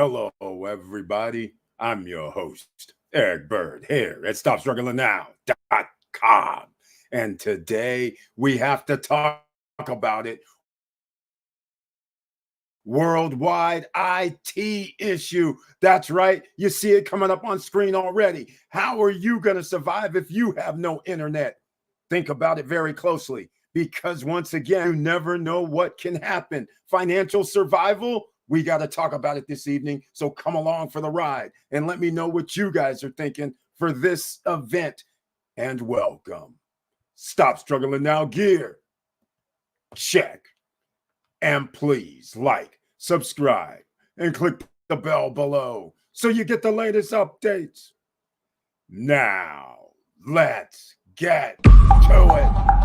Hello, everybody. I'm your host, Eric Bird, here at StopStrugglingNow.com. And today we have to talk about it. Worldwide IT issue. That's right. You see it coming up on screen already. How are you going to survive if you have no internet? Think about it very closely, because once again, you never know what can happen. Financial survival, we got to talk about it this evening. So come along for the ride and let me know what you guys are thinking for this event. And welcome. Stop Struggling Now gear. Check. And please like, subscribe, and click the bell below so you get the latest updates. Now, let's get to it.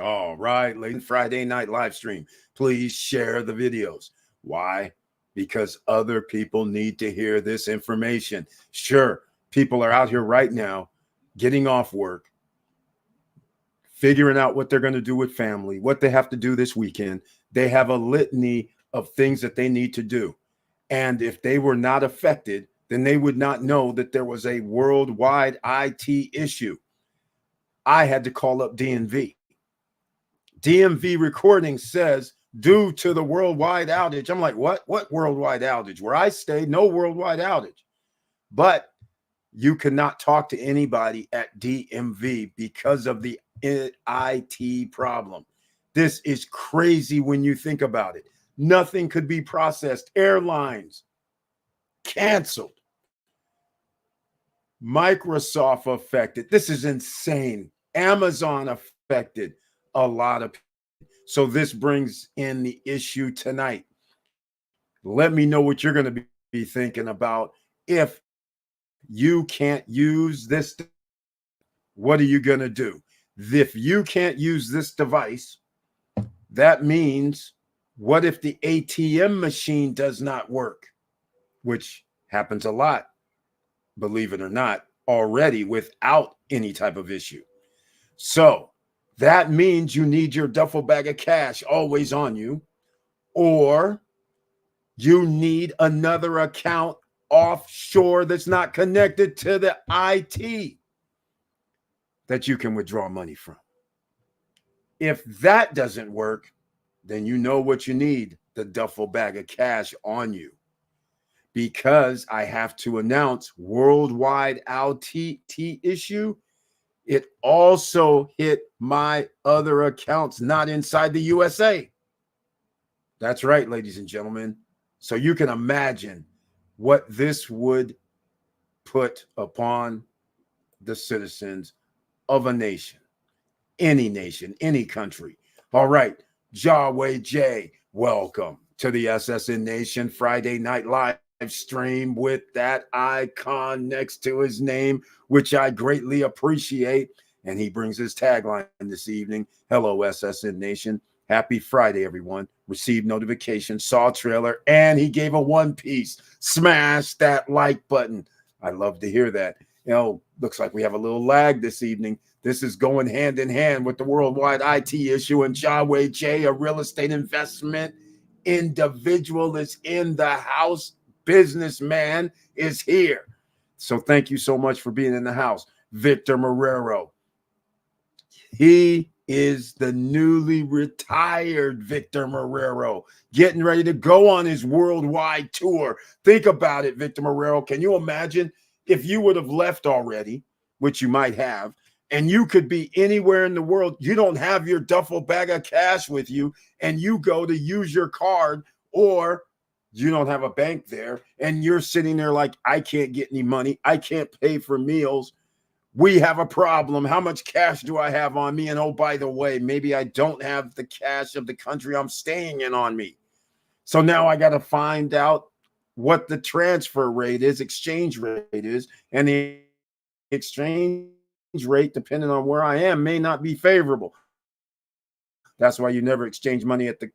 All right, ladies, Friday night live stream. Please share the videos. Why? Because other people need to hear this information. Sure, people are out here right now getting off work, figuring out what they're going to do with family, what they have to do this weekend. They have a litany of things that they need to do. And if they were not affected, then they would not know that there was a worldwide IT issue. I had to call up DMV. DMV recording says due to the worldwide outage. I'm like, what worldwide outage? Where I stay, no worldwide outage. But you cannot talk to anybody at DMV because of the IT problem. This is crazy when you think about it. Nothing could be processed. Airlines canceled. Microsoft affected. This is insane. Amazon affected. A lot of people. So this brings in the issue tonight. Let me know what you're going to be thinking about. If you can't use this, what are you going to do? If you can't use this device, that means, what if the ATM machine does not work? Which happens a lot, believe it or not, already without any type of issue. So that means you need your duffel bag of cash always on you, or you need another account offshore that's not connected to the IT that you can withdraw money from. If that doesn't work, then you know what you need, the duffel bag of cash on you. Because I have to announce worldwide IT issue, it also hit my other accounts not inside the USA. That's right, ladies and gentlemen. So you can imagine what this would put upon the citizens of a nation, any country. All right, Yahweh J, welcome to the SSN Nation Friday Night Live stream with that icon next to his name, which I greatly appreciate. And he brings his tagline this evening. Hello, SSN Nation. Happy Friday, everyone. Received notification, saw trailer, and he gave a one piece. Smash that like button. I love to hear that. Looks like we have a little lag this evening. This is going hand in hand with the worldwide IT issue, and Yahweh J, a real estate investment individual, is in the house. Businessman is here. So thank you so much for being in the house. Victor Marrero. He is the newly retired Victor Marrero, getting ready to go on his worldwide tour. Think about it, Victor Marrero. Can you imagine if you would have left already, which you might have, and you could be anywhere in the world? You don't have your duffel bag of cash with you, and you go to use your card, or you don't have a bank there, and you're sitting there like, I can't get any money. I can't pay for meals. We have a problem. How much cash do I have on me? And oh, by the way, maybe I don't have the cash of the country I'm staying in on me. So now I got to find out what the transfer rate is, exchange rate is, and the exchange rate, depending on where I am, may not be favorable. That's why you never exchange money at the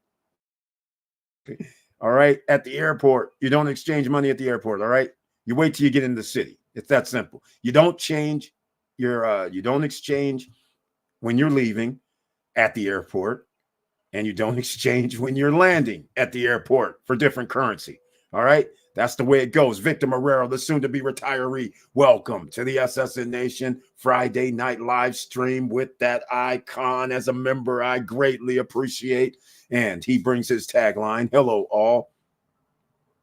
all right, at the airport. You don't exchange money at the airport, all right? You wait till you get in the city. It's that simple. You don't change you don't exchange when you're leaving at the airport, and you don't exchange when you're landing at the airport for different currency. All right. That's the way it goes. Victor Marrero, the soon to be retiree. Welcome to the SSN Nation Friday night live stream with that icon as a member. I greatly appreciate. And he brings his tagline. Hello, all.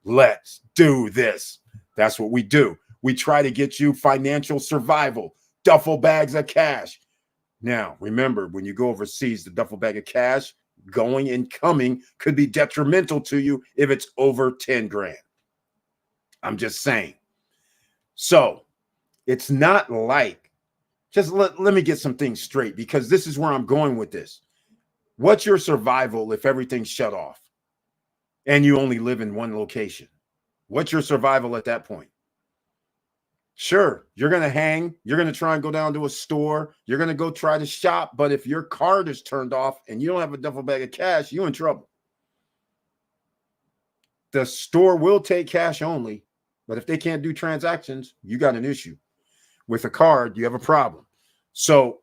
Let's do this. That's what we do. We try to get you financial survival, duffel bags of cash. Now, remember, when you go overseas, the duffel bag of cash going and coming could be detrimental to you if it's over 10 grand. I'm just saying. So it's not like, just let me get some things straight, because this is where I'm going with this. What's your survival if everything's shut off and you only live in one location? What's your survival at that point? Sure, you're going to hang. You're going to try and go down to a store. You're going to go try to shop. But if your card is turned off and you don't have a duffel bag of cash, you're in trouble. The store will take cash only. But if they can't do transactions, you got an issue. With a card, you have a problem. So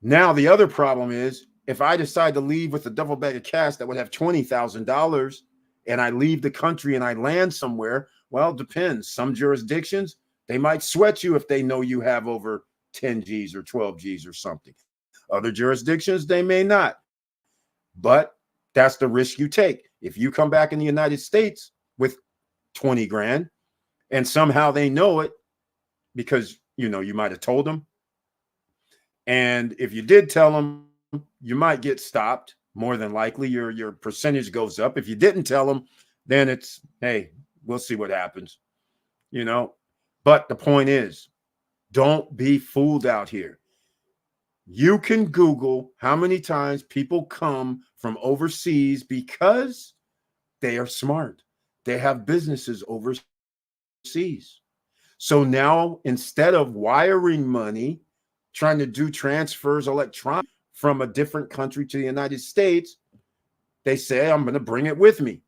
now the other problem is, if I decide to leave with a duffel bag of cash that would have $20,000 and I leave the country and I land somewhere, well, it depends. Some jurisdictions, they might sweat you if they know you have over 10 G's or 12 G's or something. Other jurisdictions, they may not. But that's the risk you take. If you come back in the United States with 20 grand and somehow they know it because, you might have told them. And if you did tell them, you might get stopped. More than likely, your percentage goes up. If you didn't tell them, then it's, hey, we'll see what happens. But the point is, don't be fooled out here. You can Google how many times people come from overseas because they are smart. They have businesses overseas. So now, instead of wiring money, trying to do transfers electronically from a different country to the United States, they say, I'm going to bring it with me.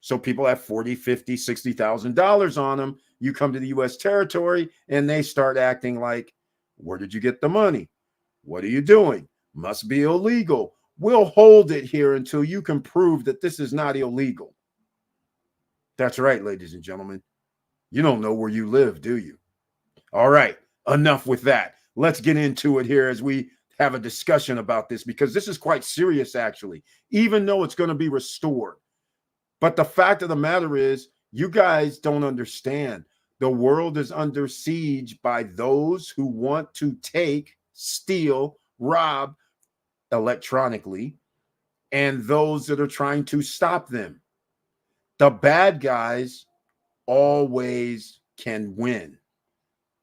So people have $40,000, $50,000, $60,000 on them. You come to the U.S. territory and they start acting like, where did you get the money? What are you doing? Must be illegal. We'll hold it here until you can prove that this is not illegal. That's right, ladies and gentlemen. You don't know where you live, do you? All right, enough with that. Let's get into it here as we have a discussion about this, because this is quite serious, actually, even though it's going to be restored. But the fact of the matter is, you guys don't understand. The world is under siege by those who want to take, steal, rob electronically, and those that are trying to stop them. The bad guys always can win,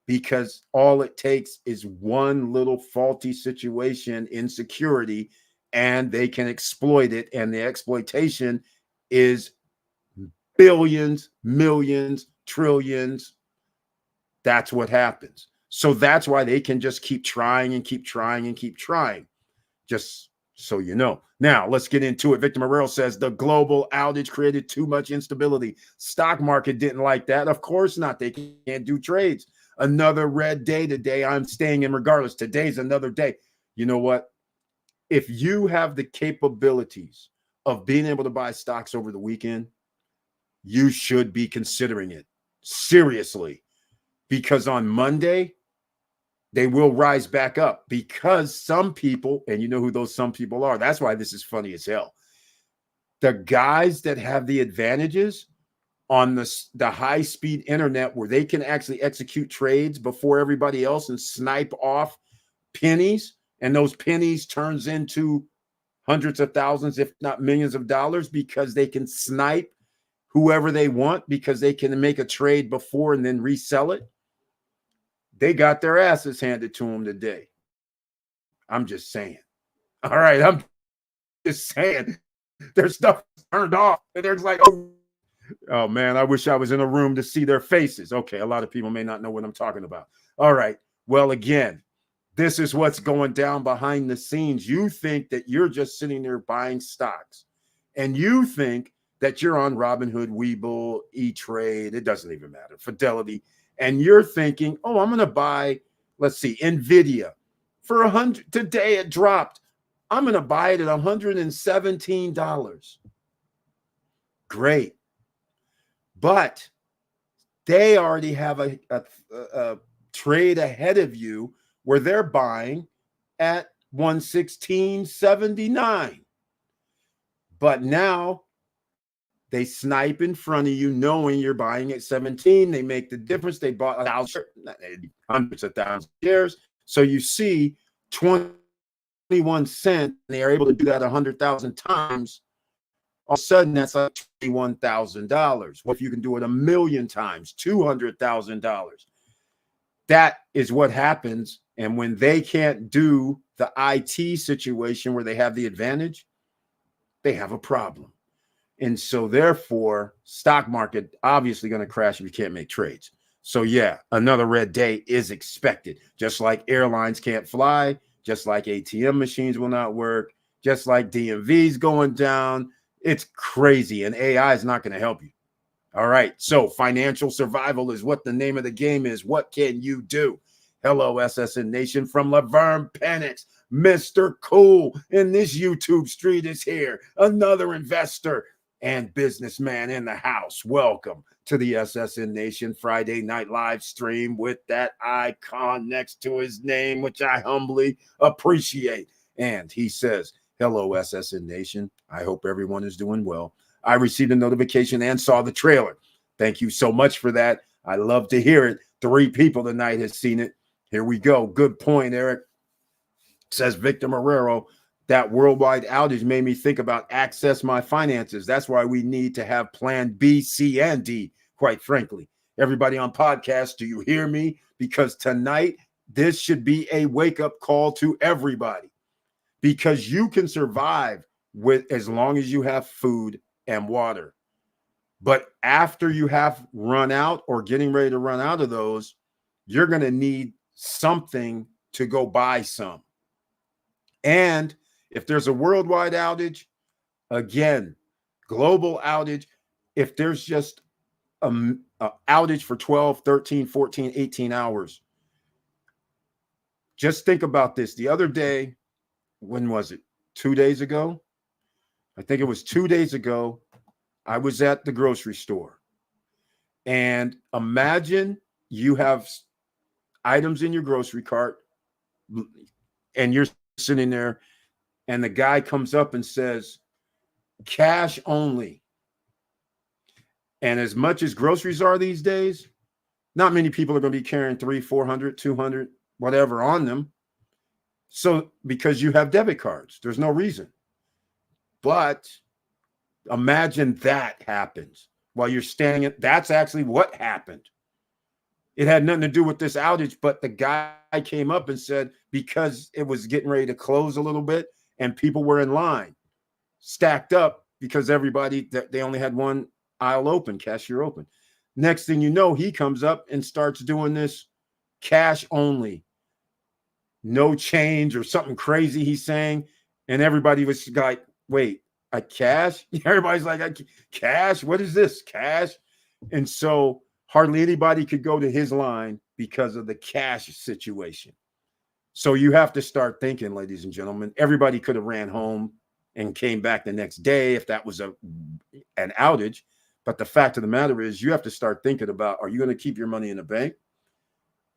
because all it takes is one little faulty situation, insecurity, and they can exploit it. And the exploitation is billions, millions, trillions. That's what happens. So that's why they can just keep trying and keep trying and keep trying. Just so you know. Now, let's get into it. Victor Marrero says the global outage created too much instability. Stock market didn't like that. Of course not. They can't do trades. Another red day today. I'm staying in regardless. Today's another day. You know what? If you have the capabilities of being able to buy stocks over the weekend, you should be considering it seriously, because on Monday, they will rise back up, because some people, and you know who those some people are. That's why this is funny as hell. The guys that have the advantages on the high-speed internet, where they can actually execute trades before everybody else and snipe off pennies, and those pennies turns into hundreds of thousands, if not millions of dollars, because they can snipe whoever they want because they can make a trade before and then resell it, they got their asses handed to them today. I'm just saying. All right, I'm just saying. Their stuff turned off. And there's like, oh man, I wish I was in a room to see their faces. Okay, a lot of people may not know what I'm talking about. All right. Well, again, this is what's going down behind the scenes. You think that you're just sitting there buying stocks, and you think that you're on Robinhood, Webull, E-Trade, it doesn't even matter, Fidelity, and you're thinking, oh, I'm going to buy, let's see, NVIDIA for $100. Today it dropped. I'm going to buy it at $117. Great. But they already have a trade ahead of you where they're buying at 116.79. But now they snipe in front of you knowing you're buying at 17. They make the difference. They bought hundreds of thousands of shares. So you see 21 cents, and they are able to do that 100,000 times. All of a sudden, that's like $21,000. What if you can do it 1,000,000 times, $200,000? That is what happens. And when they can't do the IT situation where they have the advantage, they have a problem. And so therefore, stock market obviously going to crash if you can't make trades. So yeah, another red day is expected. Just like airlines can't fly, just like ATM machines will not work, just like DMV's going down. It's crazy, and AI is not going to help you. All right, so financial survival is what the name of the game is. What can you do? Hello, SSN Nation from Laverne Penix. Mr. Cool in this YouTube street is here. Another investor and businessman in the house. Welcome to the SSN Nation Friday Night Live stream with that icon next to his name, which I humbly appreciate. And he says, hello, SSN Nation. I hope everyone is doing well. I received a notification and saw the trailer. Thank you so much for that. I love to hear it. 3 people tonight has seen it. Here we go. Good point, Eric. Says Victor Marrero. That worldwide outage made me think about access my finances. That's why we need to have plan B, C, and D, quite frankly. Everybody on podcast, do you hear me? Because tonight, this should be a wake-up call to everybody. Because you can survive with as long as you have food and water. But after you have run out or getting ready to run out of those, you're going to need something to go buy some. And if there's a worldwide outage, again, global outage, if there's just an outage for 12, 13, 14, 18 hours, just think about this. The other day, when was it? 2 days ago? I think it was 2 days ago. I was at the grocery store. And imagine you have items in your grocery cart and you're sitting there and the guy comes up and says, cash only. And as much as groceries are these days, not many people are going to be carrying 300, 400, 200, whatever on them. So because you have debit cards, there's no reason. But imagine that happens while you're standing. That's actually what happened. It had nothing to do with this outage, but the guy came up and said, because it was getting ready to close a little bit and people were in line, stacked up because everybody, they only had one aisle open, cashier open. Next thing you know, he comes up and starts doing this cash only, no change or something crazy he's saying. And everybody was like, wait, a cash? Everybody's like, cash? What is this? Cash? And so hardly anybody could go to his line because of the cash situation. So you have to start thinking, ladies and gentlemen, everybody could have ran home and came back the next day if that was an outage. But the fact of the matter is you have to start thinking about, are you going to keep your money in the bank?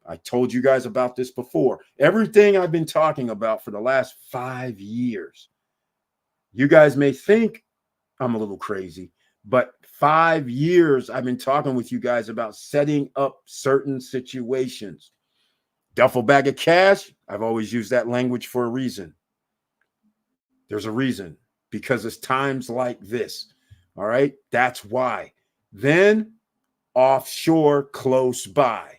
I told you guys about this before. Everything I've been talking about for the last 5 years, you guys may think I'm a little crazy, but 5 years I've been talking with you guys about setting up certain situations. Duffel bag of cash, I've always used that language for a reason. There's a reason, because it's times like this. All right. That's why then offshore close by.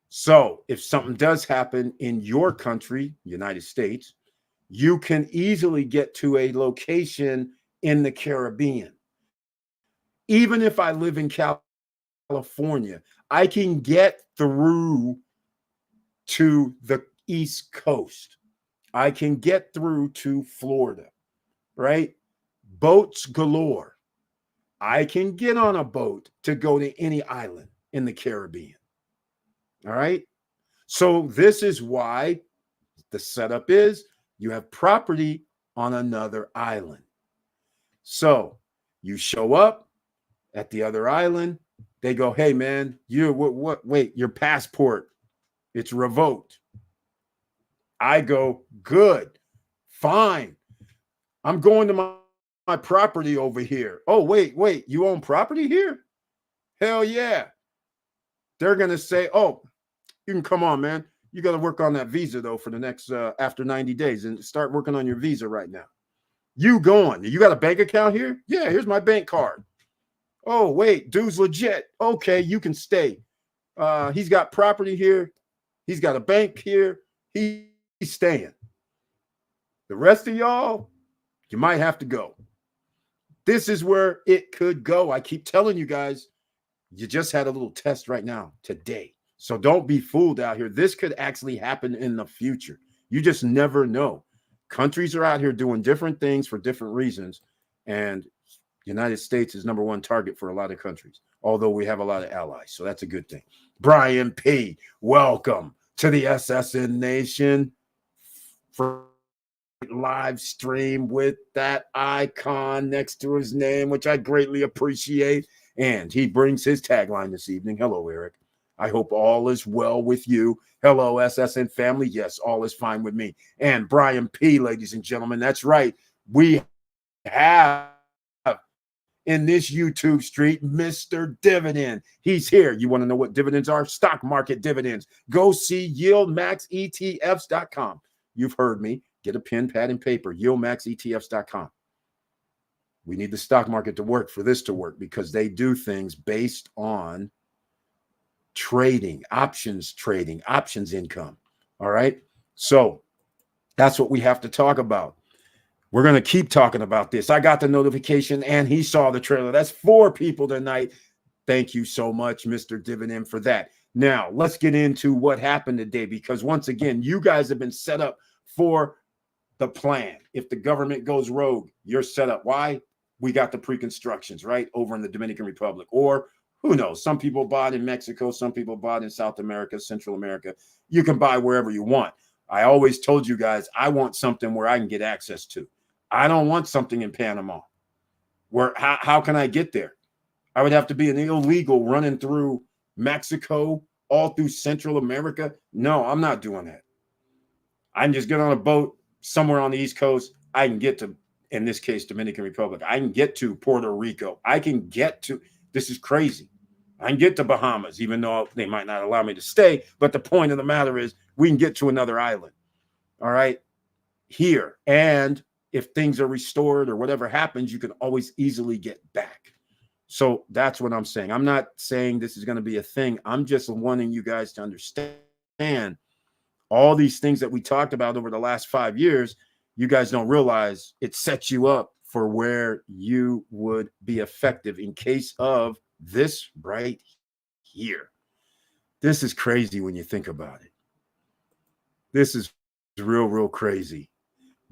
So if something does happen in your country, United States, you can easily get to a location in the Caribbean. Even if I live in California, I can get through to the East Coast. I can get through to Florida, right? Boats galore. I can get on a boat to go to any island in the Caribbean. All right. So this is why the setup is you have property on another island. So you show up at the other island. They go, hey, man, wait, your passport, it's revoked. I go, good, fine. I'm going to my property over here. Oh, wait, you own property here? Hell yeah. They're going to say, oh, you can come on, man. You got to work on that visa, though, for the next, after 90 days and start working on your visa right now. You going? You got a bank account here? Yeah, here's my bank card. Oh, wait, dude's legit. Okay, you can stay. He's got property here. He's got a bank here. He's staying. The rest of y'all, you might have to go. This is where it could go. I keep telling you guys, you just had a little test right now, today. So don't be fooled out here. This could actually happen in the future. You just never know. Countries are out here doing different things for different reasons. And the United States is number one target for a lot of countries, although we have a lot of allies. So that's a good thing. Brian P., welcome to the SSN Nation for live stream with that icon next to his name, which I greatly appreciate. And he brings his tagline this evening. Hello, Eric. I hope all is well with you. Hello, SSN family. Yes, all is fine with me. And Brian P., ladies and gentlemen, that's right. We have in this YouTube street, Mr. Dividend. He's here. You want to know what dividends are? Stock market dividends. Go see yieldmaxetfs.com. You've heard me. Get a pen, pad, and paper. Yieldmaxetfs.com. We need the stock market to work for this to work because they do things based on trading, options income. All right. So that's what we have to talk about. We're going to keep talking about this. I got the notification and he saw the trailer. That's 4 people tonight. Thank you so much, Mr. Dividend, for that. Now, let's get into what happened today, because once again, you guys have been set up for the plan. If the government goes rogue, you're set up. Why? We got the pre-constructions, right, over in the Dominican Republic. Or who knows? Some people bought in Mexico. Some people bought in South America, Central America. You can buy wherever you want. I always told you guys, I want something where I can get access to. I don't want something in Panama. How can I get there? I would have to be an illegal running through Mexico, all through Central America. No, I'm not doing that. I can just get on a boat somewhere on the East Coast. I can get to, in this case, Dominican Republic. I can get to Puerto Rico. I can get to, this is crazy. I can get to Bahamas, even though they might not allow me to stay. But the point of the matter is we can get to another island. All right, here. And if things are restored or whatever happens, you can always easily get back. So that's what I'm saying. I'm not saying this is going to be a thing. I'm just wanting you guys to understand all these things that we talked about over the last 5 years. You guys don't realize it sets you up for where you would be effective in case of this right here. This is crazy when you think about it. This is real crazy.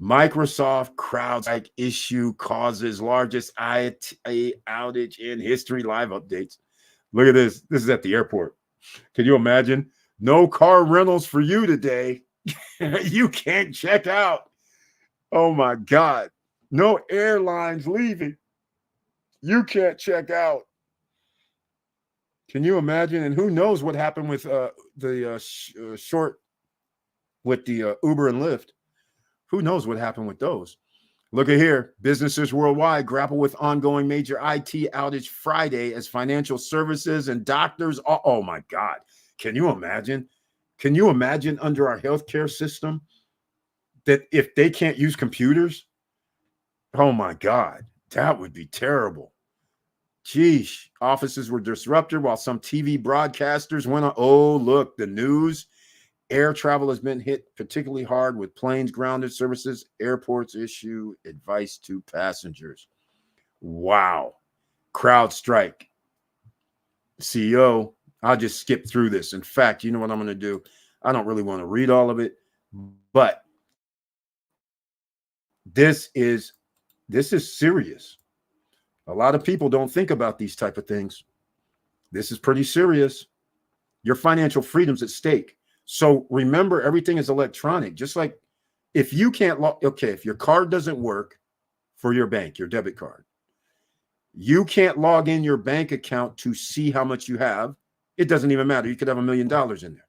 Microsoft CrowdStrike issue causes largest IT outage in history. Live updates. Look at this. This is at the airport. Can you imagine? No car rentals for you today. You can't check out. Oh my God. No airlines leaving. You can't check out. Can you imagine? And who knows what happened with short with the Uber and Lyft. Who knows what happened with those? Look at here. Businesses worldwide grapple with ongoing major IT outage Friday as financial services and doctors. Oh my God. Can you imagine? Can you imagine under our healthcare system that if they can't use computers? Oh my God. That would be terrible. Geesh, offices were disrupted while some TV broadcasters went on. Oh, look, the news. Air travel has been hit particularly hard with planes grounded, services, airports issue advice to passengers. Wow. CrowdStrike. CEO, I'll just skip through this. In fact, you know what I'm going to do? I don't really want to read all of it, but this is serious. A lot of people don't think about these type of things. This is pretty serious. Your financial freedom's at stake. So remember, everything is electronic. Just like if you can't if your card doesn't work for your bank, your debit card, you can't log in your bank account to see how much you have. It doesn't even matter. You could have $1 million in there.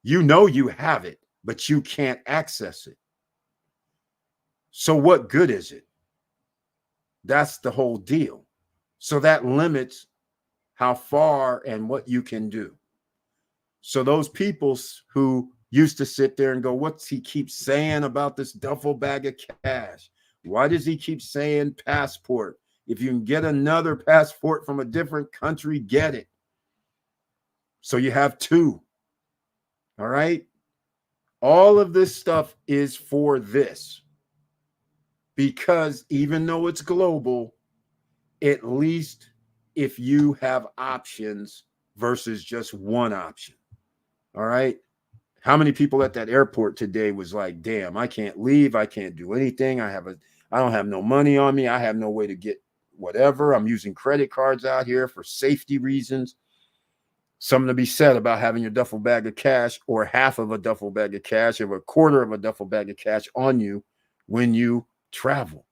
You know you have it, but you can't access it. So what good is it? That's the whole deal. So that limits how far and what you can do. So those people who used to sit there and go, what's he keep saying about this duffel bag of cash? Why does he keep saying passport? If you can get another passport from a different country, get it. So you have two. All right. All of this stuff is for this. Because even though it's global, at least if you have options versus just one option. All right. How many people at that airport today was like, damn, I can't leave. I can't do anything. I don't have no money on me. I have no way to get whatever. I'm using credit cards out here for safety reasons. Something to be said about having your duffel bag of cash or half of a duffel bag of cash or a quarter of a duffel bag of cash on you when you travel.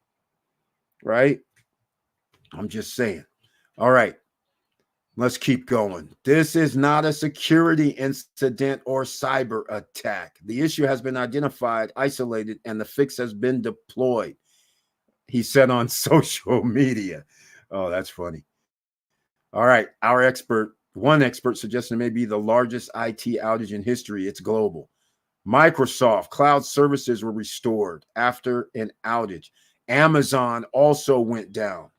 Right? I'm just saying. All right. Let's keep going. This is not a security incident or cyber attack. The issue has been identified, isolated, and the fix has been deployed, he said on social media. Oh, that's funny. All right. One expert suggested it may be the largest IT outage in history. It's global. Microsoft cloud services were restored after an outage. Amazon also went down,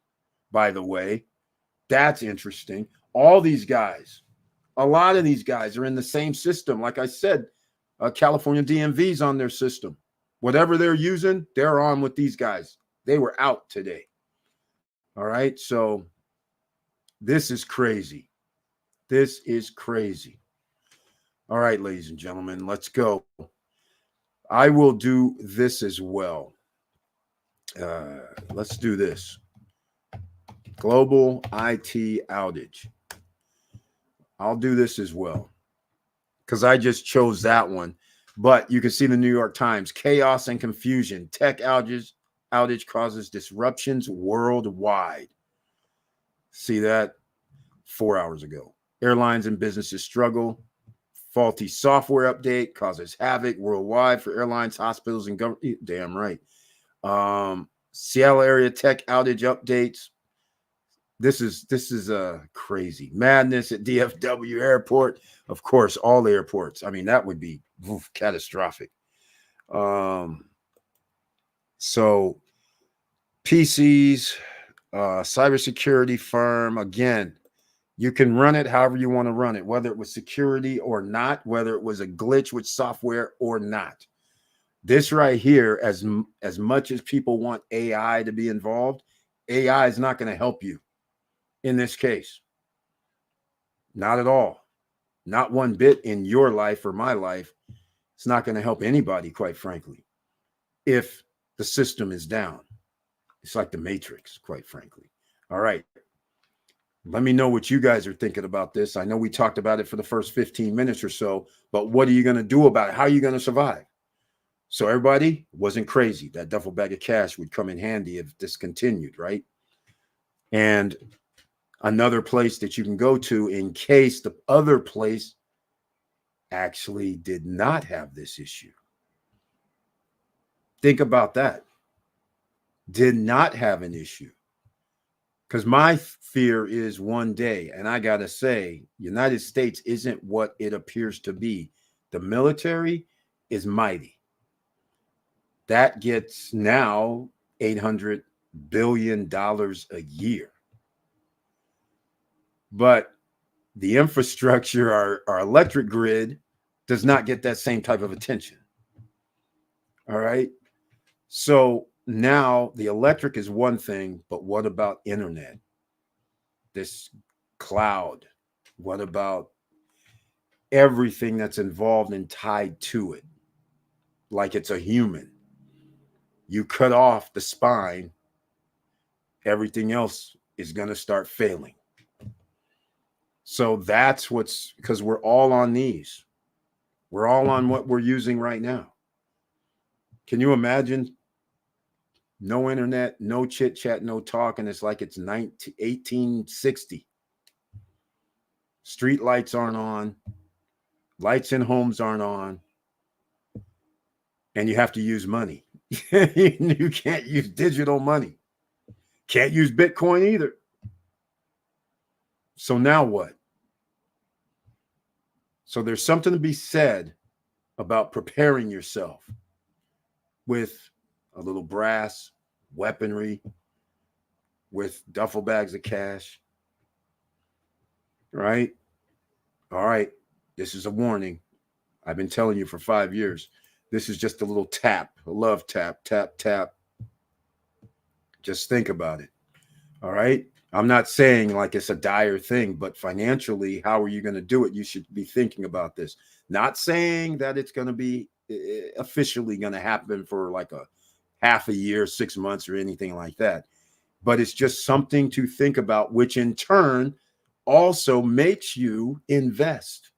by the way. That's interesting. All these guys, a lot of these guys are in the same system. Like I said, California DMV's on their system. Whatever they're using, they're on with these guys. They were out today. All right. So this is crazy. This is crazy. All right, ladies and gentlemen, let's go. I will do this as well. Let's do this. Global IT outage. I'll do this as well because I just chose that one. But you can see the New York Times, chaos and confusion. Tech outage causes disruptions worldwide. See that 4 hours ago. Airlines and businesses struggle. Faulty software update causes havoc worldwide for airlines, hospitals, and government. Damn right. Seattle area tech outage updates. This is crazy madness at DFW airport. Of course, all airports. I mean, that would be catastrophic. So PCs, cybersecurity firm, again, you can run it however you want to run it, whether it was security or not, whether it was a glitch with software or not. This right here, as much as people want AI to be involved, AI is not going to help you in this case. Not at all. Not one bit in your life or my life. It's not going to help anybody, quite frankly, if the system is down. It's like the Matrix, quite frankly. All right. Let me know what you guys are thinking about this. I know we talked about it for the first 15 minutes or so, but what are you going to do about it? How are you going to survive? So everybody, wasn't crazy. That duffel bag of cash would come in handy if this continued, right? And another place that you can go to in case the other place actually did not have this issue. Think about that. Did not have an issue. Because my fear is one day, and I got to say, United States isn't what it appears to be. The military is mighty. That gets now $800 billion a year. But the infrastructure, our electric grid, does not get that same type of attention. All right. So now the electric is one thing, but what about internet? This cloud? What about everything that's involved and tied to it? Like it's a human. You cut off the spine, everything else is going to start failing. So that's what's, because we're all on these. We're all on what we're using right now. Can you imagine? No internet, no chit chat, no talking. It's like it's 1860. Street lights aren't on. Lights in homes aren't on. And you have to use money. You can't use digital money. Can't use Bitcoin either. So now what? So there's something to be said about preparing yourself with a little brass, weaponry, with duffel bags of cash. Right? All right. This is a warning. I've been telling you for 5 years. This is just a little tap, a love tap, tap, tap. Just think about it. All right. I'm not saying like it's a dire thing, but financially, how are you going to do it? You should be thinking about this. Not saying that it's going to be officially going to happen for like a half a year, 6 months, or anything like that. But it's just something to think about, which in turn also makes you invest.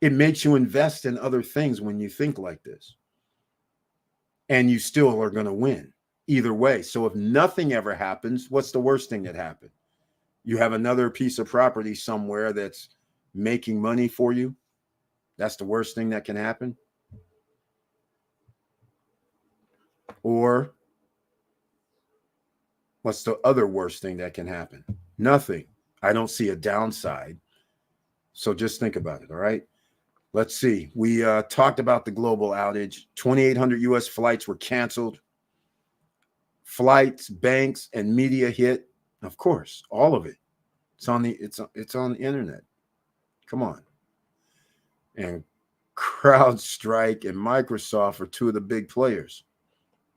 It makes you invest in other things when you think like this. And you still are going to win either way. So if nothing ever happens, what's the worst thing that happened? You have another piece of property somewhere that's making money for you. That's the worst thing that can happen. Or what's the other worst thing that can happen? Nothing. I don't see a downside. So just think about it. All right. Let's see. We talked about the global outage. 2,800 U.S. flights were canceled. Flights, banks, and media hit. Of course, all of it. It's on the internet. Come on. And CrowdStrike and Microsoft are two of the big players.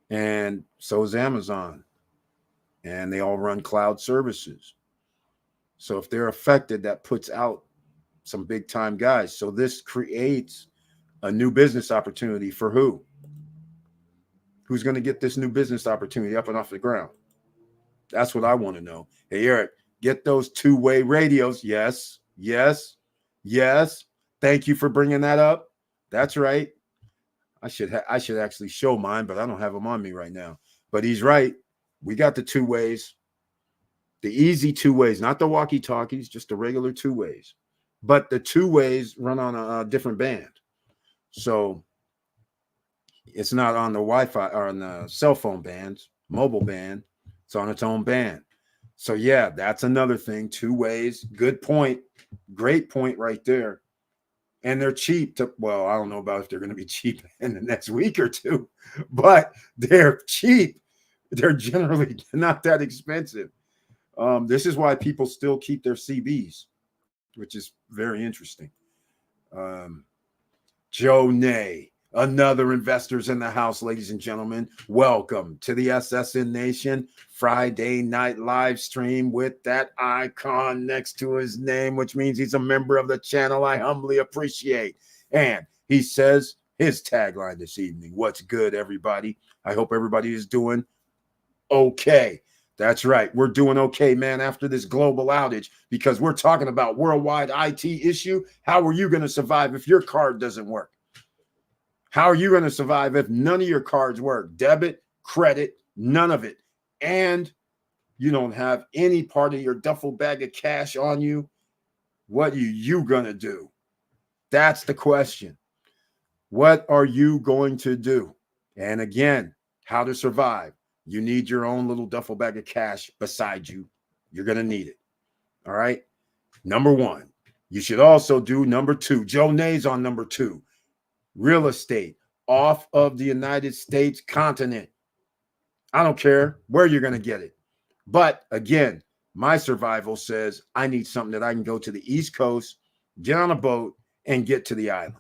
And so is Amazon. And they all run cloud services. So if they're affected, that puts out some big time guys. So this creates a new business opportunity for who? Who's going to get this new business opportunity up and off the ground? That's what I want to know. Hey, Eric, get those two-way radios. Yes, yes, yes. Thank you for bringing that up. That's right. I should actually show mine, but I don't have them on me right now. But he's right. We got the two ways, the easy two ways, not the walkie-talkies, just the regular two ways. But the two ways run on a different band. So it's not on the Wi-Fi or on the cell phone bands, mobile band. It's on its own band. So yeah, that's another thing. Two ways. Good point. Great point right there. And they're cheap to, well, I don't know about if they're going to be cheap in the next week or two, but they're cheap. They're generally not that expensive. This is why people still keep their CBs, which is very interesting. Joe Nay, another investors in the house, ladies and gentlemen. Welcome to the SSN Nation Friday night live stream with that icon next to his name, which means he's a member of the channel. I humbly appreciate. And he says his tagline this evening: what's good, everybody? I hope everybody is doing okay. That's right. We're doing okay, man, after this global outage, because we're talking about worldwide IT issue. How are you going to survive if your card doesn't work? How are you going to survive if none of your cards work? Debit, credit, none of it. And you don't have any part of your duffel bag of cash on you. What are you going to do? That's the question. What are you going to do? And again, how to survive. You need your own little duffel bag of cash beside you. You're going to need it. All right. Number one. You should also do number two. Joe Nay's on number two. Real estate off of the United States continent. I don't care where you're going to get it. But again, My survival says I need something that I can go to the East Coast, get on a boat, and get to the island.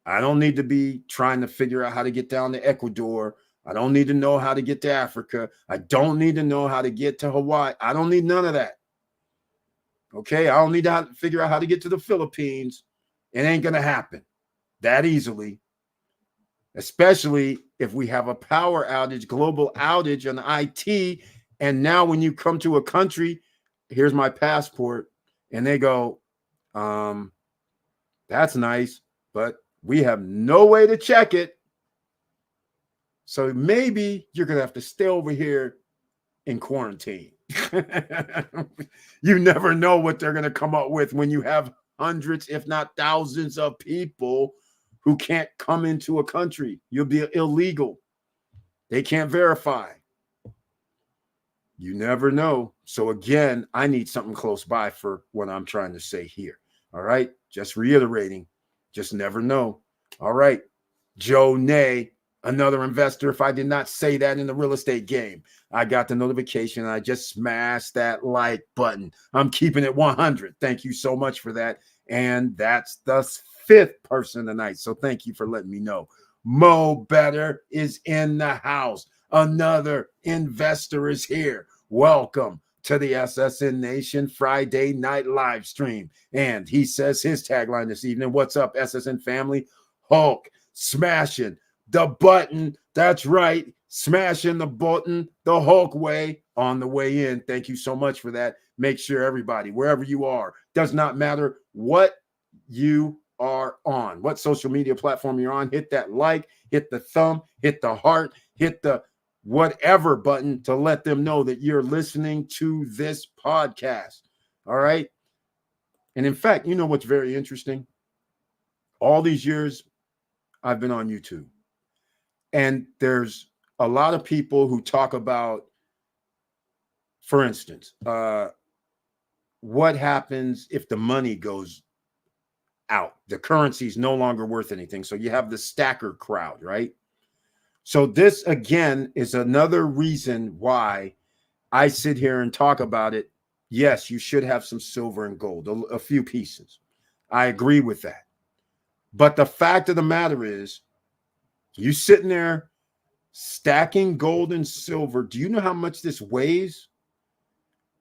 I don't need to be trying to figure out how to get down to Ecuador. I don't need to know how to get to Africa. I don't need to know how to get to Hawaii. I don't need none of that. Okay, I don't need to figure out how to get to the Philippines. It ain't going to happen that easily, especially if we have a power outage, global outage on IT. And now when you come to a country, here's my passport, and they go, that's nice, but we have no way to check it. So maybe you're going to have to stay over here in quarantine. You never know what they're going to come up with when you have hundreds, if not thousands of people who can't come into a country. You'll be illegal. They can't verify. You never know. So again, I need something close by for what I'm trying to say here. All right. Just reiterating, just never know. All right. Joe Nay, another investor. If I did not say that in the real estate game, I got the notification and I just smashed that like button. I'm keeping it 100. Thank you so much for that. And that's the fifth person tonight. So thank you for letting me know. Mo Better is in the house. Another investor is here. Welcome to the SSN Nation Friday night live stream. And he says his tagline this evening, what's up, SSN family? Hulk smashing the button. That's right. Smashing the button the Hulk way on the way in. Thank you so much for that. Make sure everybody, wherever you are, does not matter what you are on, what social media platform you're on, hit that like, hit the thumb, hit the heart, hit the whatever button to let them know that you're listening to this podcast. All right. And in fact, you know what's very interesting? All these years I've been on YouTube, and there's a lot of people who talk about, for instance, what happens if the money goes out? The currency is no longer worth anything. So you have the stacker crowd, right? So this, again, is another reason why I sit here and talk about it. Yes, you should have some silver and gold, a few pieces. I agree with that. But the fact of the matter is, you sitting there stacking gold and silver. Do you know how much this weighs?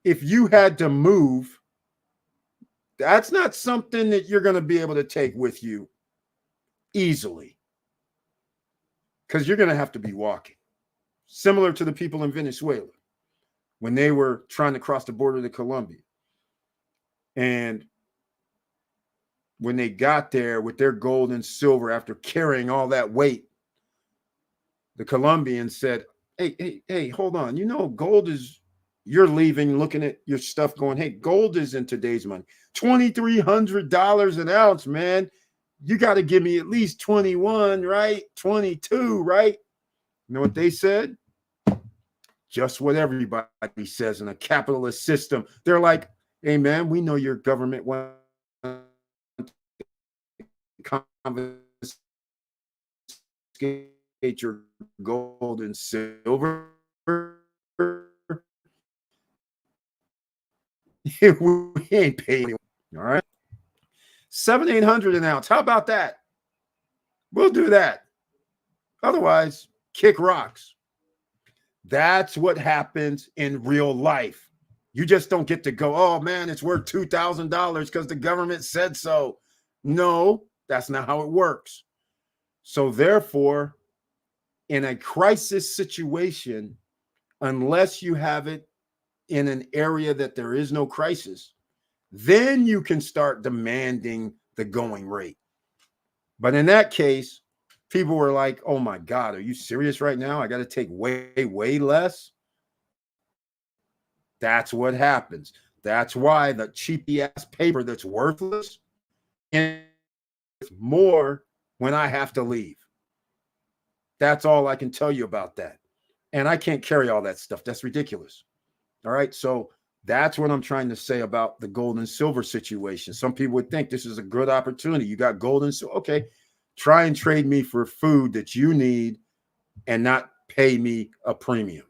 If you had to move, that's not something that you're going to be able to take with you easily, because you're going to have to be walking. Similar to the people in Venezuela when they were trying to cross the border to Colombia. And when they got there with their gold and silver, after carrying all that weight, the Colombians said, hey, hold on. You know, gold is, you're leaving, looking at your stuff going, hey, gold is in today's money, $2,300 an ounce, man. You got to give me at least 21, right? 22, right? You know what they said? Just what everybody says in a capitalist system. They're like, hey, man, we know your government wants to confiscate your gold and silver. We ain't paying. All right. 700-800 an ounce. How about that? We'll do that. Otherwise, kick rocks. That's what happens in real life. You just don't get to go, oh man, it's worth $2,000 because the government said so. No, that's not how it works. So therefore, in a crisis situation, unless you have it in an area that there is no crisis, then you can start demanding the going rate. But in that case, people were like, oh my God, are you serious right now? I got to take way less. That's what happens. That's why the cheapy ass paper that's worthless is more when I have to leave. That's all I can tell you about that. And I can't carry all that stuff. That's ridiculous. All right. So that's what I'm trying to say about the gold and silver situation. Some people would think this is a good opportunity. You got gold and silver. Okay. Try and trade me for food that you need and not pay me a premium.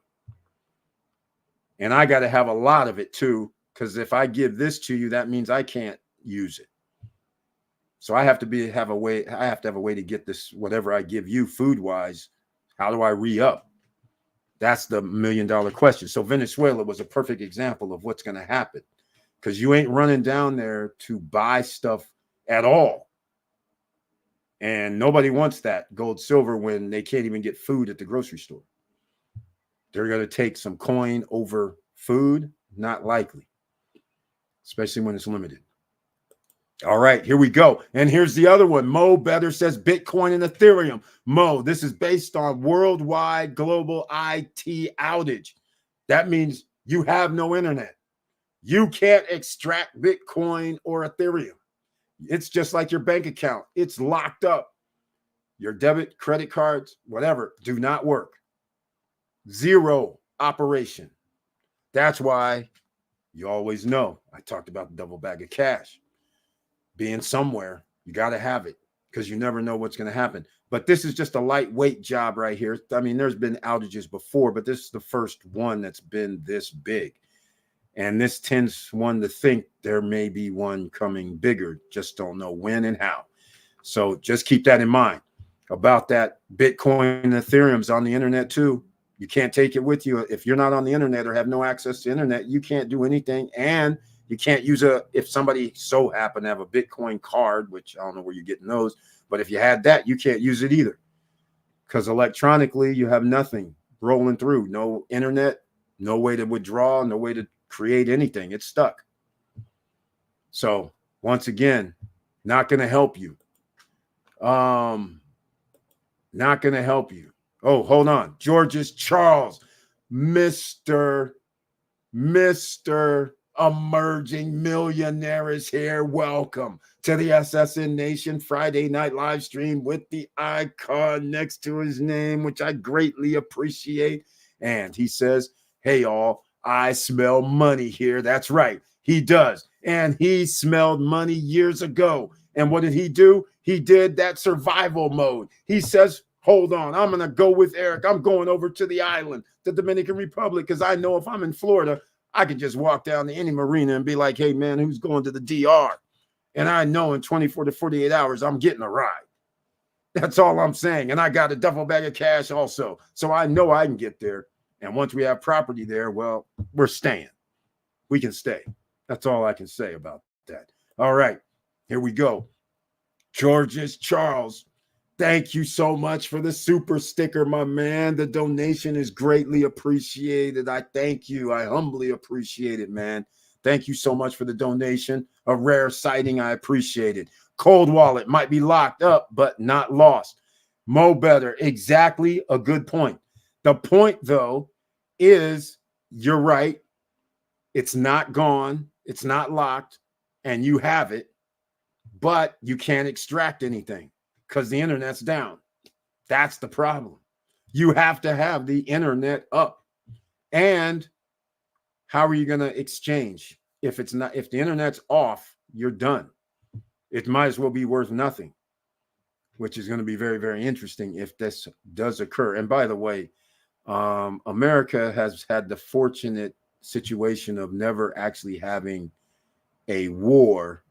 And I got to have a lot of it too, because if I give this to you, that means I can't use it. So I have to have a way to get this, whatever I give you food wise. How do I re-up? That's the $1 million question. So Venezuela was a perfect example of what's going to happen, because you ain't running down there to buy stuff at all. And nobody wants that gold, silver when they can't even get food at the grocery store. They're going to take some coin over food? Not likely, especially when it's limited. All right, here we go. And here's the other one. Mo Better says Bitcoin and Ethereum. Mo, this is based on worldwide global IT outage. That means you have no internet. You can't extract Bitcoin or Ethereum. It's just like your bank account. It's locked up. Your debit, credit cards, whatever, do not work. Zero operation. That's why you always know I talked about the double bag of cash. Being somewhere, you got to have it, because you never know what's going to happen. But this is just a lightweight job right here. I mean, there's been outages before, but this is the first one that's been this big. And this tends one to think there may be one coming bigger. Just don't know when and how. So just keep that in mind. About that, Bitcoin and Ethereum's on the internet too. You can't take it with you. If you're not on the internet or have no access to internet, you can't do anything. And you can't use if somebody so happened to have a Bitcoin card, which I don't know where you're getting those, but if you had that, you can't use it either, because electronically you have nothing rolling through. No internet, no way to withdraw, no way to create anything. It's stuck. So once again, not going to help you. Not going to help you. Oh, hold on. George's Charles, Mr. Emerging Millionaire is here. Welcome to the SSN Nation Friday night live stream with the icon next to his name, which I greatly appreciate. And he says, hey, all, I smell money here. That's right. He does. And he smelled money years ago. And what did he do? He did that survival mode. He says, hold on, I'm going to go with Eric. I'm going over to the island, the Dominican Republic, because I know if I'm in Florida, I could just walk down to any marina and be like, hey, man, who's going to the DR? And I know in 24 to 48 hours, I'm getting a ride. That's all I'm saying. And I got a duffel bag of cash also. So I know I can get there. And once we have property there, well, we're staying. We can stay. That's all I can say about that. All right, here we go. George's Charles, thank you so much for the super sticker, my man. The donation is greatly appreciated. I thank you. I humbly appreciate it, man. Thank you so much for the donation. A rare sighting. I appreciate it. Cold wallet might be locked up, but not lost. Mo Better, exactly a good point. The point, though, is you're right. It's not gone. It's not locked, and you have it, but you can't extract anything because the internet's down. That's the problem. You have to have the internet up. And how are you going to exchange? If the internet's off, you're done. It might as well be worth nothing, which is going to be very, very interesting if this does occur. And by the way, America has had the fortunate situation of never actually having a war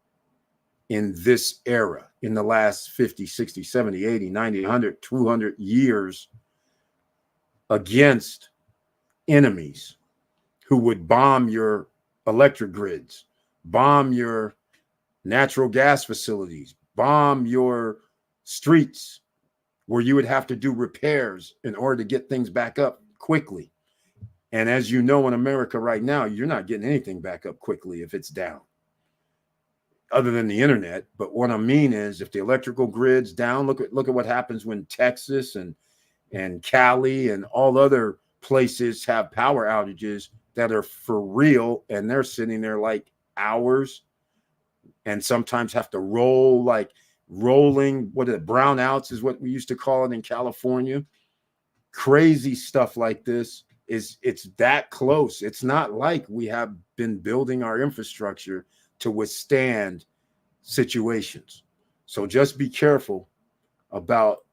in this era, in the last 50, 60, 70, 80, 90, 100, 200 years against enemies who would bomb your electric grids, bomb your natural gas facilities, bomb your streets, where you would have to do repairs in order to get things back up quickly. And as you know, in America right now, you're not getting anything back up quickly if it's down, other than the internet. But what I mean is, if the electrical grid's down, look at what happens when Texas and Cali and all other places have power outages that are for real, and they're sitting there like hours, and sometimes have to rolling, brownouts is what we used to call it in California. Crazy stuff like this. It's that close. It's not like we have been building our infrastructure to withstand situations. So just be careful about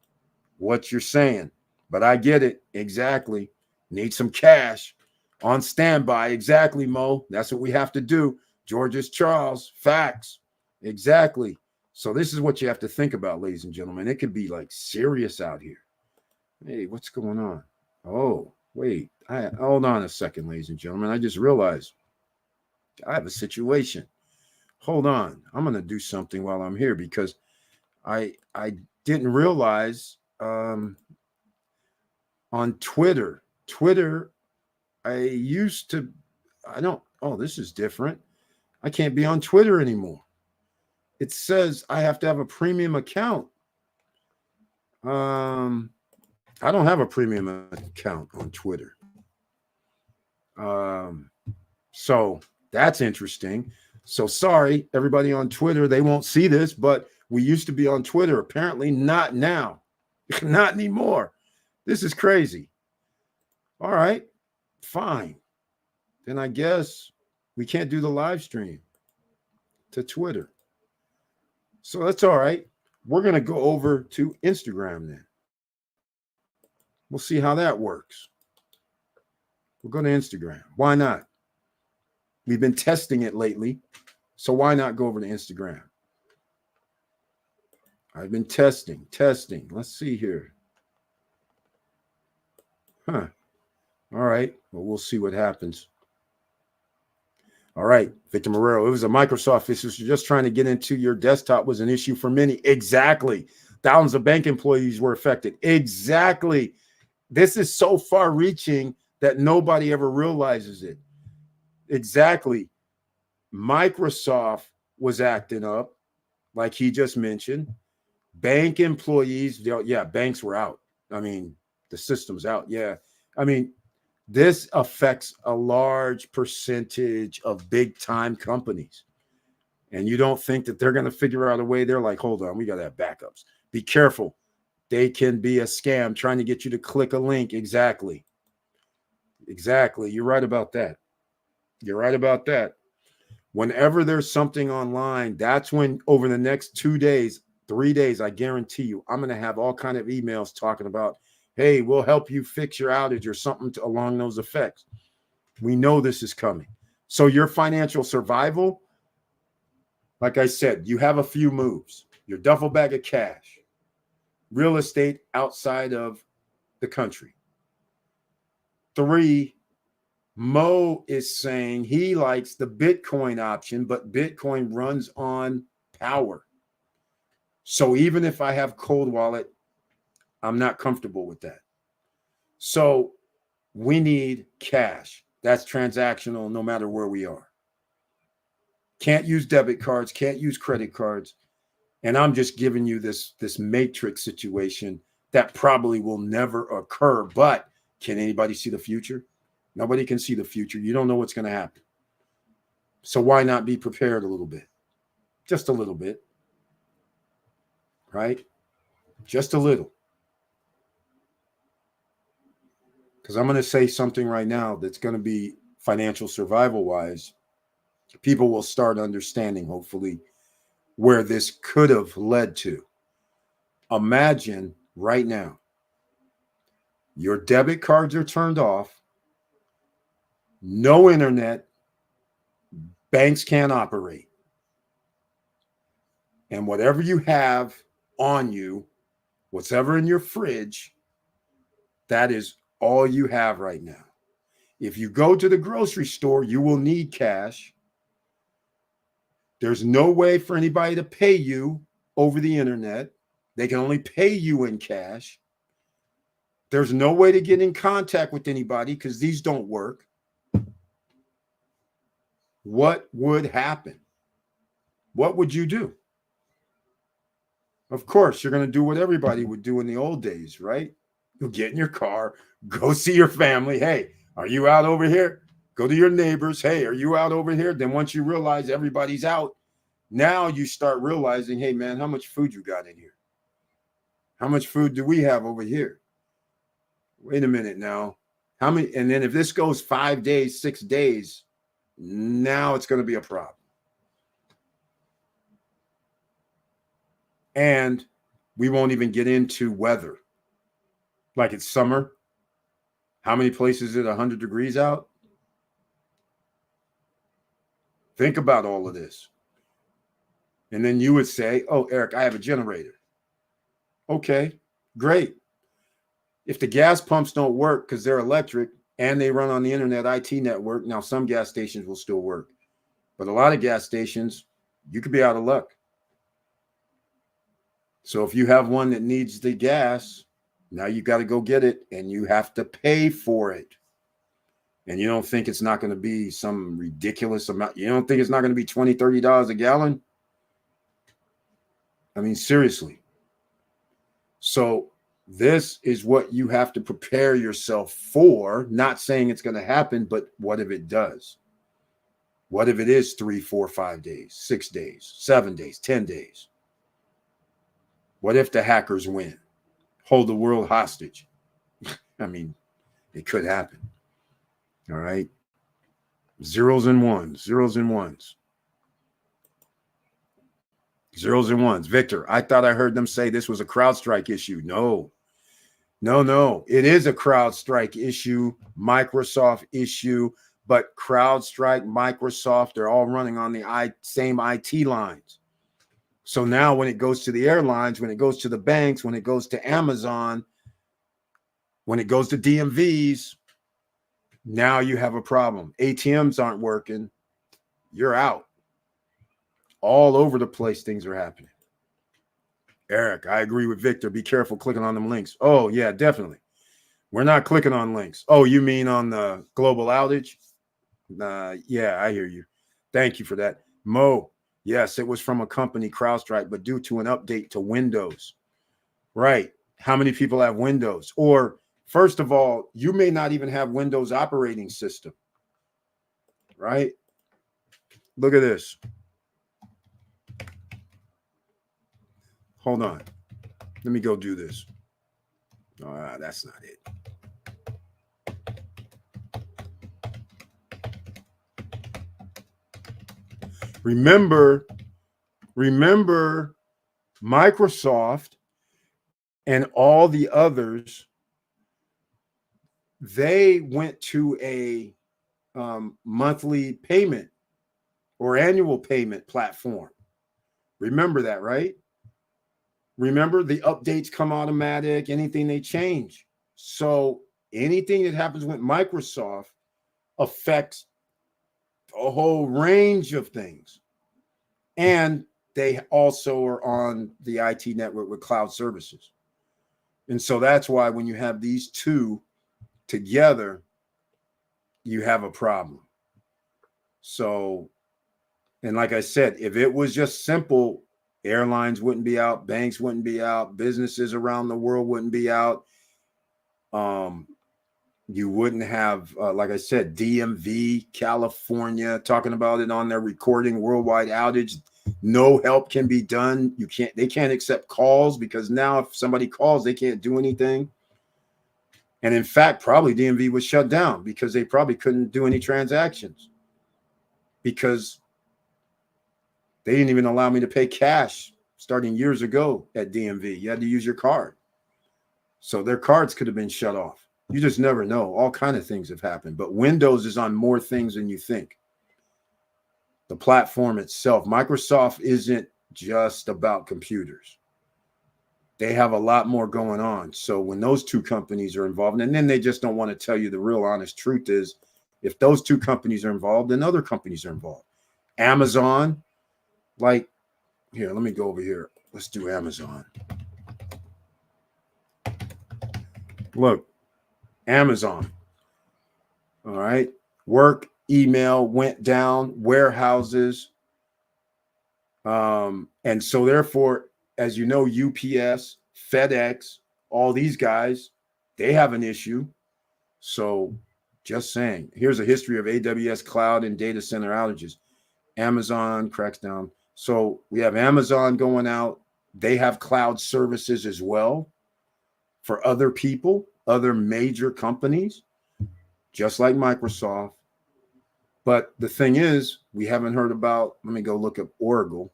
what you're saying. But I get it. Exactly. Need some cash. On standby. Exactly, Mo. That's what we have to do. George's Charles. Facts. Exactly. So this is what you have to think about, ladies and gentlemen. It could be like serious out here. Hey, what's going on? Oh, wait. Hold on a second, ladies and gentlemen. I just realized I have a situation. Hold on. I'm going to do something while I'm here because I didn't realize on Twitter, I used to, I don't, oh, this is different. I can't be on Twitter anymore. It says I have to have a premium account. I don't have a premium account on Twitter. So that's interesting. So sorry, everybody on Twitter, they won't see this, but we used to be on Twitter. Apparently not now. Not anymore. This is crazy. All right, fine. Then I guess we can't do the live stream to Twitter. So that's all right. We're going to go over to Instagram then. We'll see how that works. We'll go to Instagram. Why not? We've been testing it lately. So why not go over to Instagram? I've been testing. Let's see here. Huh. All right. Well, we'll see what happens. All right, Victor Marrero. It was a Microsoft issue. So just trying to get into your desktop was an issue for many. Exactly. Thousands of bank employees were affected. Exactly. This is so far reaching that nobody ever realizes it. Exactly. Microsoft was acting up, like he just mentioned. Bank employees, yeah, banks were out. I mean, the system's out. Yeah. I mean, this affects a large percentage of big time companies. And you don't think that they're going to figure out a way. They're like, hold on, we got to have backups. Be careful. They can be a scam trying to get you to click a link. Exactly. You're right about that. Whenever there's something online, that's when over the next 2 days, 3 days, I guarantee you, I'm going to have all kind of emails talking about, hey, we'll help you fix your outage or something along those effects. We know this is coming. So your financial survival, like I said, you have a few moves. Your duffel bag of cash, real estate outside of the country. 3, Mo is saying he likes the Bitcoin option, but Bitcoin runs on power. So even if I have cold wallet, I'm not comfortable with that. So we need cash. That's transactional no matter where we are. Can't use debit cards, can't use credit cards. And I'm just giving you this matrix situation that probably will never occur. But can anybody see the future? Nobody can see the future. You don't know what's going to happen. So why not be prepared a little bit? Just a little bit. Right? Just a little. Because I'm going to say something right now that's going to be financial survival wise. People will start understanding, hopefully, where this could have led to. Imagine right now, your debit cards are turned off, no internet, banks can't operate. And whatever you have on you, whatever in your fridge, that is all you have right now. If you go to the grocery store, you will need cash. There's no way for anybody to pay you over the internet. They can only pay you in cash. There's no way to get in contact with anybody because these don't work. What would happen? What would you do? Of course, you're going to do what everybody would do in the old days, right? You'll get in your car, go see your family. Hey, are you out over here? Go to your neighbors. Hey, are you out over here? Then once you realize everybody's out, now you start realizing, hey, man, how much food you got in here? How much food do we have over here? Wait a minute now. How many? And then if this goes 5 days, 6 days, now it's going to be a problem. And we won't even get into weather. Like it's summer. How many places is it 100 degrees out? Think about all of this. And then you would say, oh, Eric, I have a generator. Okay, great. If the gas pumps don't work because they're electric and they run on the internet IT network, now some gas stations will still work. But a lot of gas stations, you could be out of luck. So if you have one that needs the gas, now you got to go get it and you have to pay for it. And you don't think it's not going to be some ridiculous amount. You don't think it's not going to be $20, $30 a gallon? I mean, seriously. So this is what you have to prepare yourself for. Not saying it's going to happen, but what if it does? What if it is 3, 4, 5 days, 6 days, 7 days, 10 days? What if the hackers win? Hold the world hostage? I mean, it could happen. All right. Zeros and ones, zeros and ones. Zeros and ones. Victor, I thought I heard them say this was a CrowdStrike issue. No. It is a CrowdStrike issue, Microsoft issue, but CrowdStrike, Microsoft, they're all running on the same IT lines. So now when it goes to the airlines, when it goes to the banks, when it goes to Amazon, when it goes to DMVs, now you have a problem. ATMs aren't working. You're out. All over the place, things are happening. Eric, I agree with Victor. Be careful clicking on them links. Oh, yeah, definitely. We're not clicking on links. Oh, you mean on the global outage? Yeah, I hear you. Thank you for that. Mo, yes, it was from a company, CrowdStrike, but due to an update to Windows. Right. How many people have Windows? Or, first of all, you may not even have Windows operating system. Right? Look at this. Hold on. Let me go do this. That's not it. Remember Microsoft and all the others, they went to a monthly payment or annual payment platform. Remember that, right? Remember, the updates come automatic, anything they change. So anything that happens with Microsoft affects a whole range of things. And they also are on the IT network with cloud services. And so that's why when you have these two together, you have a problem. So, and like I said, if it was just simple, airlines wouldn't be out, banks wouldn't be out, businesses around the world wouldn't be out. You wouldn't have, like I said, DMV, California, talking about it on their recording, worldwide outage. No help can be done. They can't accept calls because now if somebody calls, they can't do anything. And in fact, probably DMV was shut down because they probably couldn't do any transactions because they didn't even allow me to pay cash starting years ago at DMV. You had to use your card. So their cards could have been shut off. You just never know. All kinds of things have happened. But Windows is on more things than you think. The platform itself, Microsoft isn't just about computers. They have a lot more going on. So when those two companies are involved, and then they just don't want to tell you the real honest truth is, if those two companies are involved, then other companies are involved. Amazon, like, here, let me go over here. Let's do Amazon. Look, Amazon. All right. Work, email went down, warehouses. And so therefore, as you know, UPS, FedEx, all these guys, they have an issue. So just saying, here's a history of AWS cloud and data center outages. Amazon cracks down. So we have Amazon going out. They have cloud services as well for other people, other major companies, just like Microsoft. But the thing is, we haven't heard about, let me go look up Oracle.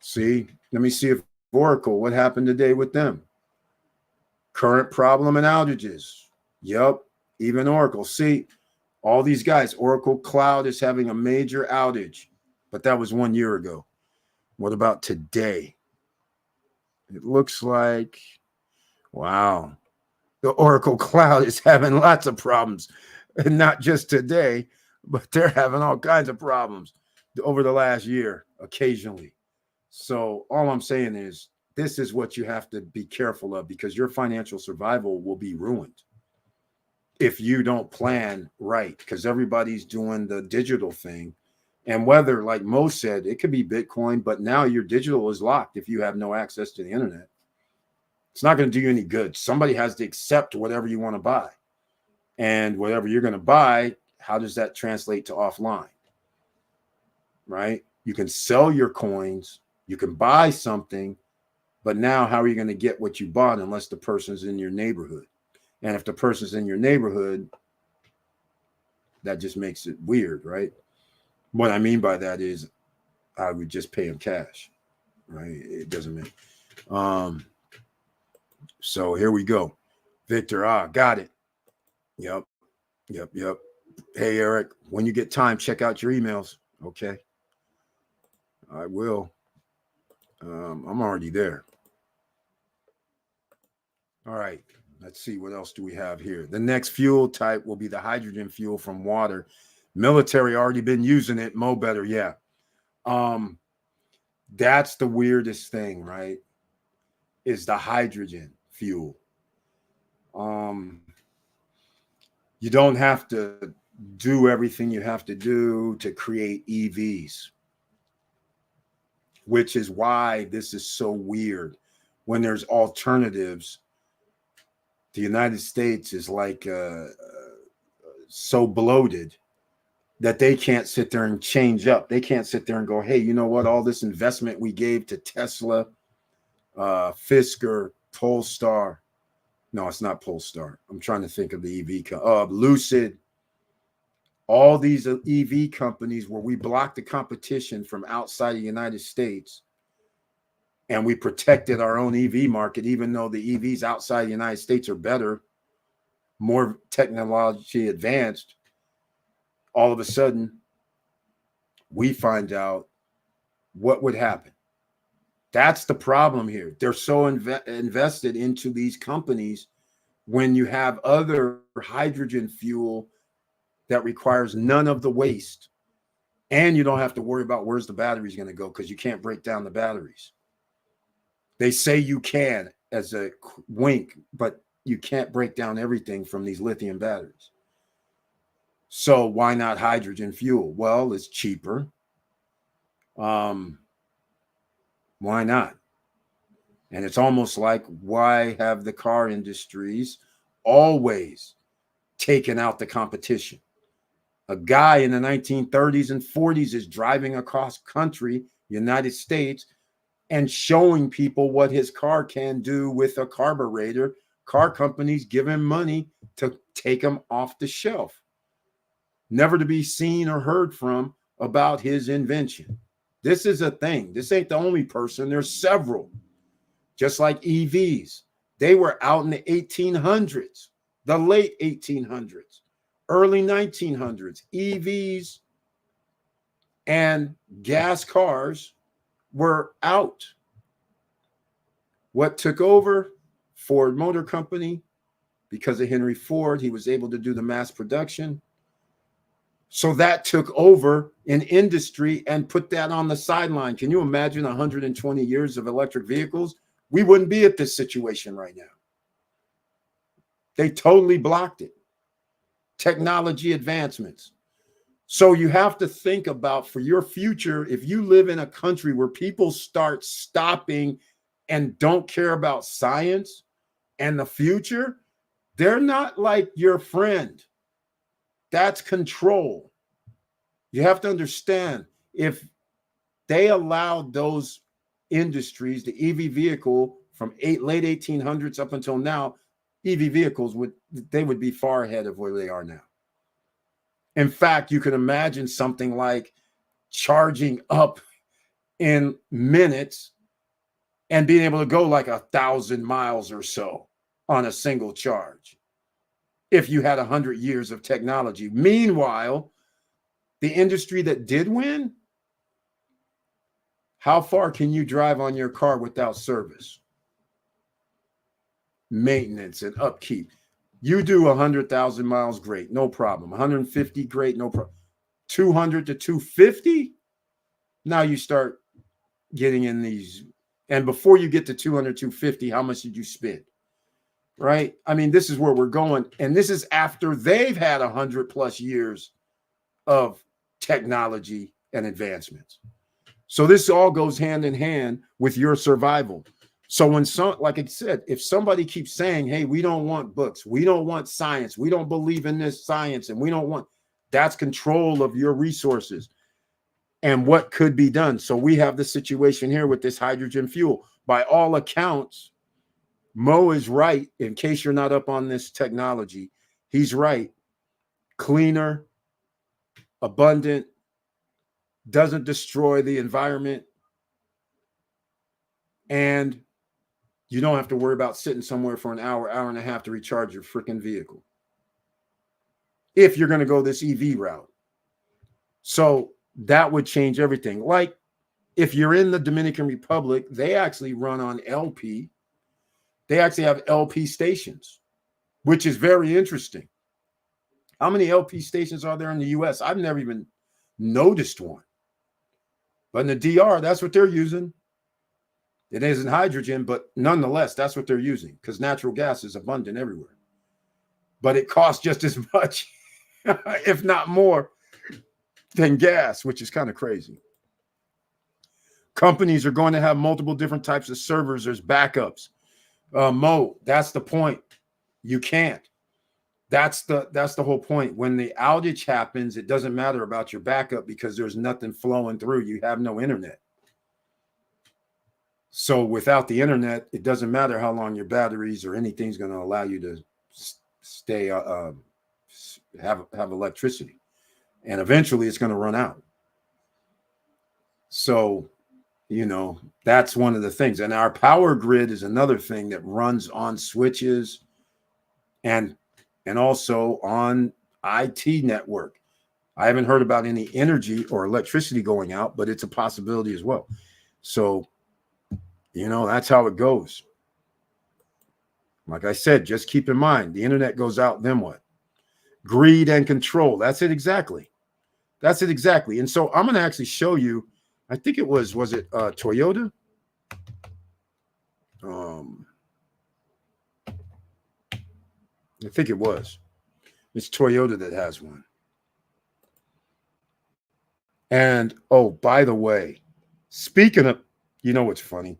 See, let me see if Oracle, what happened today with them? Current problem and outages. Yep, even Oracle. See, All these guys, Oracle Cloud is having a major outage, but that was 1 year ago. What about today? It looks like, wow, the Oracle Cloud is having lots of problems. And not just today, but they're having all kinds of problems over the last year occasionally. So all I'm saying is this is what you have to be careful of, because your financial survival will be ruined if you don't plan right, because everybody's doing the digital thing. And whether, like Mo said, it could be Bitcoin, but now your digital is locked if you have no access to the internet. It's not going to do you any good. Somebody has to accept whatever you want to buy. And whatever you're going to buy, how does that translate to offline? Right? You can sell your coins, you can buy something, but now how are you going to get what you bought unless the person's in your neighborhood? And if the person's in your neighborhood, that just makes it weird, right? What I mean by that is I would just pay him cash, right? It doesn't make. So here we go. Victor, got it. Yep. Hey, Eric, when you get time, check out your emails. Okay. I will. I'm already there. All right. Let's see. What else do we have here? The next fuel type will be the hydrogen fuel from water. Military already been using it. Mo better. Yeah. That's the weirdest thing, right? Is the hydrogen fuel. You don't have to do everything you have to do to create EVs, which is why this is so weird. When there's alternatives, the United States is like so bloated that they can't sit there and change up. They can't sit there and go, hey, you know what? All this investment we gave to Tesla, Fisker, Polestar. No, it's not Polestar. I'm trying to think of the EV. Lucid. All these EV companies where we blocked the competition from outside the United States and we protected our own EV market, even though the EVs outside the United States are better, more technology advanced. All of a sudden, we find out what would happen. That's the problem here. They're so invested into these companies when you have other hydrogen fuel that requires none of the waste. And you don't have to worry about where's the batteries going to go because you can't break down the batteries. They say you can as a wink, but you can't break down everything from these lithium batteries. So why not hydrogen fuel? Well, it's cheaper. Why not? And it's almost like, why have the car industries always taken out the competition? A guy in the 1930s and 40s is driving across country, United States, and showing people what his car can do with a carburetor. Car companies give him money to take him off the shelf. Never to be seen or heard from about his invention. This is a thing. This ain't the only person. There's several. Just like EVs. They were out in the 1800s, the late 1800s, early 1900s. EVs and gas cars were out. What took over? Ford Motor Company. Because of Henry Ford, he was able to do the mass production. So that took over an industry and put that on the sideline. Can you imagine 120 years of electric vehicles? We wouldn't be at this situation right now. They totally blocked it. Technology advancements. So you have to think about, for your future, if you live in a country where people start stopping and don't care about science and the future, they're not like your friend. That's control. You have to understand, if they allowed those industries, the EV vehicle from late 1800s up until now, EV vehicles would be far ahead of where they are now. In fact, you can imagine something like charging up in minutes and being able to go like 1,000 miles or so on a single charge. if you had 100 years of technology. Meanwhile, the industry that did win, how far can you drive on your car without service, maintenance, and upkeep? You do 100,000 miles, great, no problem. 150, great, no problem. 200 to 250, now you start getting in these. And before you get to 200, 250, how much did you spend? Right? I mean, this is where we're going. And this is after they've had 100 plus years of technology and advancements. So this all goes hand in hand with your survival. So when like I said, if somebody keeps saying, hey, we don't want books, we don't want science, we don't believe in this science, and we don't want, that's control of your resources and what could be done. So we have the situation here with this hydrogen fuel. By all accounts, Mo is right. In case you're not up on this technology, he's right. Cleaner, abundant, doesn't destroy the environment, and you don't have to worry about sitting somewhere for an hour, hour and a half to recharge your freaking vehicle if you're going to go this EV route. So that would change everything. Like if you're in the Dominican Republic, they actually run on LP. They actually have LP stations, which is very interesting. How many LP stations are there in the US? I've never even noticed one. But in the DR, that's what they're using. It isn't hydrogen, but nonetheless, that's what they're using because natural gas is abundant everywhere. But it costs just as much, if not more, than gas, which is kind of crazy. Companies are going to have multiple different types of servers. There's backups. Mo, that's the point. You can't. That's the whole point. When the outage happens, it doesn't matter about your backup because there's nothing flowing through. You have no internet. So without the internet, it doesn't matter how long your batteries or anything's going to allow you to stay have electricity, and eventually it's going to run out. So, that's one of the things. And our power grid is another thing that runs on switches and also on IT network. I haven't heard about any energy or electricity going out, but it's a possibility as well. So, that's how it goes. Like I said, just keep in mind, the internet goes out, then what? Greed and control. That's it exactly. That's it exactly. And so I'm going to actually show you, I think it was it Toyota? I think it was. It's Toyota that has one. And, oh, by the way, speaking of, what's funny?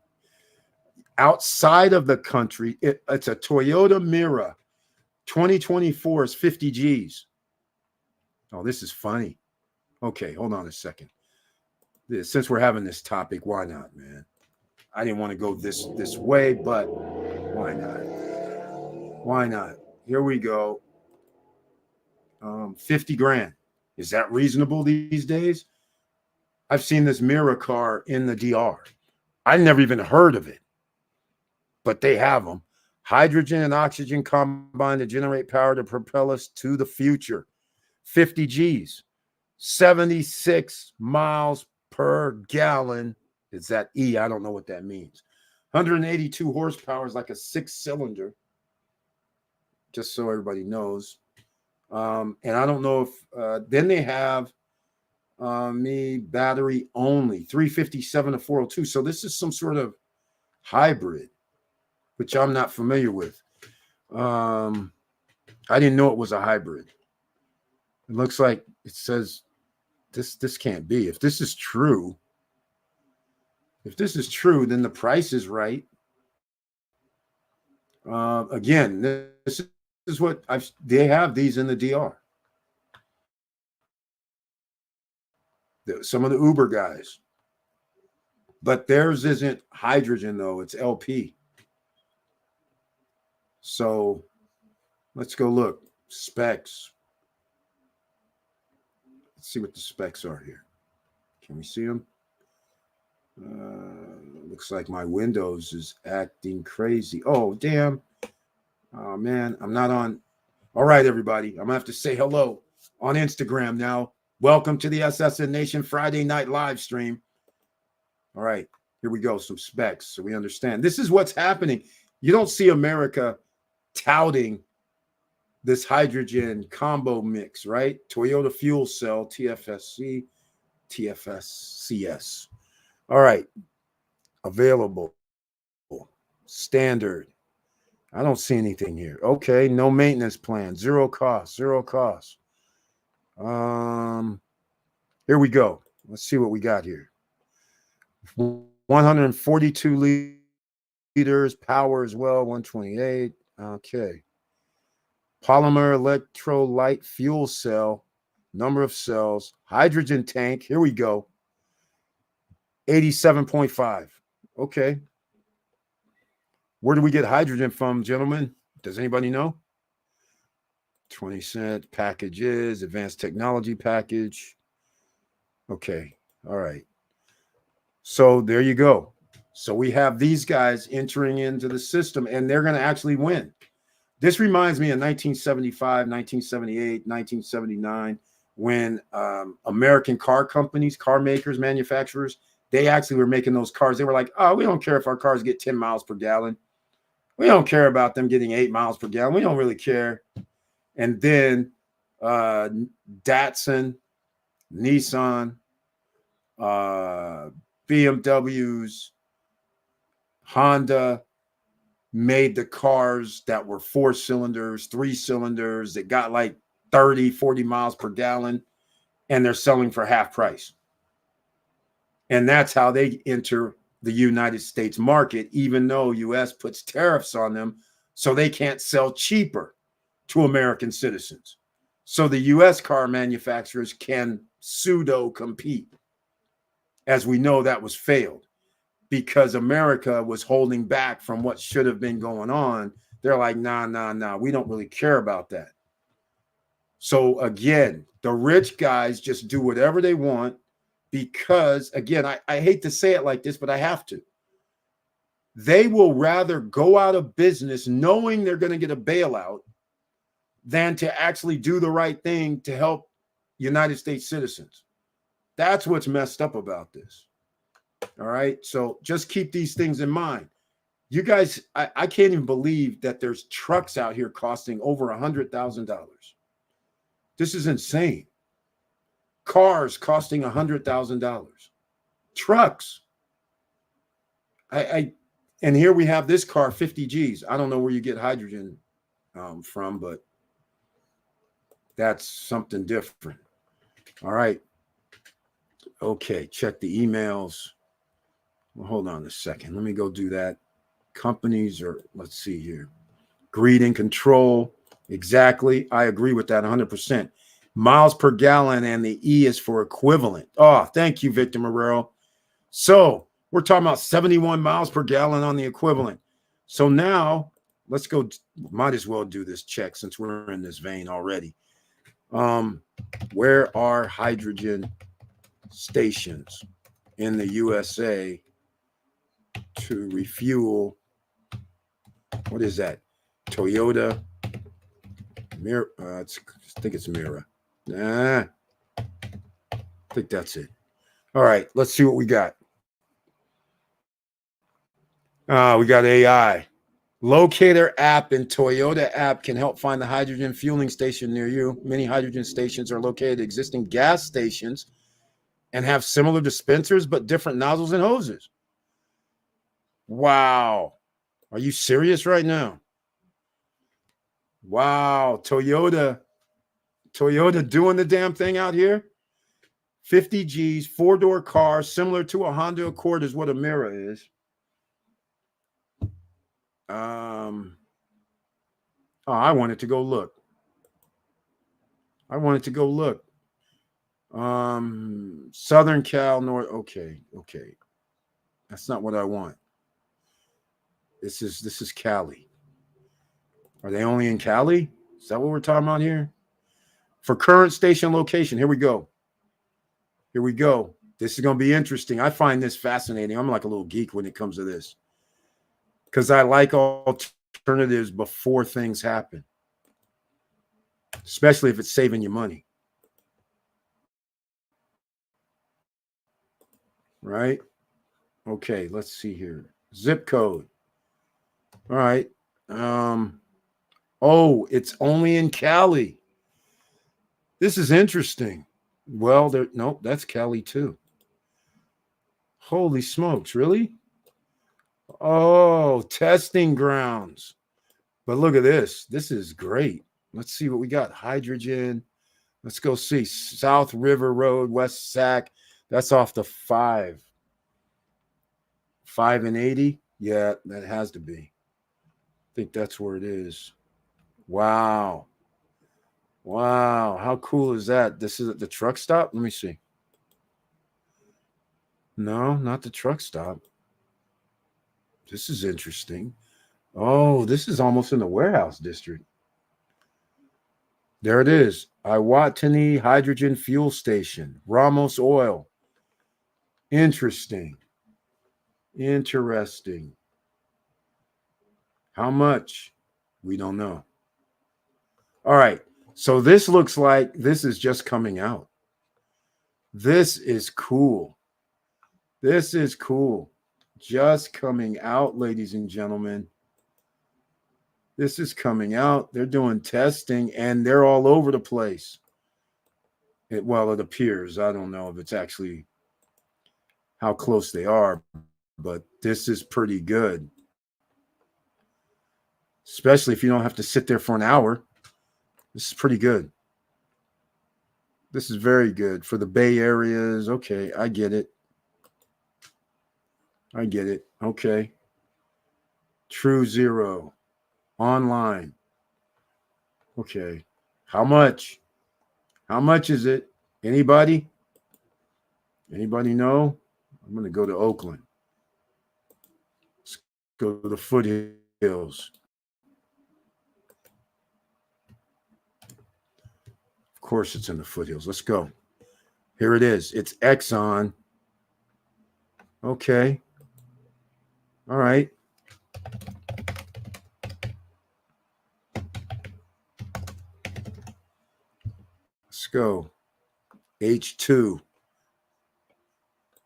Outside of the country, it's a Toyota Mira. 2024 is 50 G's. Oh, this is funny. Okay, hold on a second. Since we're having this topic, why not, man? I didn't want to go this way, but why not? Why not? Here we go. 50 grand. Is that reasonable these days? I've seen this Mira car in the DR. I never even heard of it, but they have them. Hydrogen and oxygen combined to generate power to propel us to the future. 50 G's, 76 miles per gallon. Is that E? I don't know what that means. 182 horsepower is like a 6-cylinder, just so everybody knows. And I don't know if then they have me battery only 357 to 402. So this is some sort of hybrid, which I'm not familiar with. I didn't know it was a hybrid. It looks like it says this can't be. If this is true, then the price is right. Again, this is what they have these in the DR. Some of the Uber guys. But theirs isn't hydrogen, though. It's LP. So let's go look. Specs. Let's see what the specs are here. Can we see them? Looks like my Windows is acting crazy. Oh, damn. Oh, man. I'm not on. All right, everybody. I'm going to have to say hello on Instagram now. Welcome to the SSN Nation Friday night live stream. All right, here we go. Some specs so we understand. This is what's happening. You don't see America touting this hydrogen combo mix, right? Toyota fuel cell, TFSC, TFSCS. All right, available, standard. I don't see anything here. Okay, no maintenance plan, zero cost, zero cost. Here we go. Let's see what we got here. 142 liters, power as well, 128. Okay. Polymer electrolyte fuel cell, number of cells, hydrogen tank. Here we go. 87.5. Okay. Where do we get hydrogen from, gentlemen? Does anybody know? 20-cent packages, advanced technology package. Okay. All right. So there you go. So we have these guys entering into the system, and they're going to actually win. This reminds me of 1975, 1978, 1979, when American car companies, car makers, manufacturers, they actually were making those cars. They were like, oh, we don't care if our cars get 10 miles per gallon. We don't care about them getting 8 miles per gallon. We don't really care. And then Datsun, Nissan, BMWs, Honda made the cars that were 4 cylinders, 3 cylinders that got like 30, 40 miles per gallon, and they're selling for half price. And that's how they enter the United States market, even though U.S. puts tariffs on them, so they can't sell cheaper to American citizens. So the U.S. car manufacturers can pseudo compete. As we know, that was failed because America was holding back from what should have been going on. They're like, nah, we don't really care about that. So again, the rich guys just do whatever they want because, again, I hate to say it like this, but I have to. They will rather go out of business knowing they're going to get a bailout than to actually do the right thing to help United States citizens. That's what's messed up about this. All right. So just keep these things in mind. You guys, I can't even believe that there's trucks out here costing over $100,000. This is insane. Cars costing $100,000. Trucks. And here we have this car, 50 G's. I don't know where you get hydrogen from, but that's something different. All right. Okay. Check the emails. Well, hold on a second. Let me go do that. Companies are, let's see here. Greed and control. Exactly. I agree with that 100%. Miles per gallon, and the E is for equivalent. Oh, thank you, Victor Morero. So we're talking about 71 miles per gallon on the equivalent. So now let's go. Might as well do this check since we're in this vein already. Where are hydrogen stations in the USA to refuel? What is that? Toyota. I think it's Mira. Nah, I think that's it. All right, let's see what we got. We got AI. Locator app and Toyota app can help find the hydrogen fueling station near you. Many hydrogen stations are located at existing gas stations and have similar dispensers but different nozzles and hoses. Wow. Are you serious right now? Wow. Toyota doing the damn thing out here. 50 G's, 4-door car, similar to a Honda Accord is what a Mira is. Oh, I wanted to go look. Southern Cal, North. Okay. That's not what I want. This is Cali. Are they only in Cali? Is that what we're talking about here? For current station location, here we go. This is going to be interesting. I find this fascinating. I'm like a little geek when it comes to this because I like alternatives before things happen. especially if it's saving you money. Right? Okay, let's see here. Zip code. All right. Oh, it's only in Cali. This is interesting. Well, there, nope, that's Cali too. Holy smokes, really? Oh, testing grounds. But look at this. This is great. Let's see what we got. Hydrogen. Let's go see. South River Road, West Sac. That's off the 5. 5 and 80. Yeah, that has to be. I think that's where it is. Wow. Wow. How cool is that? This is at the truck stop? Let me see. No, not the truck stop. This is interesting. Oh, this is almost in the warehouse district. There it is. Iwatani Hydrogen Fuel Station. Ramos Oil. Interesting. Interesting. How much? We don't know. All right. So this looks like this is just coming out. This is cool. This is cool. Just coming out, ladies and gentlemen. This is coming out. They're doing testing and they're all over the place. Well, it appears. I don't know if it's actually how close they are, but this is pretty good. Especially if you don't have to sit there for an hour. This is pretty good. This is very good for the Bay areas. Okay, I get it. I get it. Okay. True Zero. Online. Okay. How much? How much is it? Anybody? Anybody know? I'm going to go to Oakland. Let's go to the foothills. Of course, it's in the foothills. Let's go. Here it is. It's Exxon. Okay. All right. Let's go. H2.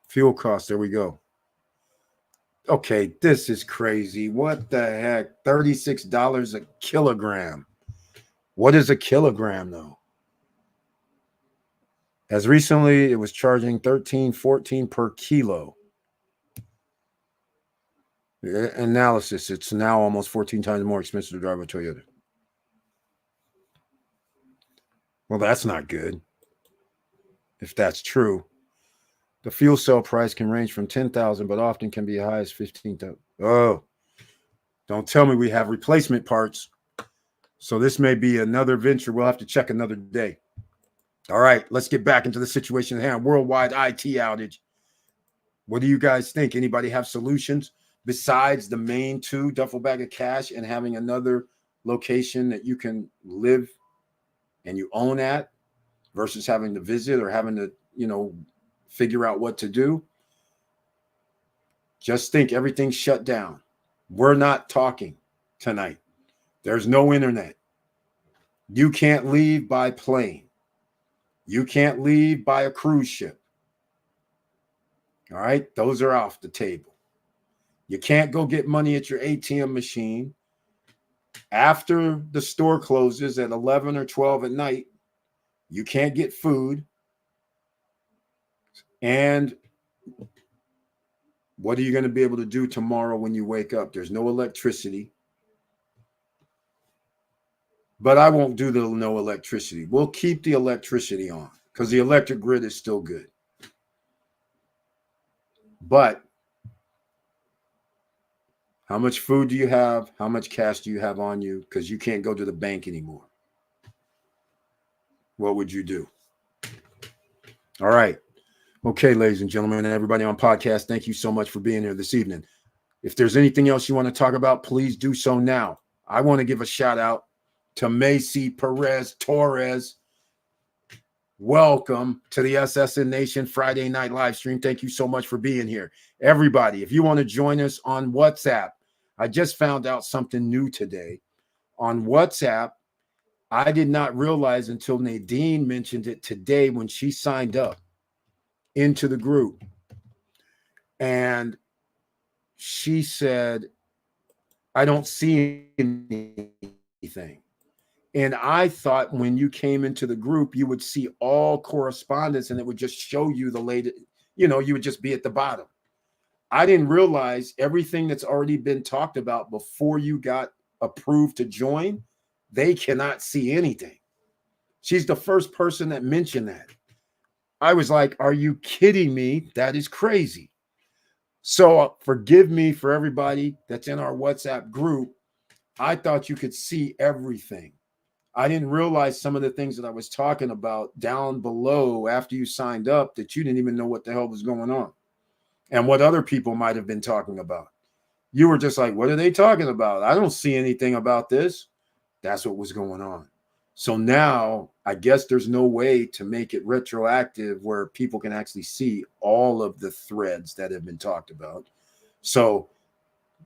Fuel cost. There we go. Okay, this is crazy. What the heck? $36 a kilogram. What is a kilogram, though? As recently, it was charging $13, $14 per kilo. Analysis, it's now almost 14 times more expensive to drive a Toyota. Well, that's not good. If that's true. The fuel cell price can range from $10,000, but often can be as high as $15,000. Oh, don't tell me we have replacement parts. So this may be another venture. We'll have to check another day. All right, let's get back into the situation at hand. Worldwide IT outage. What do you guys think? Anybody have solutions besides the main two, duffel bag of cash and having another location that you can live and you own at versus having to visit or having to, figure out what to do? Just think everything's shut down. We're not talking tonight. There's no internet. You can't leave by plane. You can't leave by a cruise ship. All right? Those are off the table. You can't go get money at your ATM machine. After the store closes at 11 or 12 at night, you can't get food. And what are you going to be able to do tomorrow when you wake up? There's no electricity. But I won't do the no electricity. We'll keep the electricity on because the electric grid is still good. But how much food do you have? How much cash do you have on you? Because you can't go to the bank anymore. What would you do? All right. Okay, ladies and gentlemen, and everybody on podcast, thank you so much for being here this evening. If there's anything else you want to talk about, please do so now. I want to give a shout out to Macy Perez Torres. Welcome to the SSN Nation Friday night live stream. Thank you so much for being here. Everybody, if you want to join us on WhatsApp, I just found out something new today. On WhatsApp, I did not realize until Nadine mentioned it today when she signed up into the group. And she said, I don't see anything. And I thought when you came into the group, you would see all correspondence and it would just show you the latest, you would just be at the bottom. I didn't realize everything that's already been talked about before you got approved to join, they cannot see anything. She's the first person that mentioned that. I was like, are you kidding me? That is crazy. So forgive me for everybody that's in our WhatsApp group. I thought you could see everything. I didn't realize some of the things that I was talking about down below after you signed up that you didn't even know what the hell was going on and what other people might have been talking about. You were just like, what are they talking about? I don't see anything about this. That's what was going on. So now I guess there's no way to make it retroactive where people can actually see all of the threads that have been talked about. So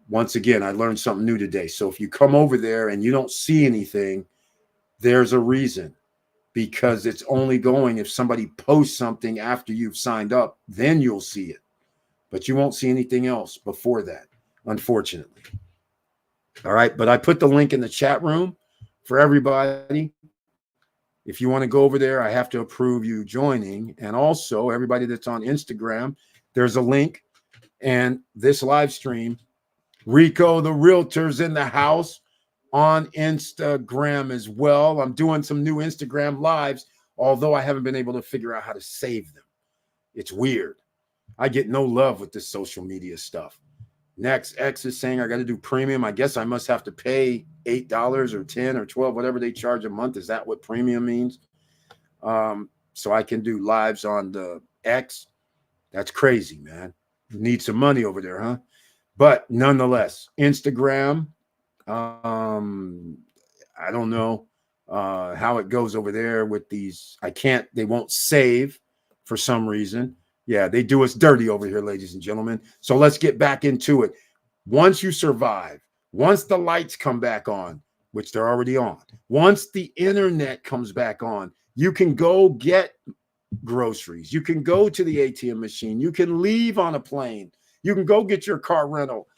once again, I learned something new today. So if you come over there and you don't see anything, there's a reason, because it's only going if somebody posts something after you've signed up, then you'll see it. But you won't see anything else before that, unfortunately. All right. But I put the link in the chat room for everybody. If you want to go over there, I have to approve you joining. And also, everybody that's on Instagram, there's a link. And this live stream, Rico, the realtor's in the house on Instagram as well. I'm doing some new Instagram lives, although I haven't been able to figure out how to save them. It's weird. I get no love with this social media stuff. Next X is saying I got to do premium. I guess I must have to pay $8 or 10 or 12, whatever they charge a month. Is that what premium means? So I can do lives on the X. That's crazy, man. You need some money over there, huh? But nonetheless, Instagram, I don't know how it goes over there with these. They won't save for some reason. Yeah, they do us dirty over here, ladies and gentlemen. So let's get back into it. Once you survive, once the lights come back on, which they're already on, once the internet comes back on, you can go get groceries. You can go to the ATM machine. You can leave on a plane. You can go get your car rental.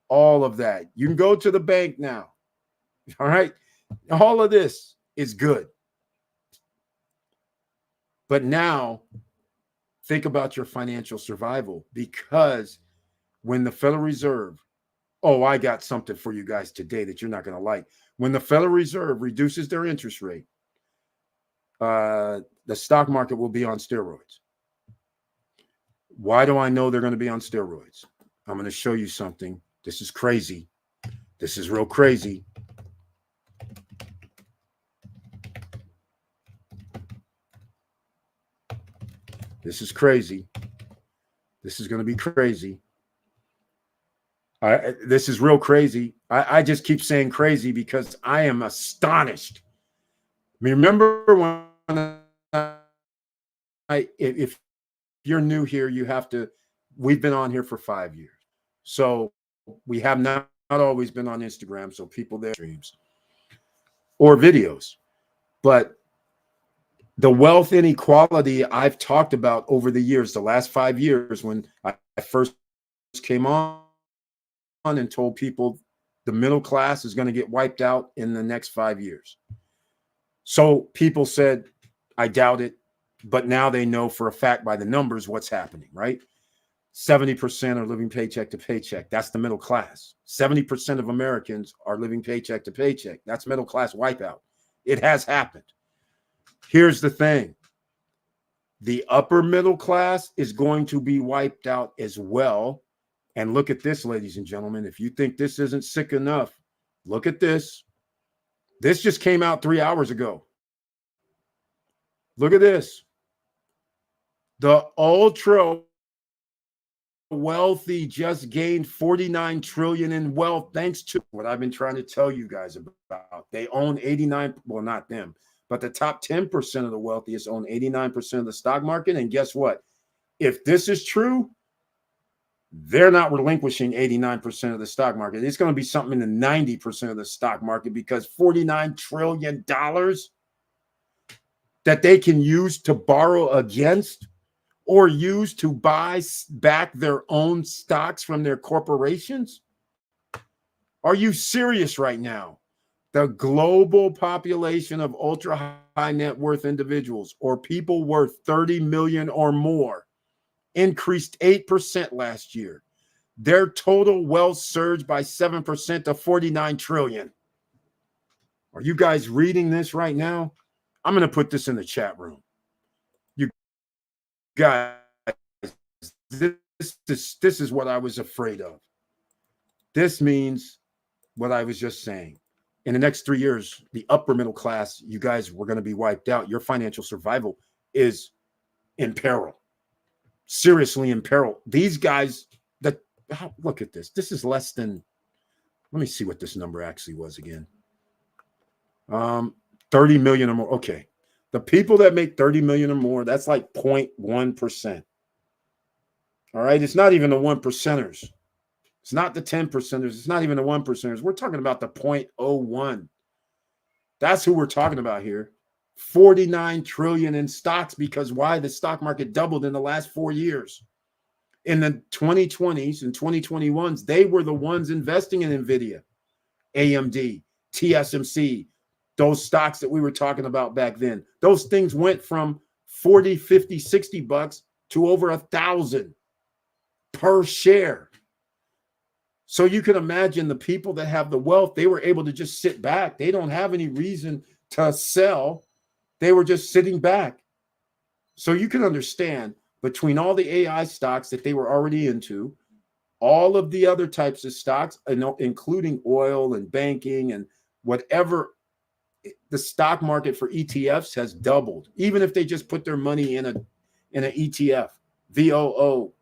All of that. You can go to the bank now. All right. All of this is good. But now think about your financial survival, because when the Federal Reserve, I got something for you guys today that you're not going to like. When the Federal Reserve reduces their interest rate, the stock market will be on steroids. Why do I know they're going to be on steroids? I'm going to show you something. This is crazy. This is real crazy. This is crazy. This is going to be crazy. This is real crazy. I just keep saying crazy because I am astonished. Remember when if you're new here, you have to, we've been on here for 5 years. So we have not always been on Instagram. So people there streams or videos, but the wealth inequality I've talked about over the years, the last 5 years, when I first came on and told people the middle class is going to get wiped out in the next 5 years. So people said, I doubt it. But now they know for a fact by the numbers what's happening, right? 70% are living paycheck to paycheck. That's the middle class. 70% of Americans are living paycheck to paycheck. That's middle class wipeout. It has happened. Here's the thing. The upper middle class is going to be wiped out as well. And look at this, ladies and gentlemen. If you think this isn't sick enough, look at this. This just came out 3 hours ago. Look at this. The ultra wealthy just gained 49 trillion in wealth thanks to what I've been trying to tell you guys about. They own 89, well, not them, but the top 10% of the wealthiest own 89% of the stock market. And guess what? If this is true, They're not relinquishing 89% of the stock market. It's going to be something in the 90% of the stock market, because $49 trillion that they can use to borrow against or use to buy back their own stocks from their corporations. Are you serious right now? The global population of ultra high net worth individuals, or people worth 30 million or more, increased 8% last year. Their total wealth surged by 7% to 49 trillion. Are you guys reading this right now? I'm going to put this in the chat room. You guys, this is what I was afraid of. This means what I was just saying. In the next 3 years, the upper middle class, you guys were going to be wiped out. Your financial survival is in peril, seriously in peril. These guys, look at this. This is less than, let me see what this number actually was again. 30 million or more. Okay. The people that make 30 million or more, that's like 0.1%. All right. It's not even the 1%ers. It's not the 10%ers. It's not even the 1%ers. We're talking about the 0.01. That's who we're talking about here. 49 trillion in stocks, because why? The stock market doubled in the last 4 years. In the 2020s and 2021s, they were the ones investing in NVIDIA, AMD, TSMC, those stocks that we were talking about back then. Those things went from 40, 50, 60 bucks to over 1,000 per share. So you can imagine the people that have the wealth, they were able to just sit back. They don't have any reason to sell. They were just sitting back. So you can understand, between all the AI stocks that they were already into, all of the other types of stocks, including oil and banking and whatever, the stock market for ETFs has doubled. Even if they just put their money in an ETF, VOO,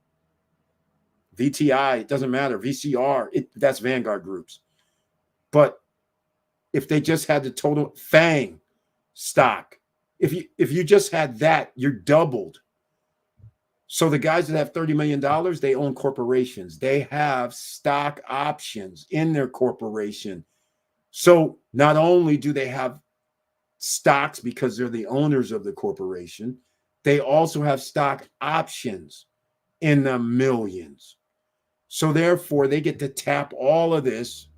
VTI, it doesn't matter, VCR, that's Vanguard Groups. But if they just had the total FANG stock, if you just had that, you're doubled. So the guys that have $30 million, they own corporations. They have stock options in their corporation. So not only do they have stocks because they're the owners of the corporation, they also have stock options in the millions. So therefore, they get to tap all of this.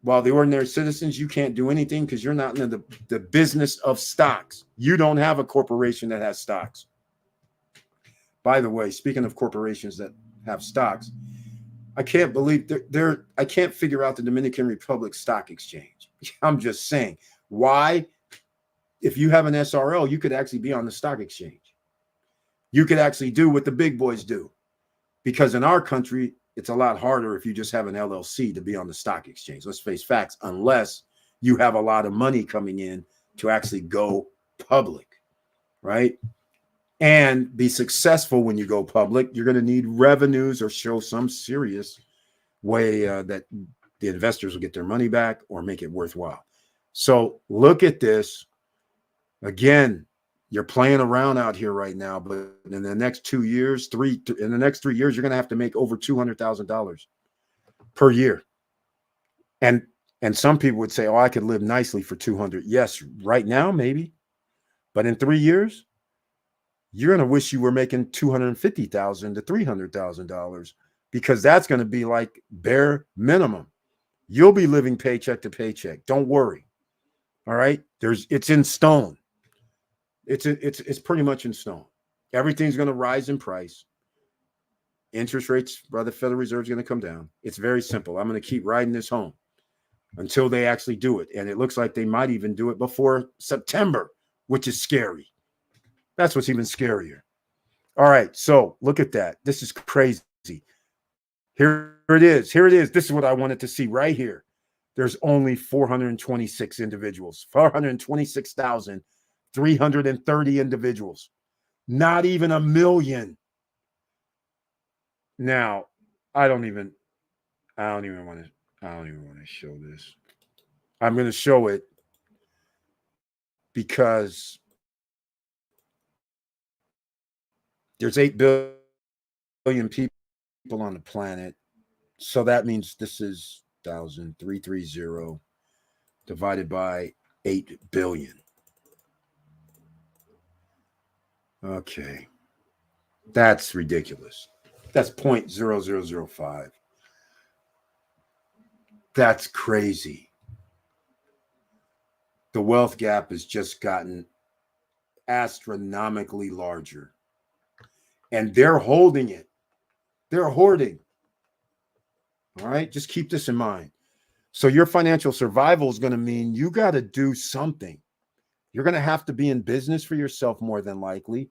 While the ordinary citizens, you can't do anything because you're not in the business of stocks. You don't have a corporation that has stocks. By the way, speaking of corporations that have stocks, I can't believe I can't figure out the Dominican Republic Stock Exchange. I'm just saying, why? If you have an SRL, you could actually be on the stock exchange. You could actually do what the big boys do. Because in our country, it's a lot harder if you just have an LLC to be on the stock exchange. Let's face facts, unless you have a lot of money coming in to actually go public, right? And be successful when you go public. You're going to need revenues or show some serious way that the investors will get their money back or make it worthwhile. So look at this. Again, you're playing around out here right now, but in the next 2 years, in the next 3 years, you're going to have to make over $200,000 per year. And some people would say, oh, I could live nicely for 200. Yes, right now, maybe. But in 3 years, you're going to wish you were making $250,000 to $300,000, because that's going to be like bare minimum. You'll be living paycheck to paycheck. Don't worry. All right. It's in stone. It's pretty much in stone. Everything's going to rise in price. Interest rates by the Federal Reserve is going to come down. It's very simple. I'm going to keep riding this home until they actually do it. And it looks like they might even do it before September, which is scary. That's what's even scarier. All right. So look at that. This is crazy. Here it is. Here it is. This is what I wanted to see right here. There's only 426 individuals, 426,330 individuals, not even a million. Now, I don't even want to show this. I'm going to show it because there's 8 billion people people on the planet. So that means this is 1,330 divided by 8 billion. Okay. That's ridiculous. That's 0.0005. That's crazy. The wealth gap has just gotten astronomically larger. And they're holding it. They're hoarding. All right. Just keep this in mind. So your financial survival is going to mean you got to do something. You're going to have to be in business for yourself more than likely.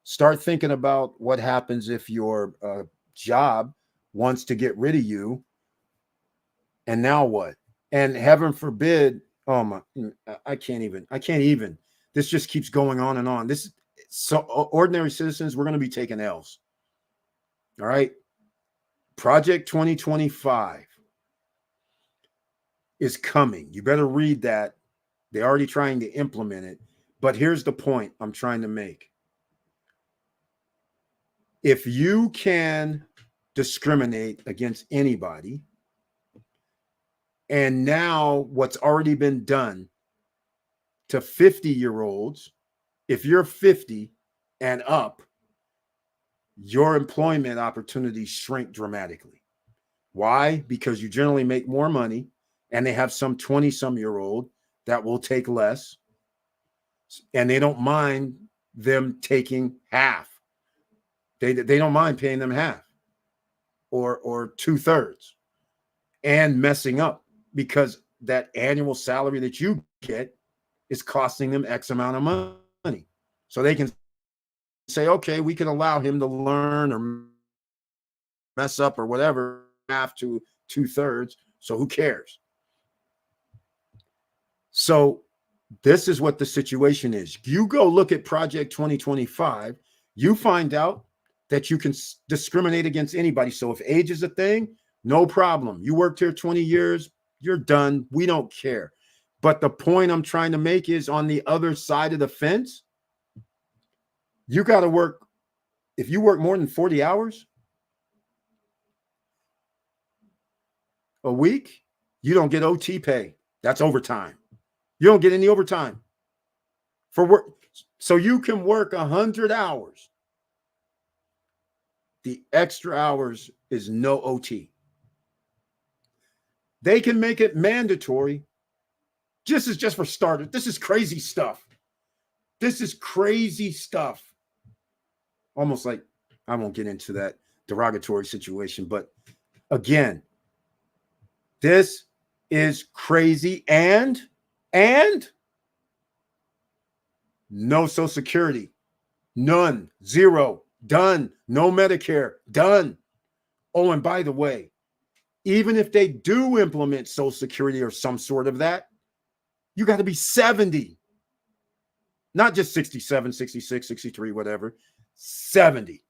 Start thinking about what happens if your job wants to get rid of you. And now what? And heaven forbid, oh my, I can't even. This just keeps going on and on. So ordinary citizens, we're going to be taking L's. All right. Project 2025 is coming. You better read that. They're already trying to implement it. But here's the point I'm trying to make. If you can discriminate against anybody, and now what's already been done to 50-year-olds, if you're 50 and up, your employment opportunities shrink dramatically. Why? Because you generally make more money, and they have some 20-some-year-old that will take less, and they don't mind them taking half. They don't mind paying them half or 2/3 and messing up, because that annual salary that you get is costing them X amount of money. So they can say, okay, we can allow him to learn or mess up or whatever, half to 2/3. So who cares? So this is what the situation is. You go look at Project 2025, you find out that you can discriminate against anybody. So if age is a thing, no problem. You worked here 20 years, you're done. We don't care. But the point I'm trying to make is, on the other side of the fence, you got to work. If you work more than 40 hours a week, you don't get OT pay. That's overtime. You don't get any overtime for work. So you can work 100 hours. The extra hours is no OT. They can make it mandatory. Just for starters. This is crazy stuff. This is crazy stuff. Almost like, I won't get into that derogatory situation, but again, this is crazy. And no Social Security, none, zero, done. No Medicare, done. Oh, and by the way, even if they do implement Social Security or some sort of that, you got to be 70, not just 67, 66, 63, whatever, 70.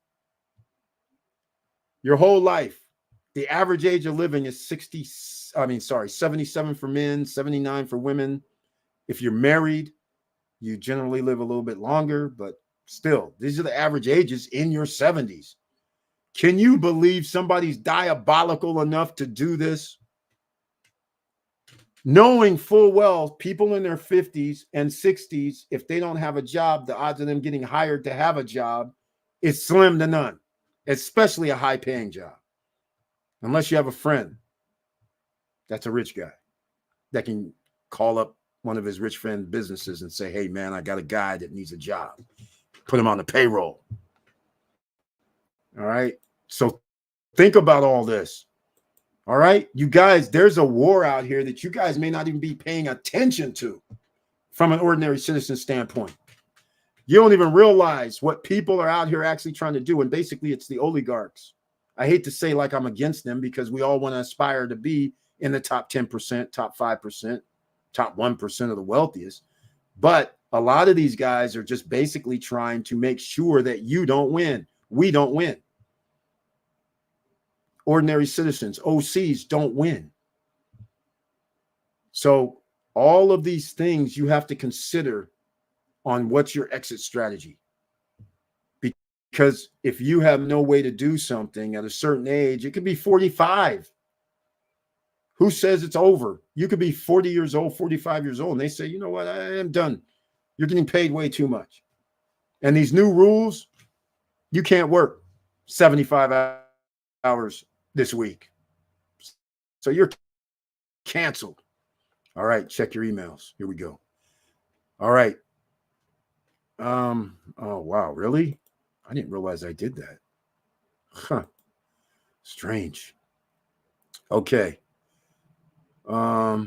Your whole life. The average age of living is 77 for men, 79 for women. If you're married, you generally live a little bit longer, but still, these are the average ages in your 70s. Can you believe somebody's diabolical enough to do this? Knowing full well people in their 50s and 60s, if they don't have a job, the odds of them getting hired to have a job is slim to none, especially a high-paying job. Unless you have a friend that's a rich guy that can call up one of his rich friend businesses and say, hey, man, I got a guy that needs a job. Put him on the payroll. All right. So think about all this. All right. You guys, there's a war out here that you guys may not even be paying attention to from an ordinary citizen standpoint. You don't even realize what people are out here actually trying to do. And basically, it's the oligarchs. I hate to say like I'm against them, because we all want to aspire to be in the top 10%, top 5%, top 1% of the wealthiest. But a lot of these guys are just basically trying to make sure that you don't win. We don't win. Ordinary citizens, OCs, don't win. So all of these things you have to consider on what's your exit strategy. Because if you have no way to do something at a certain age, it could be 45. Who says it's over? You could be 40 years old, 45 years old, and they say, you know what, I am done. You're getting paid way too much. And these new rules, you can't work 75 hours this week. So you're canceled. All right, check your emails. Here we go. All right. Oh wow, really? I didn't realize I did that. Huh. Strange. Okay. Yeah,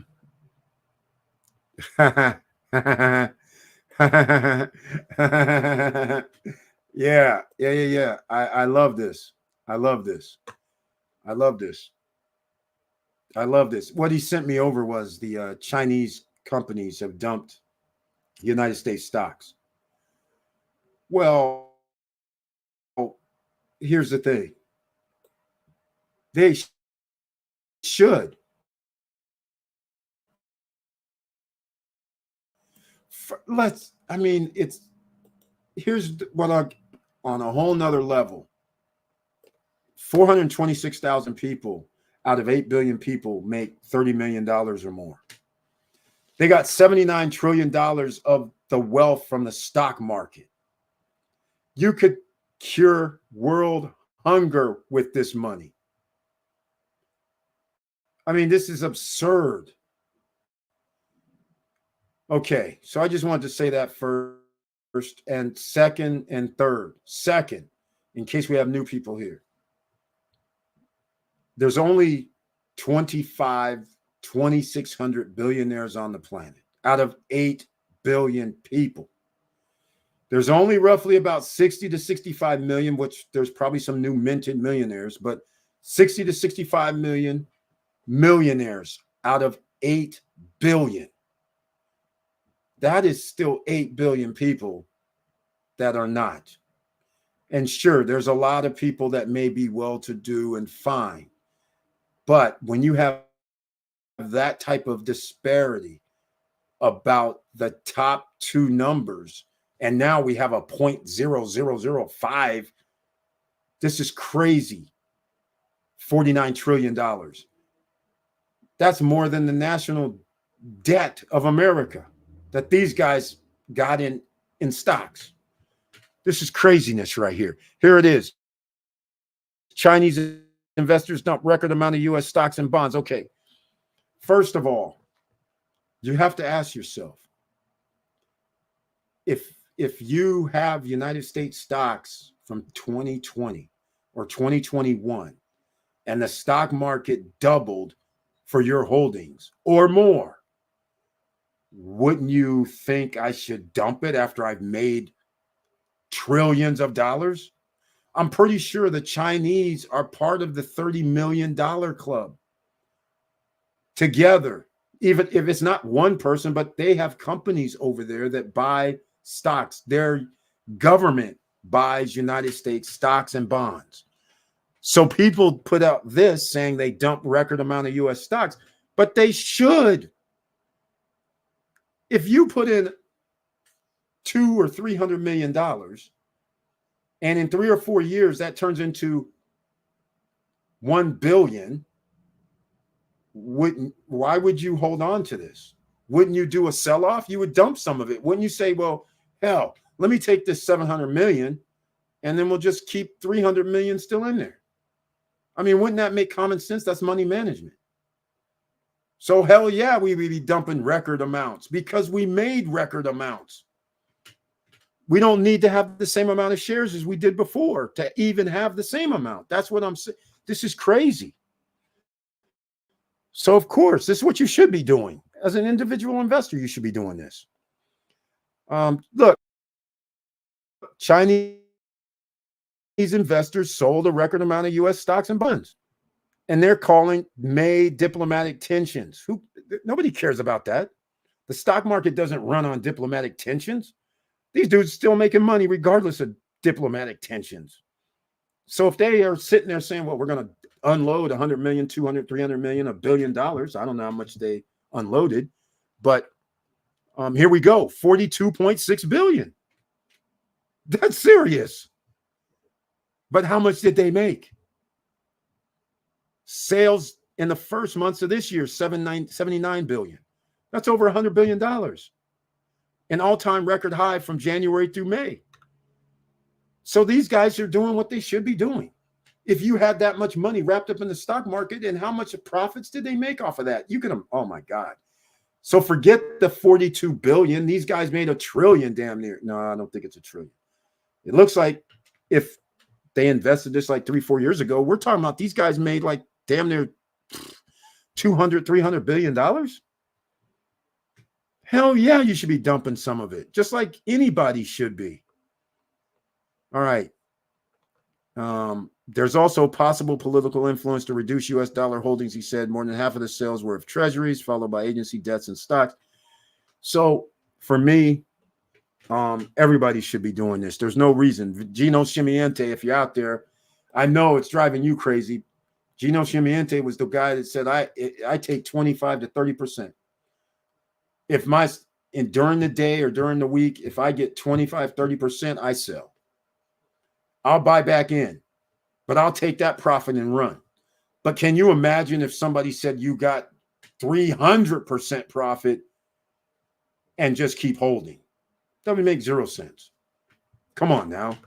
yeah. I love this. I love this. I love this. I love this. What he sent me over was the Chinese companies have dumped United States stocks. Well, here's the thing. They should. I mean, here's what on a whole nother level. 426,000 people out of 8 billion people make $30 million or more. They got $79 trillion of the wealth from the stock market. You could cure world hunger with this money. I mean, this is absurd. Okay, so I just wanted to say that first and second and third. Second, in case we have new people here, there's only 2,600 billionaires on the planet out of 8 billion people. There's only roughly about 60 to 65 million, which there's probably some new minted millionaires, but 60 to 65 million millionaires out of 8 billion. That is still 8 billion people that are not. And sure, there's a lot of people that may be well-to-do and fine. But when you have that type of disparity about the top two numbers, and now we have a 0.0005, this is crazy. $49 trillion. That's more than the national debt of America that these guys got in stocks. This is craziness right here. Here it is. Chinese investors dump record amount of U.S. stocks and bonds. Okay. First of all, you have to ask yourself, if you have United States stocks from 2020 or 2021 and the stock market doubled for your holdings or more, wouldn't you think I should dump it after I've made trillions of dollars? I'm pretty sure the Chinese are part of the $30 million club together. Even if it's not one person, but they have companies over there that buy stocks. Their government buys United States stocks and bonds. So people put out this saying they dump record amount of U.S. stocks, but they should. If you put in $200 or $300 million, and in 3 or 4 years that turns into 1 billion, why would you hold on to this? Wouldn't you do a sell-off? You would dump some of it. Wouldn't you say, well, hell, let me take this 700 million and then we'll just keep 300 million still in there? I mean, wouldn't that make common sense? That's money management. So hell yeah, we would be dumping record amounts because we made record amounts. We don't need to have the same amount of shares as we did before to even have the same amount. That's what I'm saying. This is crazy. So of course, this is what you should be doing. As an individual investor, you should be doing this. Look, Chinese investors sold a record amount of U.S. stocks and bonds, and they're calling May diplomatic tensions. Nobody cares about that. The stock market doesn't run on diplomatic tensions. These dudes still making money regardless of diplomatic tensions. So if they are sitting there saying, well, we're going to unload 100 million, 200, 300 million, $1 billion. I don't know how much they unloaded, but here we go. 42.6 billion. That's serious. But how much did they make? Sales in the first months of this year, 79 billion. That's over $100 billion. An all-time record high from January through May. So these guys are doing what they should be doing. If you had that much money wrapped up in the stock market, and how much profits did they make off of that? You can, oh my God. So forget the 42 billion. These guys made $1 trillion damn near. No, I don't think it's $1 trillion. It looks like if they invested this like 3-4 years ago, we're talking about these guys made like damn near 200, $300 billion. Hell yeah, you should be dumping some of it, just like anybody should be. All right. There's also possible political influence to reduce U.S. dollar holdings, he said. More than half of the sales were of treasuries, followed by agency debts and stocks. So for me, everybody should be doing this. There's no reason. Gino Scimmiente, if you're out there, I know it's driving you crazy. Gino Scimmiente was the guy that said, I take 25 to 30%. If during the day or during the week, if I get 25, 30%, I sell. I'll buy back in, but I'll take that profit and run. But can you imagine if somebody said you got 300% profit and just keep holding? That would make 0 sense. Come on now.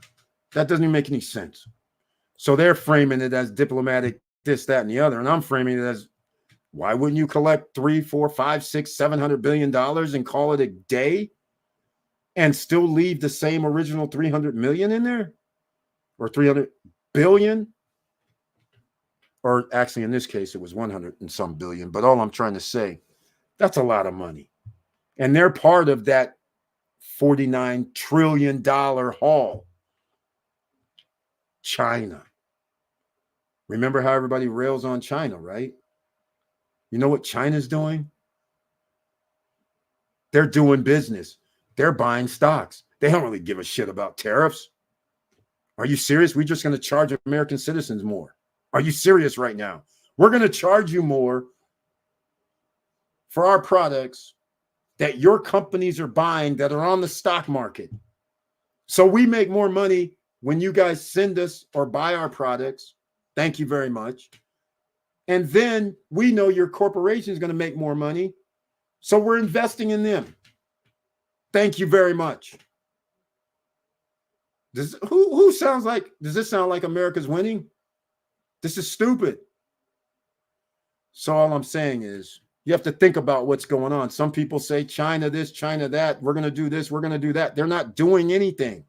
That doesn't even make any sense. So they're framing it as diplomatic, this, that, and the other. And I'm framing it as, why wouldn't you collect 3, 4, 5, 6, $700 billion and call it a day and still leave the same original 300 million in there? Or 300 billion? Or actually, in this case, it was 100 and some billion. But all I'm trying to say, that's a lot of money. And they're part of that $49 trillion haul. China. Remember how everybody rails on China, right? You know what China's doing? They're doing business. They're buying stocks. They don't really give a shit about tariffs. Are you serious? We're just going to charge American citizens more. Are you serious right now? We're going to charge you more for our products that your companies are buying that are on the stock market. So we make more money when you guys send us or buy our products. Thank you very much. And then we know your corporation is going to make more money. So we're investing in them. Thank you very much. Does this sound like America's winning? This is stupid. So all I'm saying is you have to think about what's going on. Some people say China this, China that. We're going to do this, we're going to do that. They're not doing anything.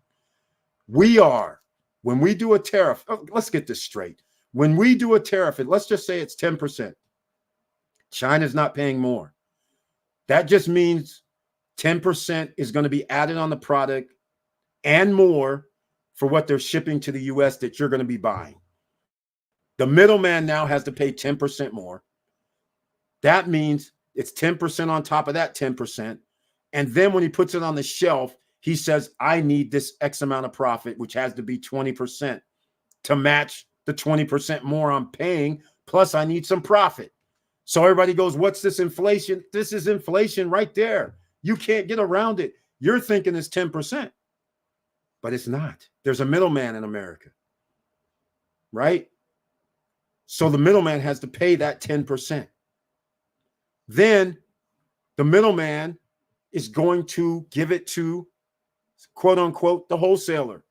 We are. When we do a tariff, let's get this straight. When we do a tariff, let's just say it's 10%. China's not paying more. That just means 10% is going to be added on the product and more for what they're shipping to the U.S. that you're going to be buying. The middleman now has to pay 10% more. That means it's 10% on top of that 10%. And then when he puts it on the shelf, he says, I need this X amount of profit, which has to be 20% to match the 20% more I'm paying. Plus, I need some profit. So everybody goes, what's this inflation? This is inflation right there. You can't get around it. You're thinking it's 10%, but it's not. There's a middleman in America, right? So the middleman has to pay that 10%. Then the middleman is going to give it to, quote unquote, the wholesaler.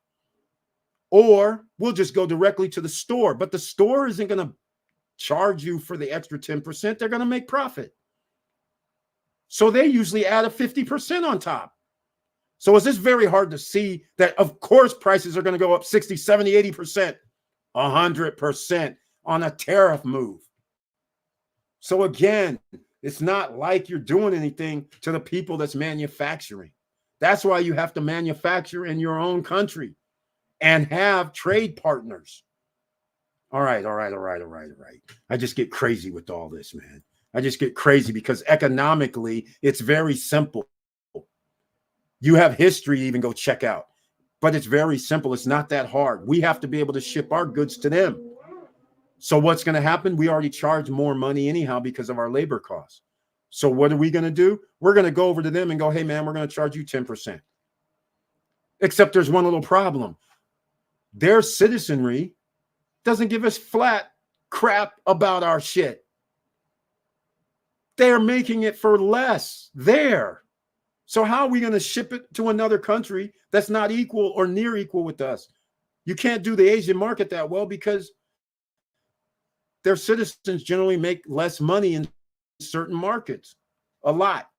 Or we'll just go directly to the store. But the store isn't going to charge you for the extra 10%. They're going to make profit. So they usually add a 50% on top. So it's just very hard to see that, of course, prices are going to go up 60, 70, 80%, 100% on a tariff move. So again, it's not like you're doing anything to the people that's manufacturing. That's why you have to manufacture in your own country and have trade partners. All right. I just get crazy with all this, man. I just get crazy because economically, it's very simple. You have history to even go check out, but it's very simple. It's not that hard. We have to be able to ship our goods to them. So what's going to happen? We already charge more money anyhow because of our labor costs. So what are we going to do? We're going to go over to them and go, hey, man, we're going to charge you 10%. Except there's one little problem. Their citizenry doesn't give us flat crap about our shit. They're making it for less there. So how are we going to ship it to another country that's not equal or near equal with us? You can't do the Asian market that well because their citizens generally make less money in certain markets, a lot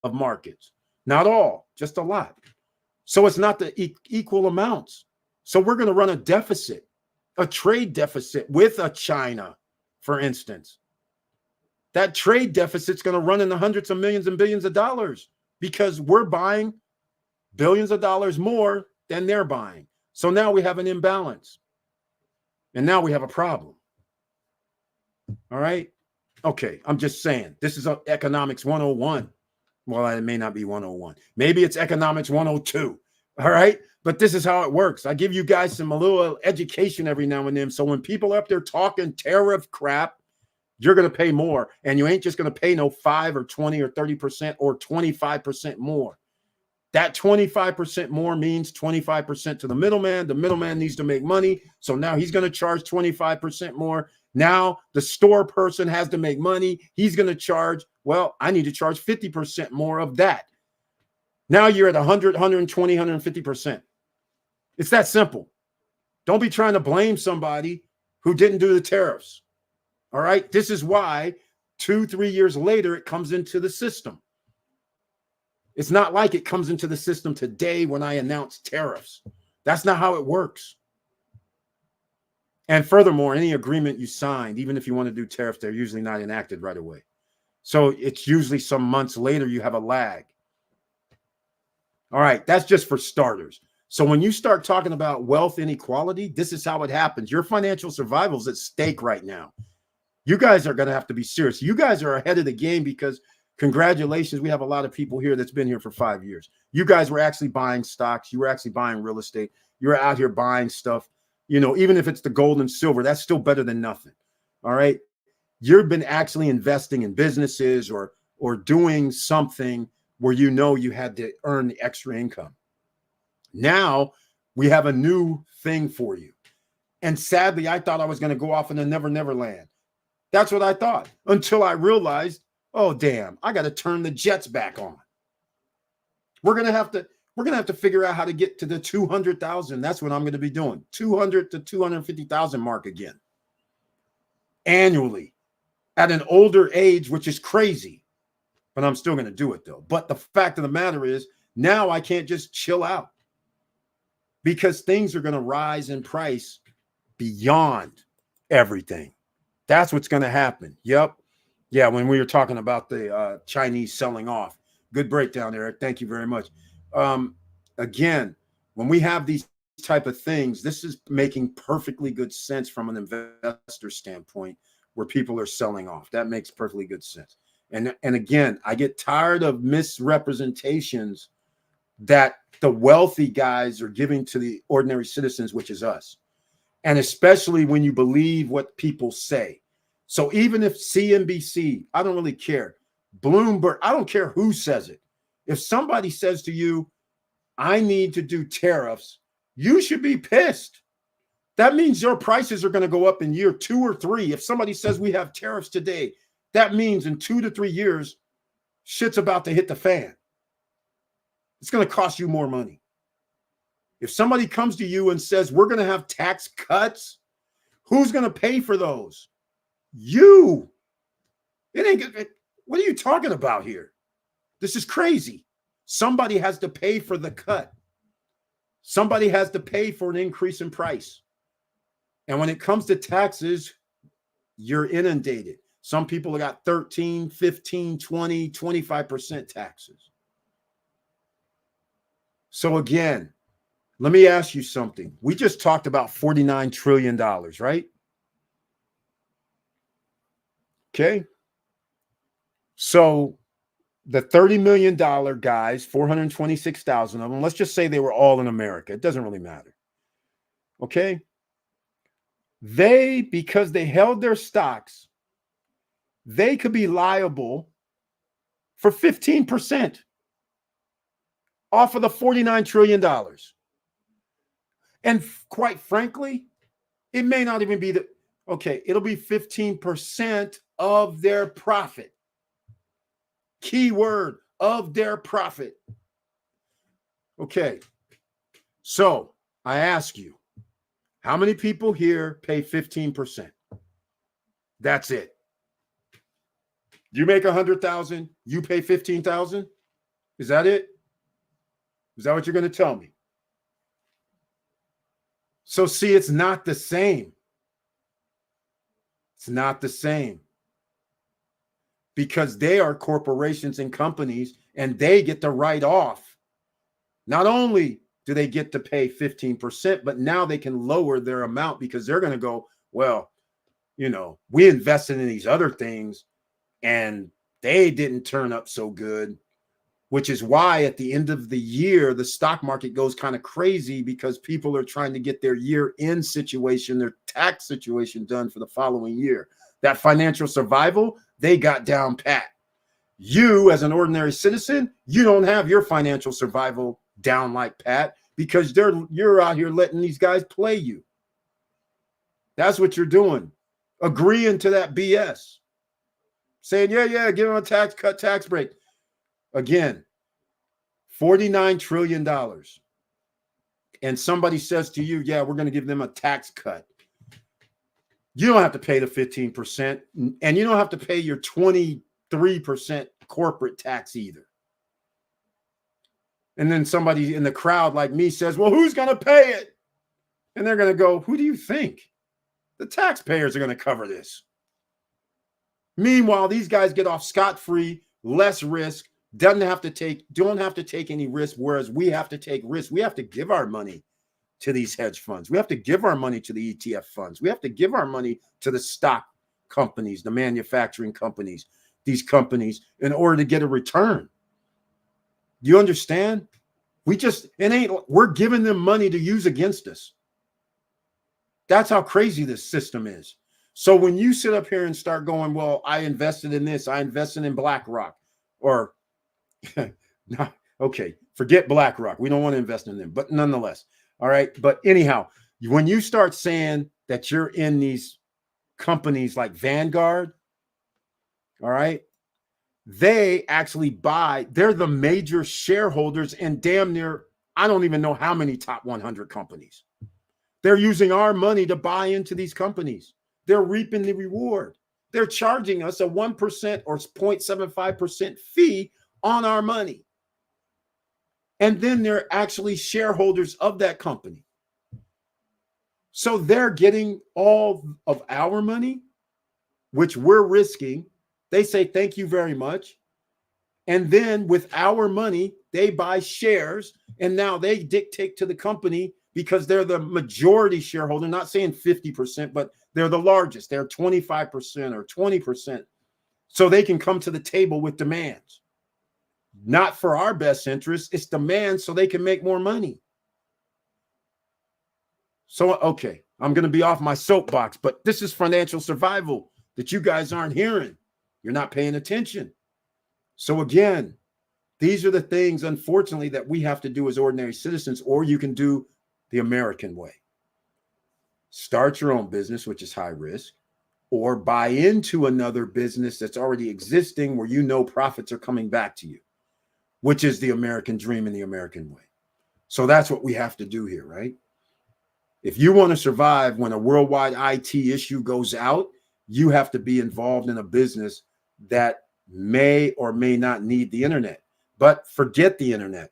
of markets, not all, just a lot. So it's not the equal amounts. So we're going to run a deficit, a trade deficit with a China, for instance. That trade deficit's going to run in the hundreds of millions and billions of dollars because we're buying billions of dollars more than they're buying. So now we have an imbalance. And now we have a problem. All right. Okay. I'm just saying, this is economics 101. Well, it may not be 101. Maybe it's economics 102. All right. But this is how it works. I give you guys a little education every now and then. So when people are up there talking tariff crap, you're going to pay more. And you ain't just going to pay no 5 or 20 or 30% or 25% more. That 25% more means 25% to the middleman. The middleman needs to make money. So now he's going to charge 25% more. Now the store person has to make money. He's going to charge, well, I need to charge 50% more of that. Now you're at 100, 120, 150%. It's that simple. Don't be trying to blame somebody who didn't do the tariffs. All right. This is why 2-3 years later, it comes into the system. It's not like it comes into the system today when I announce tariffs. That's not how it works. And furthermore, any agreement you signed, even if you want to do tariffs, they're usually not enacted right away. So it's usually some months later you have a lag. All right, that's just for starters. So when you start talking about wealth inequality, this is how it happens. Your financial survival is at stake right now. You guys are going to have to be serious. You guys are ahead of the game because congratulations, we have a lot of people here that's been here for 5 years. You guys were actually buying stocks. You were actually buying real estate. You're out here buying stuff. You know, even if it's the gold and silver, that's still better than nothing. All right. You've been actually investing in businesses or doing something where you know you had to earn the extra income. Now we have a new thing for you. And sadly, I thought I was going to go off in the never land. That's what I thought until I realized, oh, damn, I got to turn the jets back on. We're going to have to figure out how to get to the 200,000. That's what I'm going to be doing. 200 to 250,000 mark again. Annually at an older age, which is crazy, but I'm still going to do it though. But the fact of the matter is now I can't just chill out because things are going to rise in price beyond everything. That's what's going to happen. Yep. Yeah. When we were talking about the Chinese selling off, good breakdown, Eric. Thank you very much. Again, when we have these type of things, this is making perfectly good sense from an investor standpoint where people are selling off. That makes perfectly good sense. And again, I get tired of misrepresentations that the wealthy guys are giving to the ordinary citizens, which is us. And especially when you believe what people say. So even if CNBC, I don't really care. Bloomberg, I don't care who says it. If somebody says to you, I need to do tariffs, you should be pissed. That means your prices are going to go up in year 2 or 3. If somebody says we have tariffs today, that means in 2 to 3 years, shit's about to hit the fan. It's going to cost you more money. If somebody comes to you and says, we're going to have tax cuts, who's going to pay for those? You. It ain't good. What are you talking about here? This is crazy. Somebody has to pay for the cut. Somebody has to pay for an increase in price. And when it comes to taxes, you're inundated. Some people got 13, 15, 20, 25% taxes. So again, let me ask you something. We just talked about $49 trillion, right? Okay. So the $30 million guys, 426,000 of them, let's just say they were all in America. It doesn't really matter. Okay. Because they held their stocks, they could be liable for 15% off of the $49 trillion. And quite frankly, it may not even be okay, it'll be 15% of their profit. Keyword, of their profit. Okay, so I ask you, how many people here pay 15%? That's it. You make 100,000, you pay 15,000? Is that it? Is that what you're going to tell me? So see, it's not the same. It's not the same. Because they are corporations and companies, and they get to write off. Not only do they get to pay 15%, but now they can lower their amount because they're going to go, well, you know, we invested in these other things and they didn't turn up so good, which is why at the end of the year, the stock market goes kind of crazy because people are trying to get their year-end situation, their tax situation done for the following year. That financial survival, they got down pat. You, as an ordinary citizen, you don't have your financial survival down like pat because you're out here letting these guys play you. That's what you're doing. Agreeing to that BS. Saying, yeah, give them a tax cut, tax break. Again, $49 trillion. And somebody says to you, yeah, we're going to give them a tax cut. You don't have to pay the 15%, and you don't have to pay your 23% corporate tax either. And then somebody in the crowd like me says, well, who's going to pay it? And they're going to go, who do you think? The taxpayers are going to cover this. Meanwhile, these guys get off scot-free, less risk, don't have to take any risk, whereas we have to take risk. We have to give our money to these hedge funds. We have to give our money to the ETF funds. We have to give our money to the stock companies, the manufacturing companies, these companies, in order to get a return. Do you understand? We're giving them money to use against us. That's how crazy this system is. So when you sit up here and start going, well, I invested in this, I invested in BlackRock, or no, okay, forget BlackRock. We don't want to invest in them, but nonetheless. All right. But anyhow, when you start saying that you're in these companies like Vanguard, all right, they actually they're the major shareholders in damn near, I don't even know how many top 100 companies. They're using our money to buy into these companies. They're reaping the reward. They're charging us a 1% or 0.75% fee on our money. And then they're actually shareholders of that company. So they're getting all of our money, which we're risking. They say, thank you very much. And then with our money, they buy shares. And now they dictate to the company because they're the majority shareholder, not saying 50%, but they're the largest. They're 25% or 20%. So they can come to the table with demands. Not for our best interest. It's demands so they can make more money. So, okay, I'm going to be off my soapbox, but this is financial survival that you guys aren't hearing. You're not paying attention. So again, these are the things, unfortunately, that we have to do as ordinary citizens, or you can do the American way. Start your own business, which is high risk, or buy into another business that's already existing where you know profits are coming back to you, which is the American dream and the American way. So that's what we have to do here, right? If you want to survive when a worldwide IT issue goes out, you have to be involved in a business that may or may not need the internet. But forget the internet.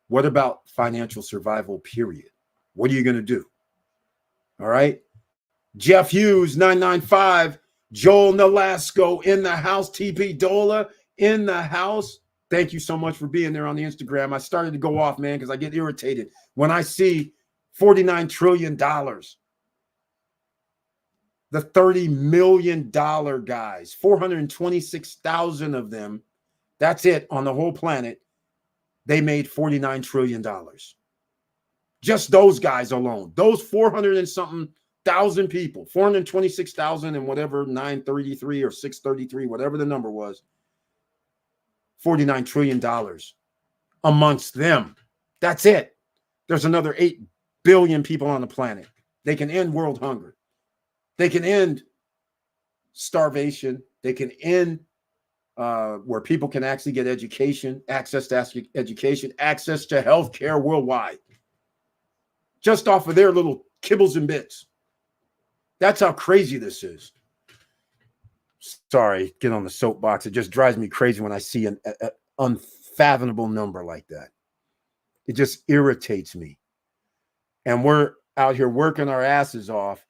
What about financial survival, period? What are you going to do? All right. Jeff Hughes, 995. Joel Nolasco in the house. TP Dola in the house. Thank you so much for being there on the Instagram. I started to go off, man, because I get irritated when I see $49 trillion. The $30 million guys, 426,000 of them. That's it on the whole planet. They made $49 trillion. Just those guys alone, those 400 and something thousand people, 426,000 and whatever, 933 or 633, whatever the number was, $49 trillion amongst them. That's it. There's another 8 billion people on the planet. They can end world hunger. They can end starvation. They can end where people can actually get education, access to education, access to healthcare worldwide, just off of their little kibbles and bits. That's how crazy this is. Sorry, get on the soapbox. It just drives me crazy when I see an unfathomable number like that. It just irritates me. And we're out here working our asses off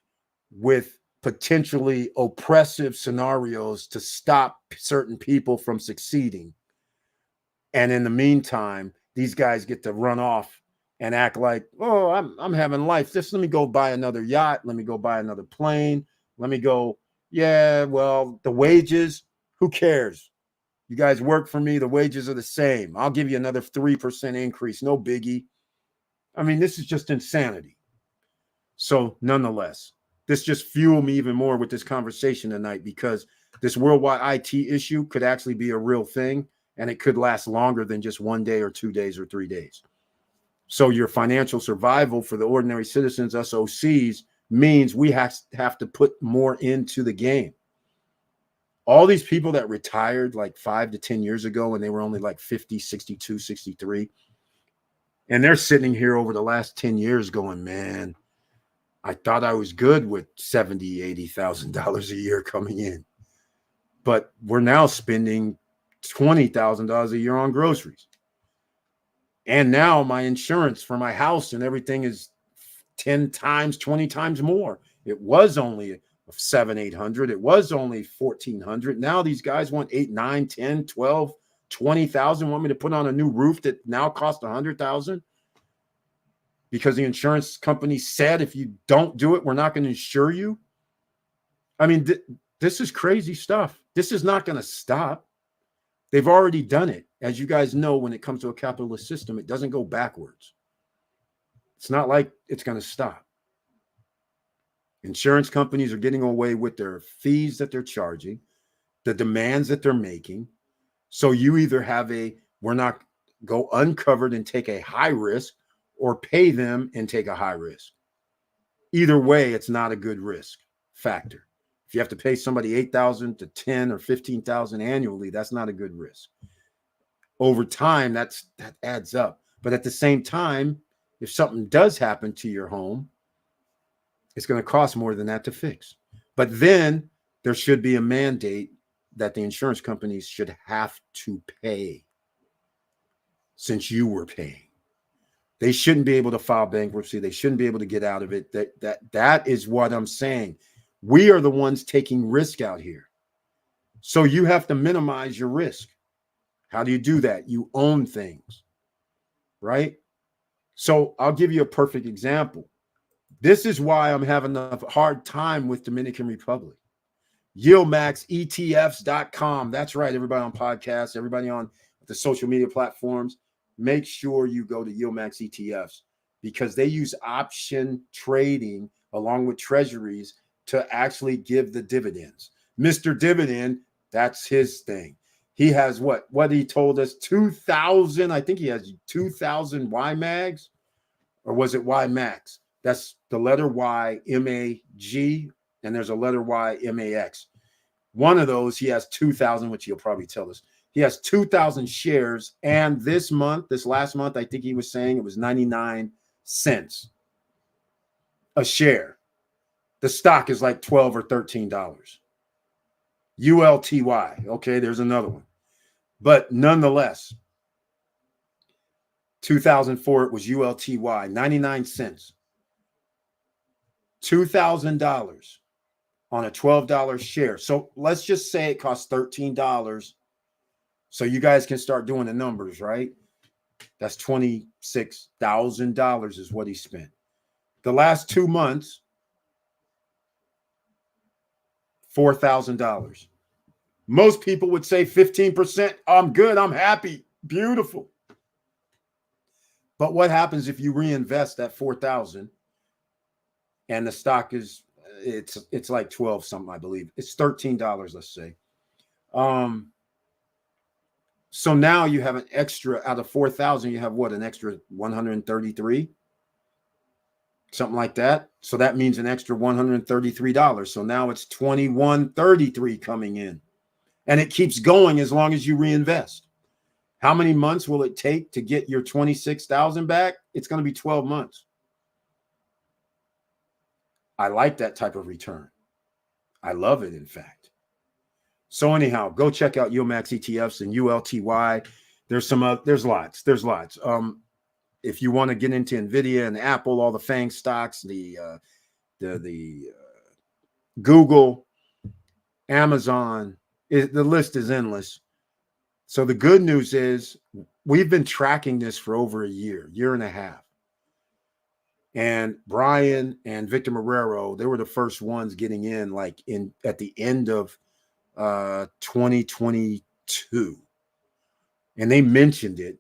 with potentially oppressive scenarios to stop certain people from succeeding. And in the meantime, these guys get to run off and act like, oh, I'm having life. Just let me go buy another yacht. Let me go buy another plane. Let me go. Yeah, well, the wages, who cares? You guys work for me. The wages are the same. I'll give you another 3% increase. No biggie. I mean, this is just insanity. So nonetheless, this just fueled me even more with this conversation tonight, because this worldwide IT issue could actually be a real thing, and it could last longer than just 1 day or 2 days or 3 days. So your financial survival for the ordinary citizens, SOCs, means we have to put more into the game. All these people that retired like 5 to 10 years ago, and they were only like 50, 62, 63, and they're sitting here over the last 10 years going, man, I thought I was good with $70,000, $80,000 a year coming in, but we're now spending $20,000 a year on groceries. And now my insurance for my house and everything is 10 times, 20 times more. It was only $700, $800. It was only $1,400. Now these guys want 8, 9, 10, 12, 20,000, want me to put on a new roof that now costs 100,000. Because the insurance company said, if you don't do it, we're not going to insure you. I mean, this is crazy stuff. This is not going to stop. They've already done it. As you guys know, when it comes to a capitalist system, it doesn't go backwards. It's not like it's going to stop. Insurance companies are getting away with their fees that they're charging, the demands that they're making. So you either have we're not go uncovered and take a high risk, or pay them and take a high risk. Either way, it's not a good risk factor. If you have to pay somebody $8,000 to $10,000 or $15,000 annually, that's not a good risk. Over time, that adds up. But at the same time, if something does happen to your home, it's going to cost more than that to fix. But then there should be a mandate that the insurance companies should have to pay, since you were paying. They shouldn't be able to file bankruptcy. They shouldn't be able to get out of it. That is what I'm saying. We are the ones taking risk out here. So you have to minimize your risk. How do you do that? You own things, right? So I'll give you a perfect example. This is why I'm having a hard time with Dominican Republic. YieldMaxETFs.com. That's right, everybody on podcasts, everybody on the social media platforms. Make sure you go to YieldMax ETFs, because they use option trading along with treasuries to actually give the dividends. Mr. Dividend, that's his thing. He has what he told us, 2,000, I think he has 2,000 YMAGs, or was it YMAX? That's the letter Y, MAG, and there's a letter Y, MAX. One of those, he has 2,000, which he'll probably tell us. He has 2,000 shares, and this last month, I think he was saying it was 99 cents a share. The stock is like $12 or $13. ULTY. Okay, there's another one. But nonetheless, 2004, it was ULTY, 99 cents. $2,000 on a $12 share. So let's just say it costs $13. So you guys can start doing the numbers, right? That's $26,000 is what he spent. The last 2 months, $4,000. Most people would say 15%. I'm good. I'm happy. Beautiful. But what happens if you reinvest that 4,000 and the stock is it's like 12 something, I believe. It's $13, let's say. So now you have an extra, out of 4,000, you have what, an extra 133? something like that. So that means an extra $133. So now it's $21.33 coming in. And it keeps going as long as you reinvest. How many months will it take to get your 26,000 back? It's going to be 12 months. I like that type of return. I love it, in fact. So anyhow, go check out UMAX ETFs and ULTY. There's lots. If you want to get into Nvidia and Apple, all the FANG stocks, the Google, Amazon, the list is endless. So the good news is we've been tracking this for over a year and a half. And Brian and Victor Marrero, they were the first ones getting in at the end of 2022. And they mentioned it.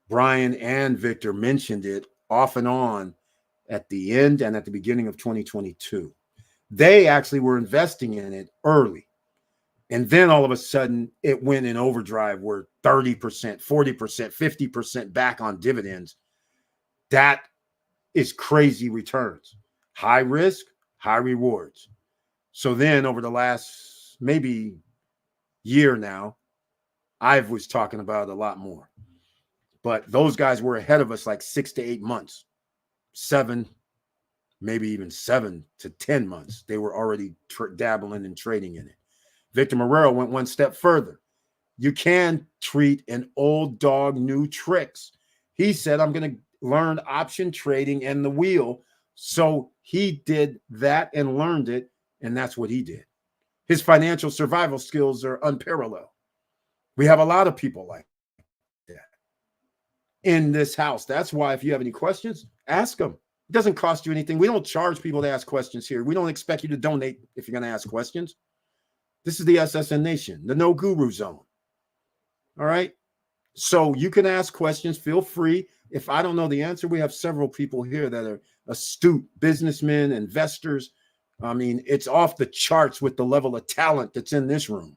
Brian and Victor mentioned it off and on at the end and at the beginning of 2022. They actually were investing in it early. And then all of a sudden it went in overdrive where 30%, 40%, 50% back on dividends. That is crazy returns. High risk, high rewards. So then over the last maybe year now, I was talking about it a lot more. But those guys were ahead of us like 6 to 8 months, 7, maybe even 7 to 10 months. They were already dabbling and trading in it. Victor Marrero went one step further. You can treat an old dog new tricks. He said, I'm going to learn option trading and the wheel. So he did that and learned it. And that's what he did. His financial survival skills are unparalleled. We have a lot of people like that in this house. That's why if you have any questions, ask them. It doesn't cost you anything. We don't charge people to ask questions here. We don't expect you to donate if you're going to ask questions. This is the SSN Nation, the No Guru Zone. All right. So you can ask questions. Feel free. If I don't know the answer, we have several people here that are astute businessmen, investors. I mean, it's off the charts with the level of talent that's in this room.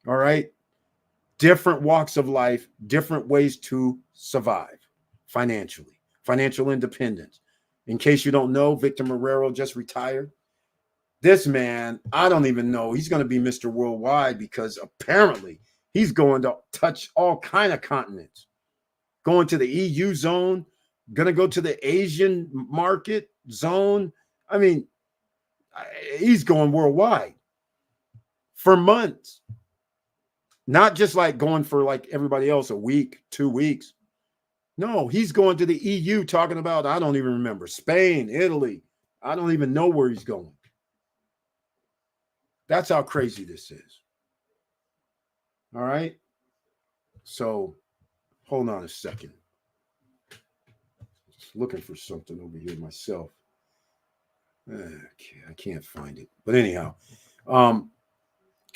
All right. Different walks of life, different ways to survive financially, financial independence. In case you don't know, Victor Marrero just retired. This man, I don't even know. He's going to be Mr. Worldwide because apparently he's going to touch all kind of continents. Going to the EU zone, going to go to the Asian market zone. I mean, he's going worldwide for months. Not just like going for like everybody else a week, 2 weeks. No, he's going to the EU talking about, I don't even remember, Spain, Italy. I don't even know where he's going. That's how crazy this is. All right. So hold on a second. Just looking for something over here myself. Okay, I can't find it. But anyhow,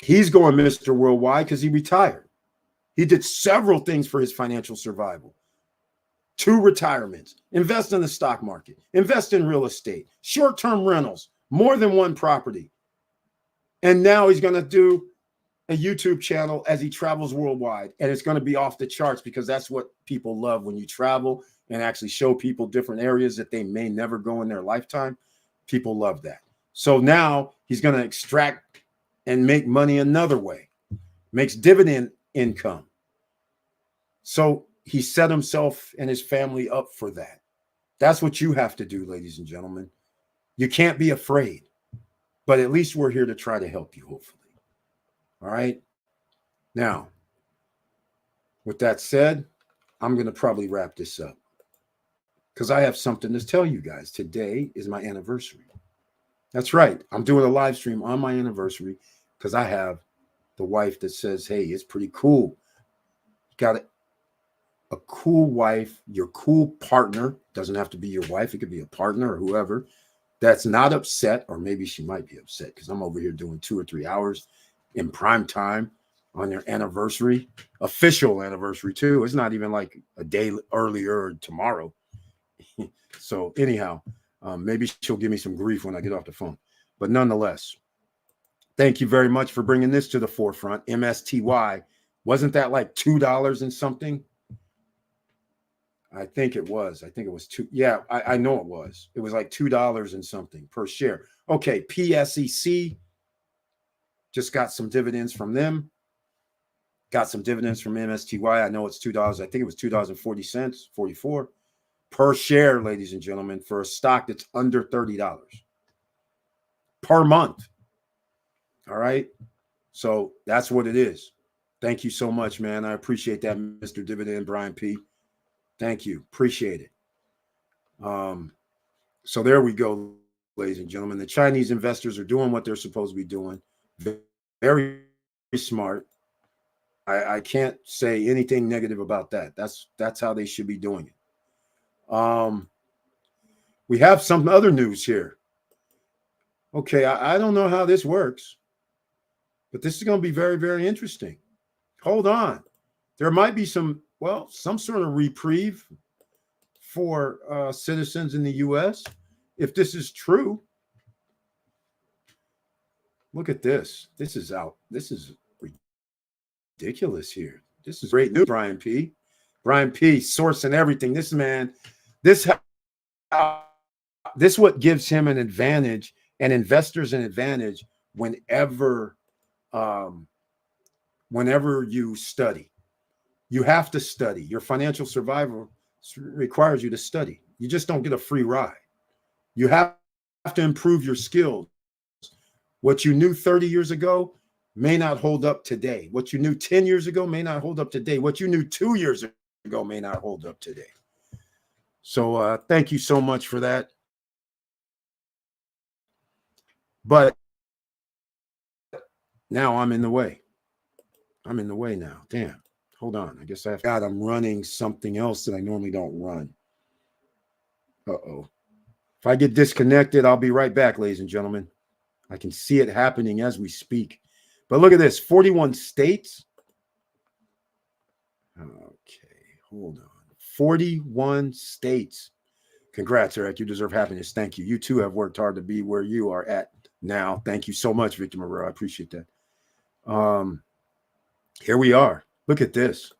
he's going Mr. Worldwide because he retired. He did several things for his financial survival. 2 retirements, invest in the stock market, invest in real estate, short-term rentals, more than one property. And now he's going to do a YouTube channel as he travels worldwide. And it's going to be off the charts because that's what people love when you travel and actually show people different areas that they may never go in their lifetime. People love that. So now he's going to extract and make money another way, makes dividend income. So he set himself and his family up for that. That's what you have to do, ladies and gentlemen. You can't be afraid, but at least we're here to try to help you, hopefully. All right. Now, with that said, I'm going to probably wrap this up because I have something to tell you guys. Today is my anniversary. That's right. I'm doing a live stream on my anniversary because I have the wife that says, hey, it's pretty cool. You got a cool wife, your cool partner. Doesn't have to be your wife. It could be a partner or whoever that's not upset, or maybe she might be upset because I'm over here doing 2 or 3 hours in prime time on their anniversary, official anniversary too. It's not even like a day earlier or tomorrow. So anyhow, maybe she'll give me some grief when I get off the phone. But nonetheless, thank you very much for bringing this to the forefront. MSTY. Wasn't that like $2 and something? I think it was. I think it was two. Yeah, I know it was. It was like $2 and something per share. Okay, PSEC just got some dividends from them. Got some dividends from MSTY. I know it's $2. I think it was $2.40, 44 per share, ladies and gentlemen, for a stock that's under $30 per month. All right. So that's what it is. Thank you so much, man. I appreciate that, Mr. Dividend, Brian P. Thank you. Appreciate it. So there we go, ladies and gentlemen. The Chinese investors are doing what they're supposed to be doing. Very smart. I can't say anything negative about that. That's how they should be doing it. We have some other news here. Okay, I don't know how this works, but this is going to be very, very interesting. Hold on. There might be some sort of reprieve for citizens in the U.S. if this is true. Look at this. This is out. This is ridiculous here. This is great news, Brian P. Brian P. sourcing everything. This man, this what gives him an advantage and investors an advantage whenever you study. You have to study. Your financial survival requires you to study. You just don't get a free ride. You have to improve your skills. What you knew 30 years ago may not hold up today. What you knew 10 years ago may not hold up today. What you knew 2 years ago may not hold up today. So thank you so much for that. But now I'm in the way. I'm in the way now. Damn. Hold on. I guess I'm running something else that I normally don't run. Uh-oh. If I get disconnected, I'll be right back, ladies and gentlemen. I can see it happening as we speak. But look at this, 41 states. Okay, hold on. 41 states. Congrats, Eric. You deserve happiness. Thank you. You too have worked hard to be where you are at now. Thank you so much, Victor Moreau. I appreciate that. Here we are. Look at this.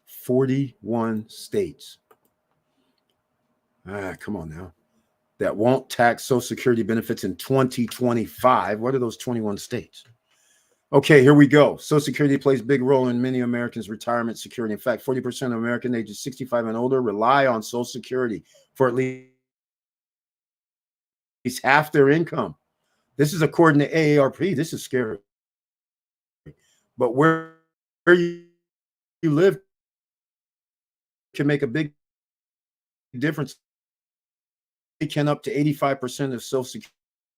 41 states. Come on now. That won't tax Social Security benefits in 2025. What are those 21 states? Okay, here we go. Social Security plays a big role in many Americans' retirement security. In fact, 40% of Americans ages 65 and older rely on Social Security for at least half their income. This is according to AARP. This is scary. But where you live can make a big difference. It can up to 85% of Social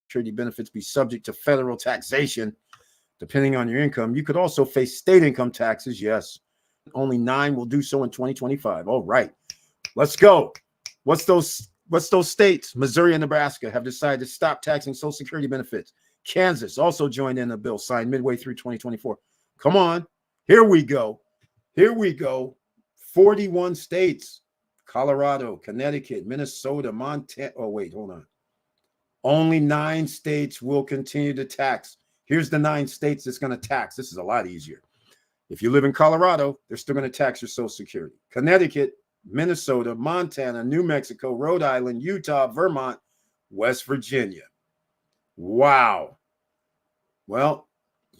Security benefits be subject to federal taxation, depending on your income. You could also face state income taxes. Yes. Only 9 will do so in 2025. All right. Let's go. What's those states? Missouri and Nebraska have decided to stop taxing Social Security benefits. Kansas also joined in the bill signed midway through 2024. Come on. Here we go. 41 states. Colorado, Connecticut, Minnesota, Montana. Oh, wait, hold on. Only 9 states will continue to tax. Here's the 9 states that's going to tax. This is a lot easier. If you live in Colorado, they're still going to tax your Social Security. Connecticut, Minnesota, Montana, New Mexico, Rhode Island, Utah, Vermont, West Virginia. Wow. Well,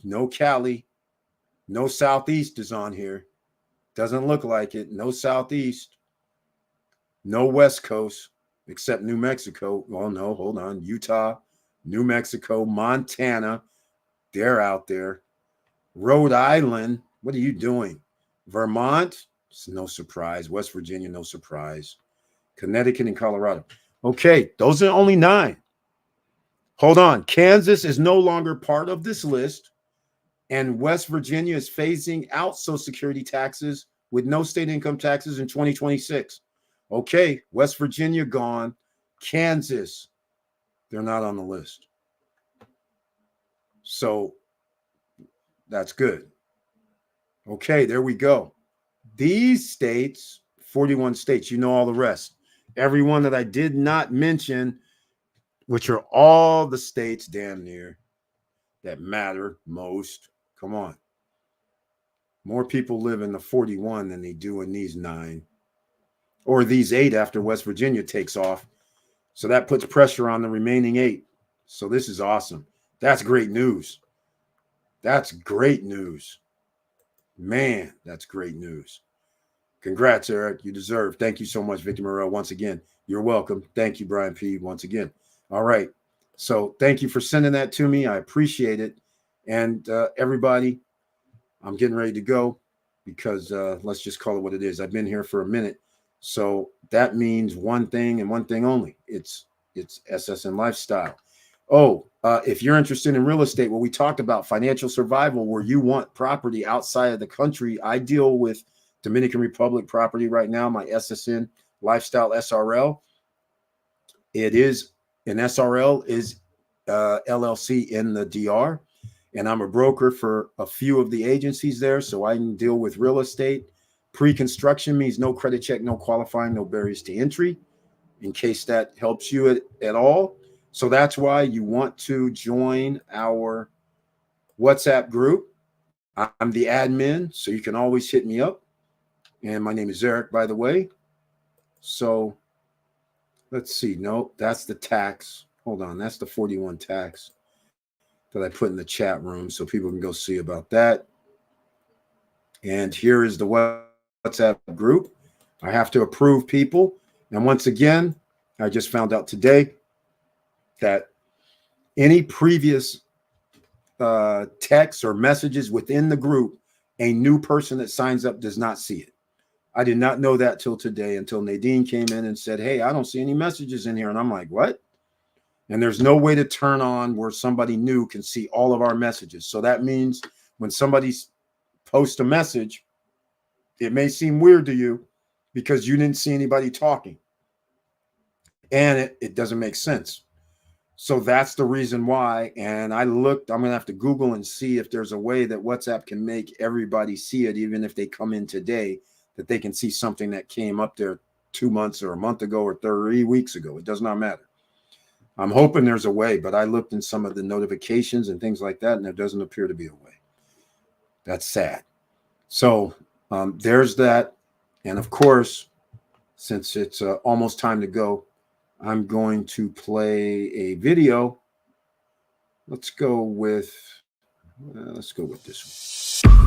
no Cali, no Southeast is on here. Doesn't look like it. No Southeast. No West Coast, except New Mexico. Oh, no, hold on. Utah, New Mexico, Montana. They're out there. Rhode Island. What are you doing? Vermont. It's no surprise. West Virginia, no surprise. Connecticut and Colorado. Okay, those are only 9. Hold on. Kansas is no longer part of this list. And West Virginia is phasing out Social Security taxes with no state income taxes in 2026. Okay, West Virginia gone. Kansas, they're not on the list. So that's good. Okay, there we go. These states, 41 states, you know all the rest. Every one that I did not mention, which are all the states damn near that matter most. Come on. More people live in the 41 than they do in these 9. or these 8 after West Virginia takes off. So that puts pressure on the remaining 8. So this is awesome. That's great news. That's great news. Man, that's great news. Congrats, Eric. You deserve. Thank you so much, Victor Morel. Once again, you're welcome. Thank you, Brian P. Once again. All right. So thank you for sending that to me. I appreciate it. And everybody, I'm getting ready to go because let's just call it what it is. I've been here for a minute. So that means one thing and one thing only. It's SSN Lifestyle. Oh, if you're interested in real estate, well, we talked about financial survival where you want property outside of the country. I deal with Dominican Republic property right now, my SSN Lifestyle SRL. It is an SRL is LLC in the DR, and I'm a broker for a few of the agencies there, so I can deal with real estate. Pre-construction means no credit check, no qualifying, no barriers to entry, in case that helps you at all. So that's why you want to join our WhatsApp group. I'm the admin, so you can always hit me up. And my name is Eric, by the way. So let's see. No, that's the tax. Hold on. That's the 41 tax that I put in the chat room so people can go see about that. And here is the WhatsApp group. I have to approve people. And once again, I just found out today that any previous texts or messages within the group, a new person that signs up does not see it. I did not know that till today, until Nadine came in and said, hey, I don't see any messages in here. And I'm like, what? And there's no way to turn on where somebody new can see all of our messages. So that means when somebody posts a message, it may seem weird to you because you didn't see anybody talking. And it doesn't make sense. So that's the reason why. And I looked, I'm going to have to Google and see if there's a way that WhatsApp can make everybody see it, even if they come in today, that they can see something that came up there 2 months or a month ago or 3 weeks ago. It does not matter. I'm hoping there's a way, but I looked in some of the notifications and things like that, and there doesn't appear to be a way. That's sad. So there's that. And of course, since it's almost time to go, I'm going to play a video. Let's go with this one.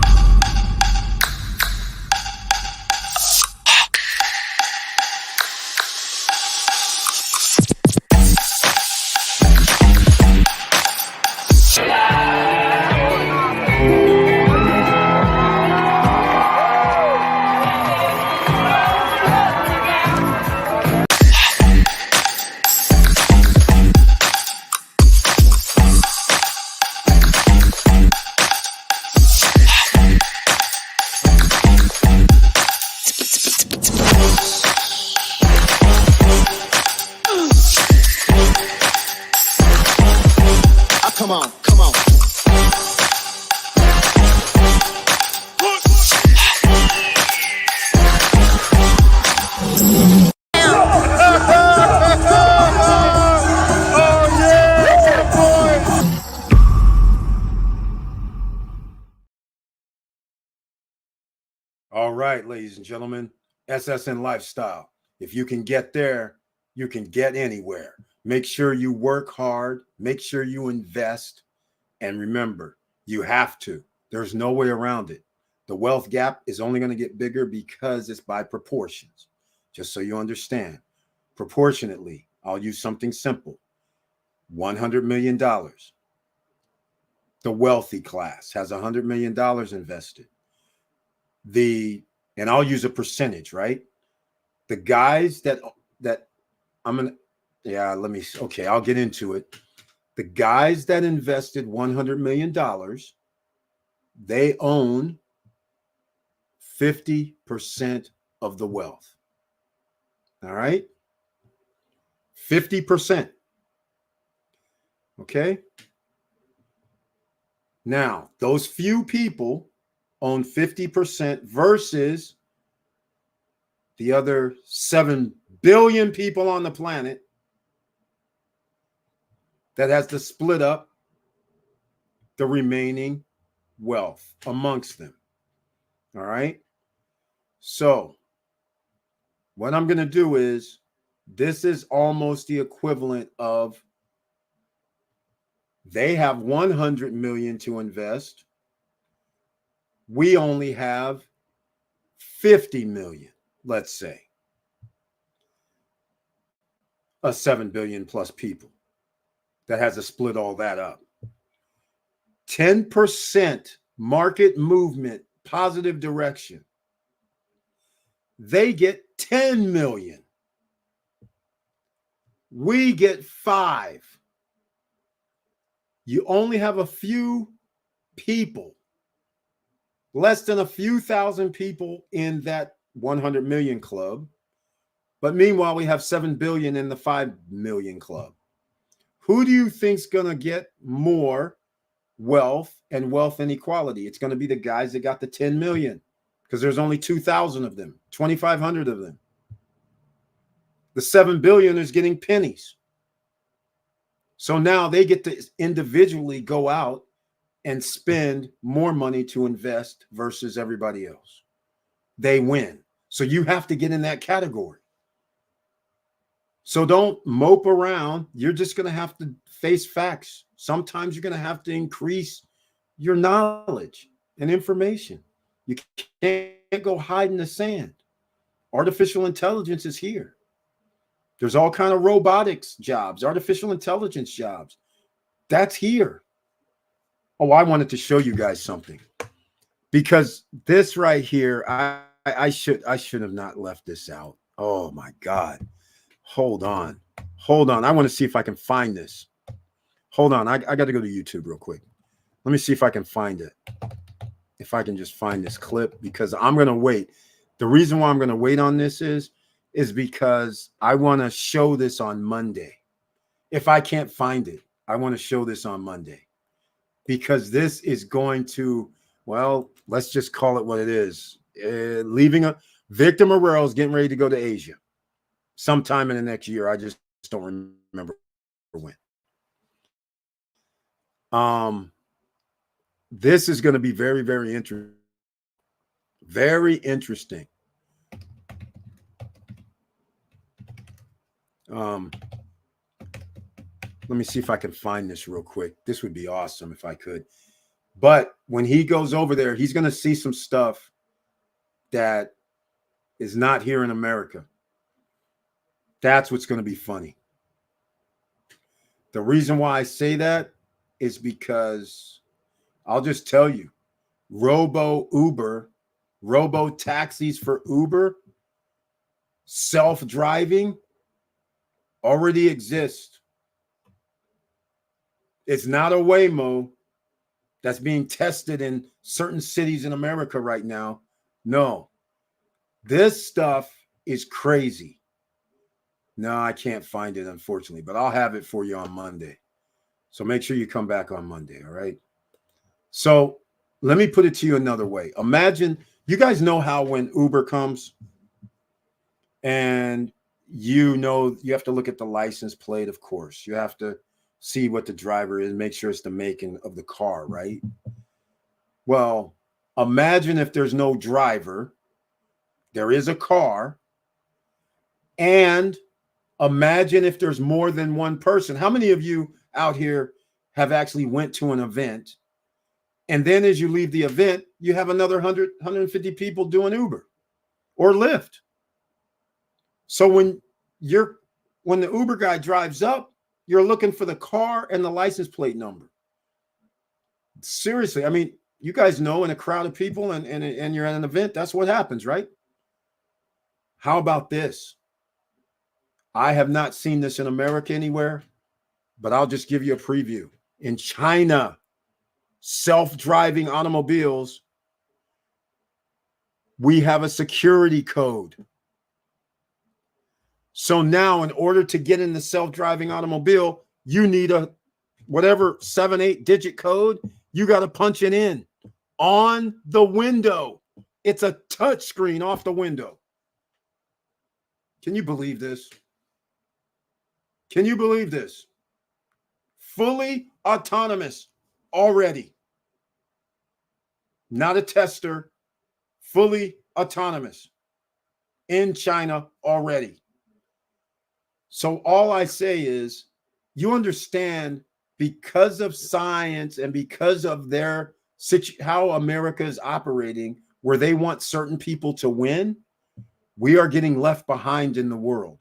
Come on, come on. All right, ladies and gentlemen, SSN Lifestyle. If you can get there, you can get anywhere. Make sure you work hard. Make sure you invest. And remember, you have to. There's no way around it. The wealth gap is only going to get bigger because it's by proportions. Just so you understand. Proportionately, I'll use something simple. $100 million. The wealthy class has $100 million invested. And I'll use a percentage, right? The guys that I'm going to, okay, I'll get into it. The guys that invested $100 million, they own 50% of the wealth. All right? 50%. Okay? Now, those few people own 50% versus the other 7 billion people on the planet that has to split up the remaining wealth amongst them. All right? So What I'm going to do is, this is almost the equivalent of, they have 100 million to invest. We only have 50 million, let's say. 7 billion plus people. That has to split all that up. 10% market movement, positive direction. They get 10 million. We get 5. You only have a few people, less than a few thousand people in that 100 million club. But meanwhile, we have 7 billion in the 5 million club. Who do you think's going to get more wealth and wealth inequality? It's going to be the guys that got the 10 million, because there's only 2,000 of them, 2,500 of them. The 7 billion is getting pennies. So now they get to individually go out and spend more money to invest versus everybody else. They win. So you have to get in that category. So don't mope around. You're just going to have to face facts. Sometimes you're going to have to increase your knowledge and information. You can't go hide in the sand. Artificial intelligence is here. There's all kind of robotics jobs, artificial intelligence jobs. That's here. Oh, I wanted to show you guys something, because this right here, I should have not left this out. Oh my God. Hold on. I want to see if I can find this. Hold on. I got to go to YouTube real quick. Let me see if I can find it. If I can just find this clip, because I'm going to wait. The reason why I'm going to wait on this is because I want to show this on Monday. If I can't find it, I want to show this on Monday, because this is going to, well, let's just call it what it is. Victor Morrell is getting ready to go to Asia sometime in the next year. I just don't remember when. This is going to be very, very interesting. Very interesting. Let me see if I can find this real quick. This would be awesome if I could. But when he goes over there, he's going to see some stuff that is not here in America. That's what's going to be funny. The reason why I say that is because I'll just tell you, robo taxis for Uber, self-driving already exist. It's not a Waymo that's being tested in certain cities in America right now. No, this stuff is crazy. No, I can't find it, unfortunately, but I'll have it for you on Monday. So make sure you come back on Monday, all right? So let me put it to you another way. Imagine, you guys know how when Uber comes and you have to look at the license plate, of course. You have to see what the driver is, make sure it's the making of the car, right? Well, imagine if there's no driver, there is a car, and imagine if there's more than one person. How many of you out here have actually went to an event, and then as you leave the event, you have another 100, 150 people doing Uber or Lyft? So when the Uber guy drives up, you're looking for the car and the license plate number. Seriously, I mean, you guys know, in a crowd of people and you're at an event, that's what happens, right? How about this? I have not seen this in America anywhere, but I'll just give you a preview. In China, self-driving automobiles, we have a security code. So now, in order to get in the self-driving automobile, you need a whatever 7-8 digit code. You got to punch it in on the window. It's a touch screen off the window. Can you believe this? Can you believe this? Fully autonomous already. Not a tester, fully autonomous. in China already. So all I say is, you understand, because of science and because of their how America is operating, where they want certain people to win, we are getting left behind in the world,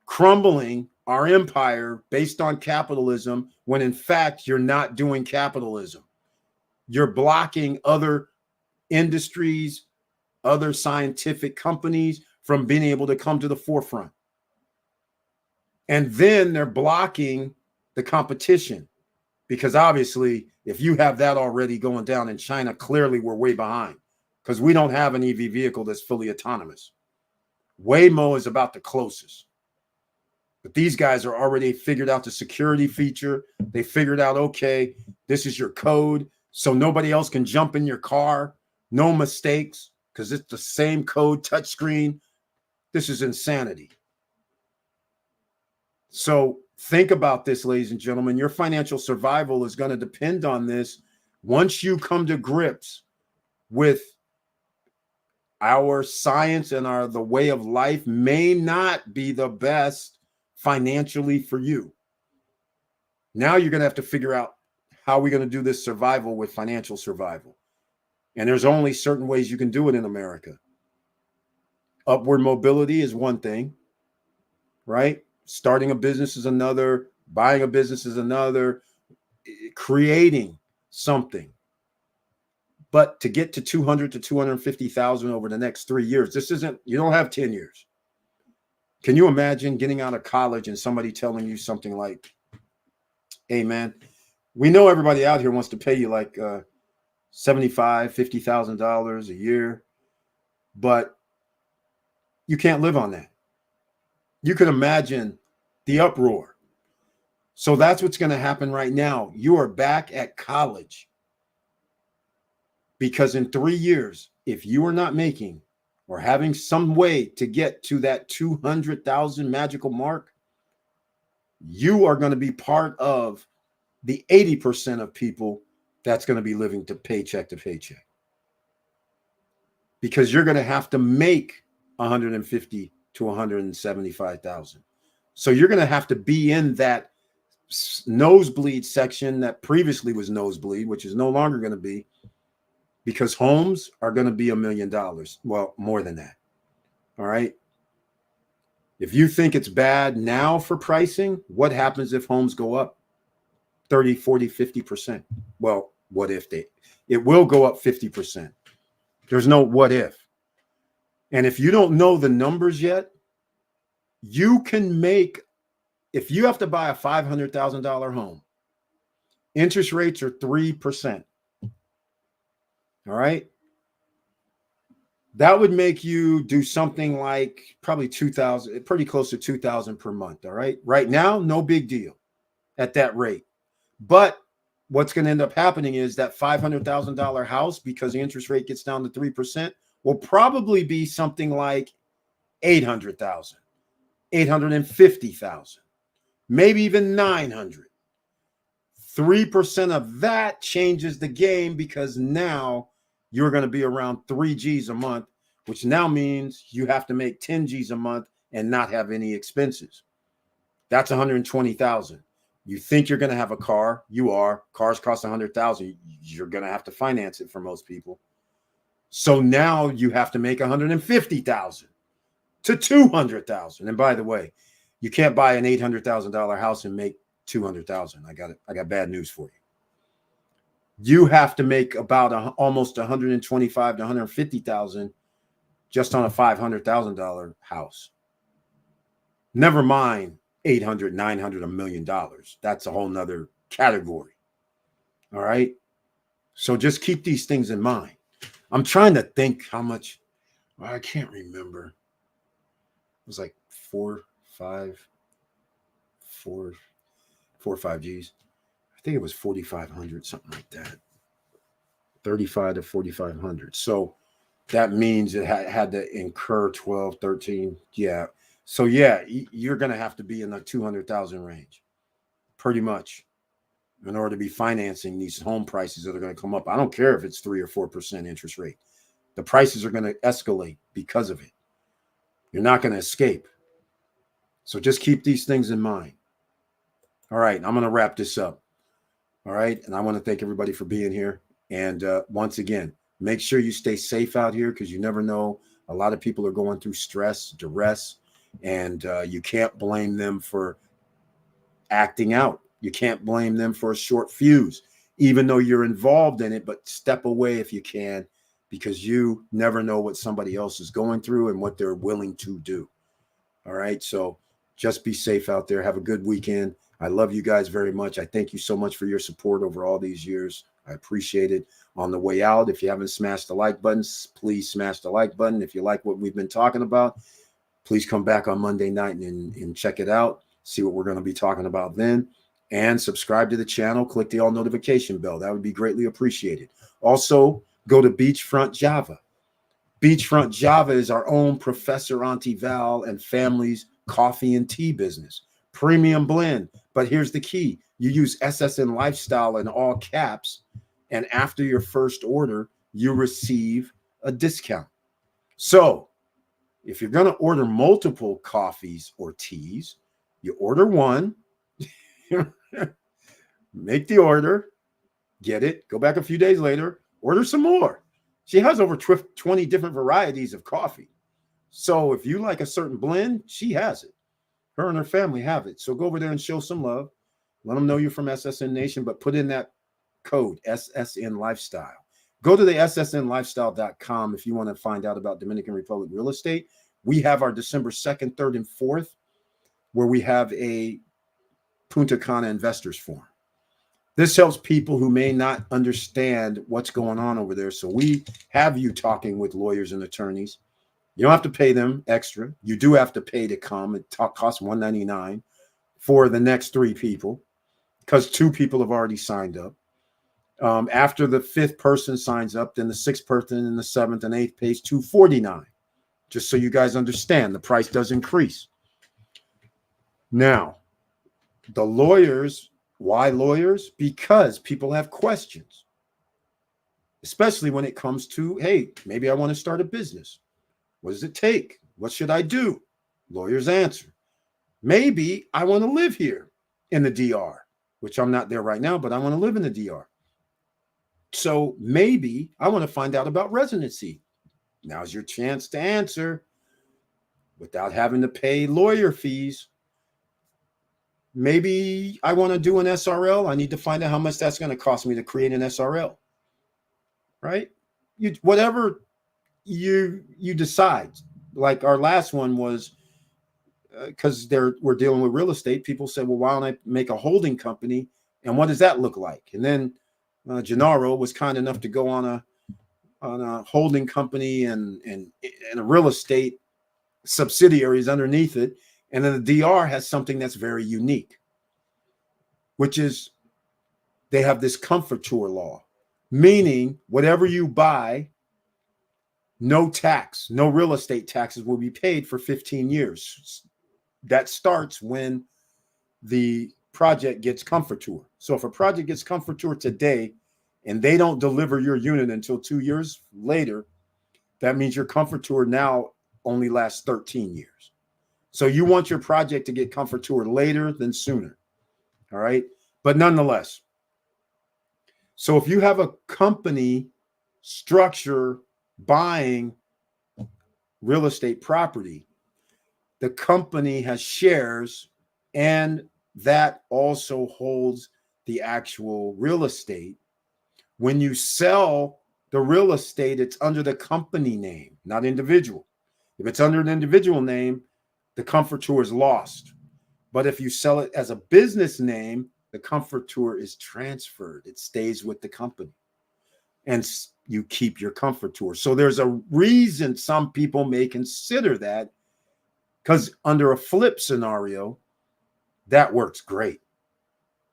crumbling our empire based on capitalism, when in fact you're not doing capitalism. You're blocking other industries, other scientific companies from being able to come to the forefront. And then they're blocking the competition, because obviously, if you have that already going down in China, clearly we're way behind, because we don't have an EV vehicle that's fully autonomous. Waymo is about the closest. But these guys are already figured out the security feature. They figured out, okay, this is your code, so nobody else can jump in your car. No mistakes, because it's the same code, touchscreen. This is insanity. So think about this, ladies and gentlemen. Your financial survival is going to depend on this. Once you come to grips with our science and the way of life may not be the best financially for you. Now you're going to have to figure out how we're going to do this survival with financial survival. And there's only certain ways you can do it in America. Upward mobility is one thing, right? Starting a business is another. Buying a business is another. Creating something. But to get to 200 to 250,000 over the next 3 years, you don't have 10 years. Can you imagine getting out of college and somebody telling you something like, hey, man, we know everybody out here wants to pay you like $75,000, $50,000 a year, but you can't live on that. You can imagine the uproar. So that's what's going to happen right now. You are back at college, because in 3 years, if you are not making or having some way to get to that 200,000 magical mark, you are going to be part of the 80% of people that's going to be living to paycheck, because you're going to have to make 150 to 175,000. So you're going to have to be in that nosebleed section that previously was nosebleed, which is no longer going to be, because homes are going to be $1 million. Well, more than that. All right. If you think it's bad now for pricing, what happens if homes go up 30, 40, 50%? Well, what if it will go up 50%. There's no what if. And if you don't know the numbers yet, you can make, if you have to buy a $500,000 home, interest rates are 3%. All right. That would make you do something like probably 2,000, pretty close to 2,000 per month. All right. Right now, no big deal at that rate. But what's going to end up happening is that $500,000 house, because the interest rate gets down to 3%, will probably be something like 800,000, 850,000, maybe even 900. 3% of that changes the game, because now you're going to be around 3 G's a month, which now means you have to make 10 G's a month and not have any expenses. That's 120,000. You think you're going to have a car. You are. Cars cost 100,000. You're going to have to finance it for most people. So now you have to make 150,000 to 200,000. And by the way, you can't buy an $800,000 house and make 200,000. I got bad news for you. You have to make about almost 125 to 150,000 just on a $500,000 house. Never mind 800, 900, $1 million. That's a whole nother category. All right. So just keep these things in mind. I'm trying to think how much. I can't remember. It was like 4 or 5 G's. I think it was 4,500, something like that. 35 to 4,500. So that means it had to incur 12, 13. Yeah. So yeah, you're going to have to be in the 200,000 range, pretty much, in order to be financing these home prices that are going to come up. I don't care if it's 3 or 4% interest rate. The prices are going to escalate because of it. You're not going to escape. So just keep these things in mind. All right, I'm going to wrap this up. All right, and I want to thank everybody for being here. And once again, make sure you stay safe out here, because you never know. A lot of people are going through stress, duress, and you can't blame them for acting out. You can't blame them for a short fuse, even though you're involved in it. But step away if you can, because you never know what somebody else is going through and what they're willing to do. All right, so just be safe out there. Have a good weekend. I love you guys very much. I thank you so much for your support over all these years. I appreciate it. On the way out, if you haven't smashed the like button, please smash the like button. If you like what we've been talking about, please come back on Monday night and check it out. See what we're going to be talking about then. And subscribe to the channel. Click the all notification bell. That would be greatly appreciated. Also, go to Beachfront Java. Beachfront Java is our own Professor Auntie Val and family's coffee and tea business. Premium blend. But here's the key. You use SSN Lifestyle in all caps, and after your first order, you receive a discount. So if you're going to order multiple coffees or teas, you order one, make the order, get it, go back a few days later, order some more. She has over 20 different varieties of coffee. So if you like a certain blend, she has it. Her and her family have it. So go over there and show some love. Let them know you're from SSN Nation, but put in that code, SSN Lifestyle. Go to the ssnlifestyle.com if you want to find out about Dominican Republic real estate. We have our December 2nd, 3rd, and 4th, where we have a Punta Cana Investors Forum. This helps people who may not understand what's going on over there. So we have you talking with lawyers and attorneys. You don't have to pay them extra. You do have to pay to come. It costs $199 for the next 3 people, because 2 people have already signed up. After the 5th person signs up, then the 6th person and the 7th and 8th pays $249. Just so you guys understand, the price does increase. Now, the lawyers, why lawyers? Because people have questions, especially when it comes to, hey, maybe I want to start a business. What does it take? What should I do? Lawyers answer. Maybe I want to live here in the DR, which I'm not there right now, but I want to live in the DR. So maybe I want to find out about residency. Now's your chance to answer without having to pay lawyer fees. Maybe I want to do an SRL. I need to find out how much that's going to cost me to create an SRL. Right? Whatever you decide. Like our last one was, because we're dealing with real estate. People said, well, why don't I make a holding company? And what does that look like? And then Gennaro was kind enough to go on a holding company and a real estate subsidiaries underneath it. And then the DR has something that's very unique, which is they have this comforteur law, meaning whatever you buy, no tax, no real estate taxes will be paid for 15 years. That starts when the project gets comforteur. So if a project gets comforteur today and they don't deliver your unit until 2 years later, that means your comforteur now only lasts 13 years. So you want your project to get comforteur later than sooner. All right. But nonetheless, so if you have a company structure buying real estate property, the company has shares, and that also holds the actual real estate. When you sell the real estate, it's under the company name, not individual. If it's under an individual name, the comforteur is lost. But if you sell it as a business name, the comforteur is transferred. It stays with the company, and you keep your comforteur. So there's a reason some people may consider that, because under a flip scenario, that works great,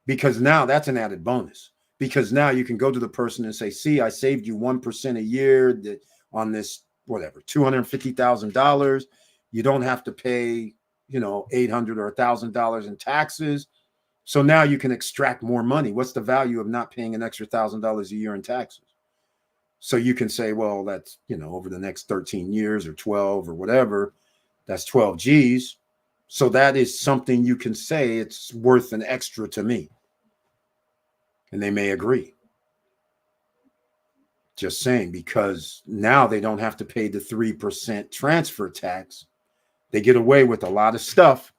because now that's an added bonus, because now you can go to the person and say, see, I saved you 1% a year on this, whatever, $250,000. You don't have to pay, $800 or $1,000 in taxes. So now you can extract more money. What's the value of not paying an extra $1,000 a year in taxes? So you can say, well, that's, over the next 13 years or 12 or whatever, that's 12 G's. So that is something you can say it's worth an extra to me. And they may agree. Just saying, because now they don't have to pay the 3% transfer tax. They get away with a lot of stuff.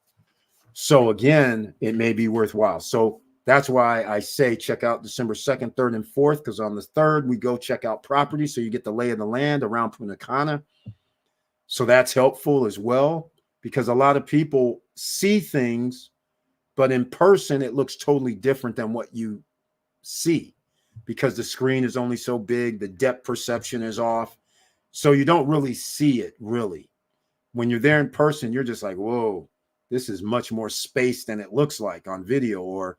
So again, it may be worthwhile. So that's why I say check out December 2nd, 3rd, and 4th, because on the 3rd, we go check out property. So you get the lay of the land around Punta Cana. So that's helpful as well, because a lot of people see things, but in person, it looks totally different than what you see, because the screen is only so big, the depth perception is off. So you don't really see it, really. When you're there in person, you're just like, whoa, this is much more space than it looks like on video, or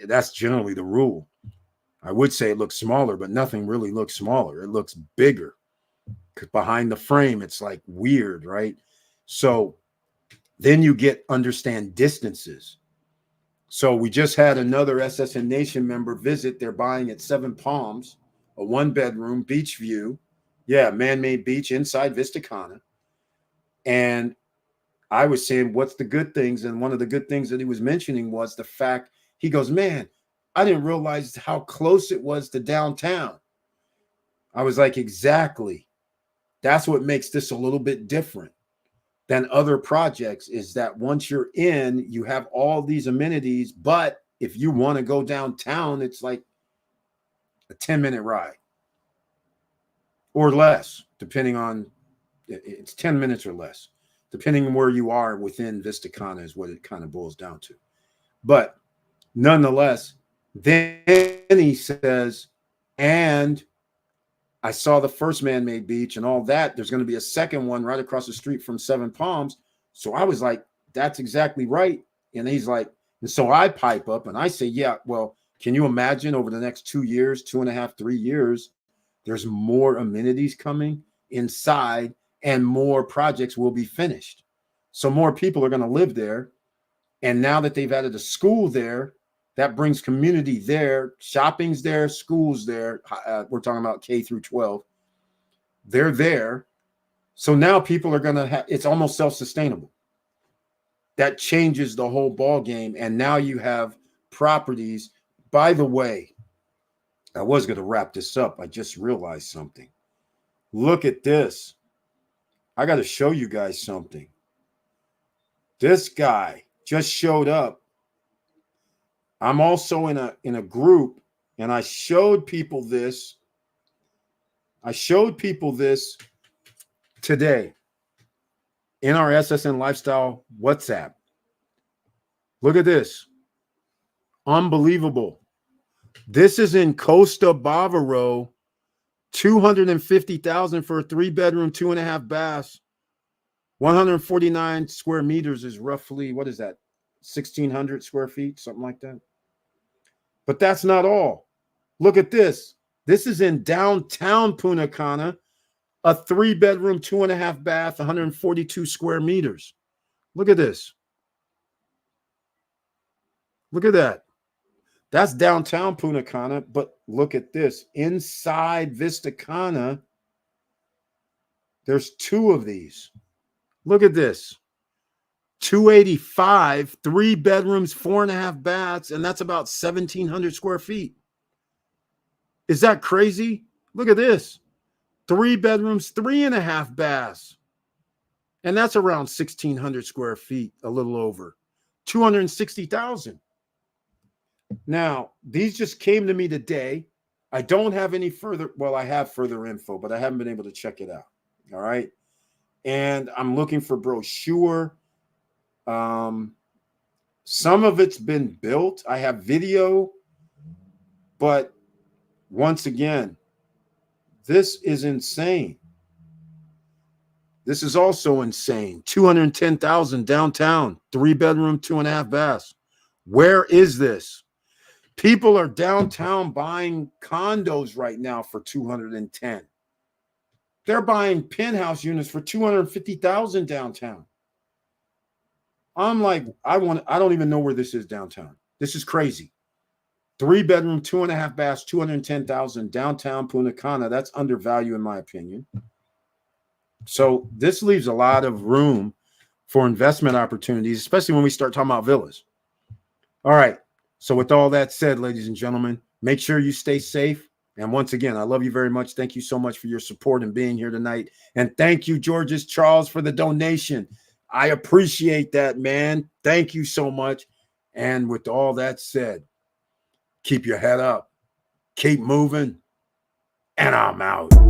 that's generally the rule. I would say it looks smaller, but nothing really looks smaller. It looks bigger. Because behind the frame, it's like weird, right? So then you understand distances. So we just had another SSN Nation member visit. They're buying at Seven Palms, a 1-bedroom beach view. Yeah, man-made beach inside Vista Cana. And I was saying, what's the good things? And one of the good things that he was mentioning was the fact, he goes, man, I didn't realize how close it was to downtown. I was like, exactly. That's what makes this a little bit different than other projects, is that once you're in, you have all these amenities. But if you want to go downtown, it's like a 10-minute ride or less, depending on, it's 10 minutes or less, depending on where you are within Vista Cana is what it kind of boils down to. But nonetheless, then he says, and I saw the first man-made beach and all that. There's going to be a second one right across the street from Seven Palms. So I was like, that's exactly right. And he's like, and so I pipe up and I say, yeah, well, can you imagine over the next 2 years, 2.5, 3 years, there's more amenities coming inside and more projects will be finished. So more people are going to live there. And now that they've added a school there, that brings community there, shopping's there, schools there. We're talking about K through 12. They're there. So now people are going to have, it's almost self-sustainable. That changes the whole ball game. And now you have properties. By the way, I was going to wrap this up. I just realized something. Look at this. I got to show you guys something. This guy just showed up. I'm also in a group, and I showed people this. I showed people this today in our SSN Lifestyle WhatsApp. Look at this. Unbelievable. This is in Costa Bavaro, $250,000 for a 3-bedroom, 2.5 baths. 149 square meters is roughly, what is that? 1,600 square feet, something like that. But that's not all. Look at this. This is in downtown Punta Cana, a 3-bedroom, 2.5 bath, 142 square meters. Look at this. Look at that. That's downtown Punta Cana, but look at this. Inside Vista Cana, there's 2 of these. Look at this. 285, 3 bedrooms, 4.5 baths, and that's about 1,700 square feet. Is that crazy? Look at this. 3 bedrooms, 3.5 baths. And that's around 1,600 square feet, a little over. 260,000. Now, these just came to me today. I don't have any further, well, I have further info, but I haven't been able to check it out. All right. And I'm looking for brochure. Some of it's been built. I have video, but once again, this is insane. This is also insane. 210,000 downtown, 3-bedroom, 2.5 baths. Where is this? People are downtown buying condos right now for 210. They're buying penthouse units for 250,000 downtown. I'm like, I don't even know where this is downtown. This is crazy. 3-bedroom, 2.5 baths, 210,000 downtown Punta Cana. That's undervalued in my opinion. So this leaves a lot of room for investment opportunities, especially when we start talking about villas. All right. So with all that said, ladies and gentlemen, make sure you stay safe. And once again, I love you very much. Thank you so much for your support and being here tonight. And thank you, Georges Charles, for the donation. I appreciate that, man. Thank you so much. And with all that said, keep your head up, keep moving, and I'm out.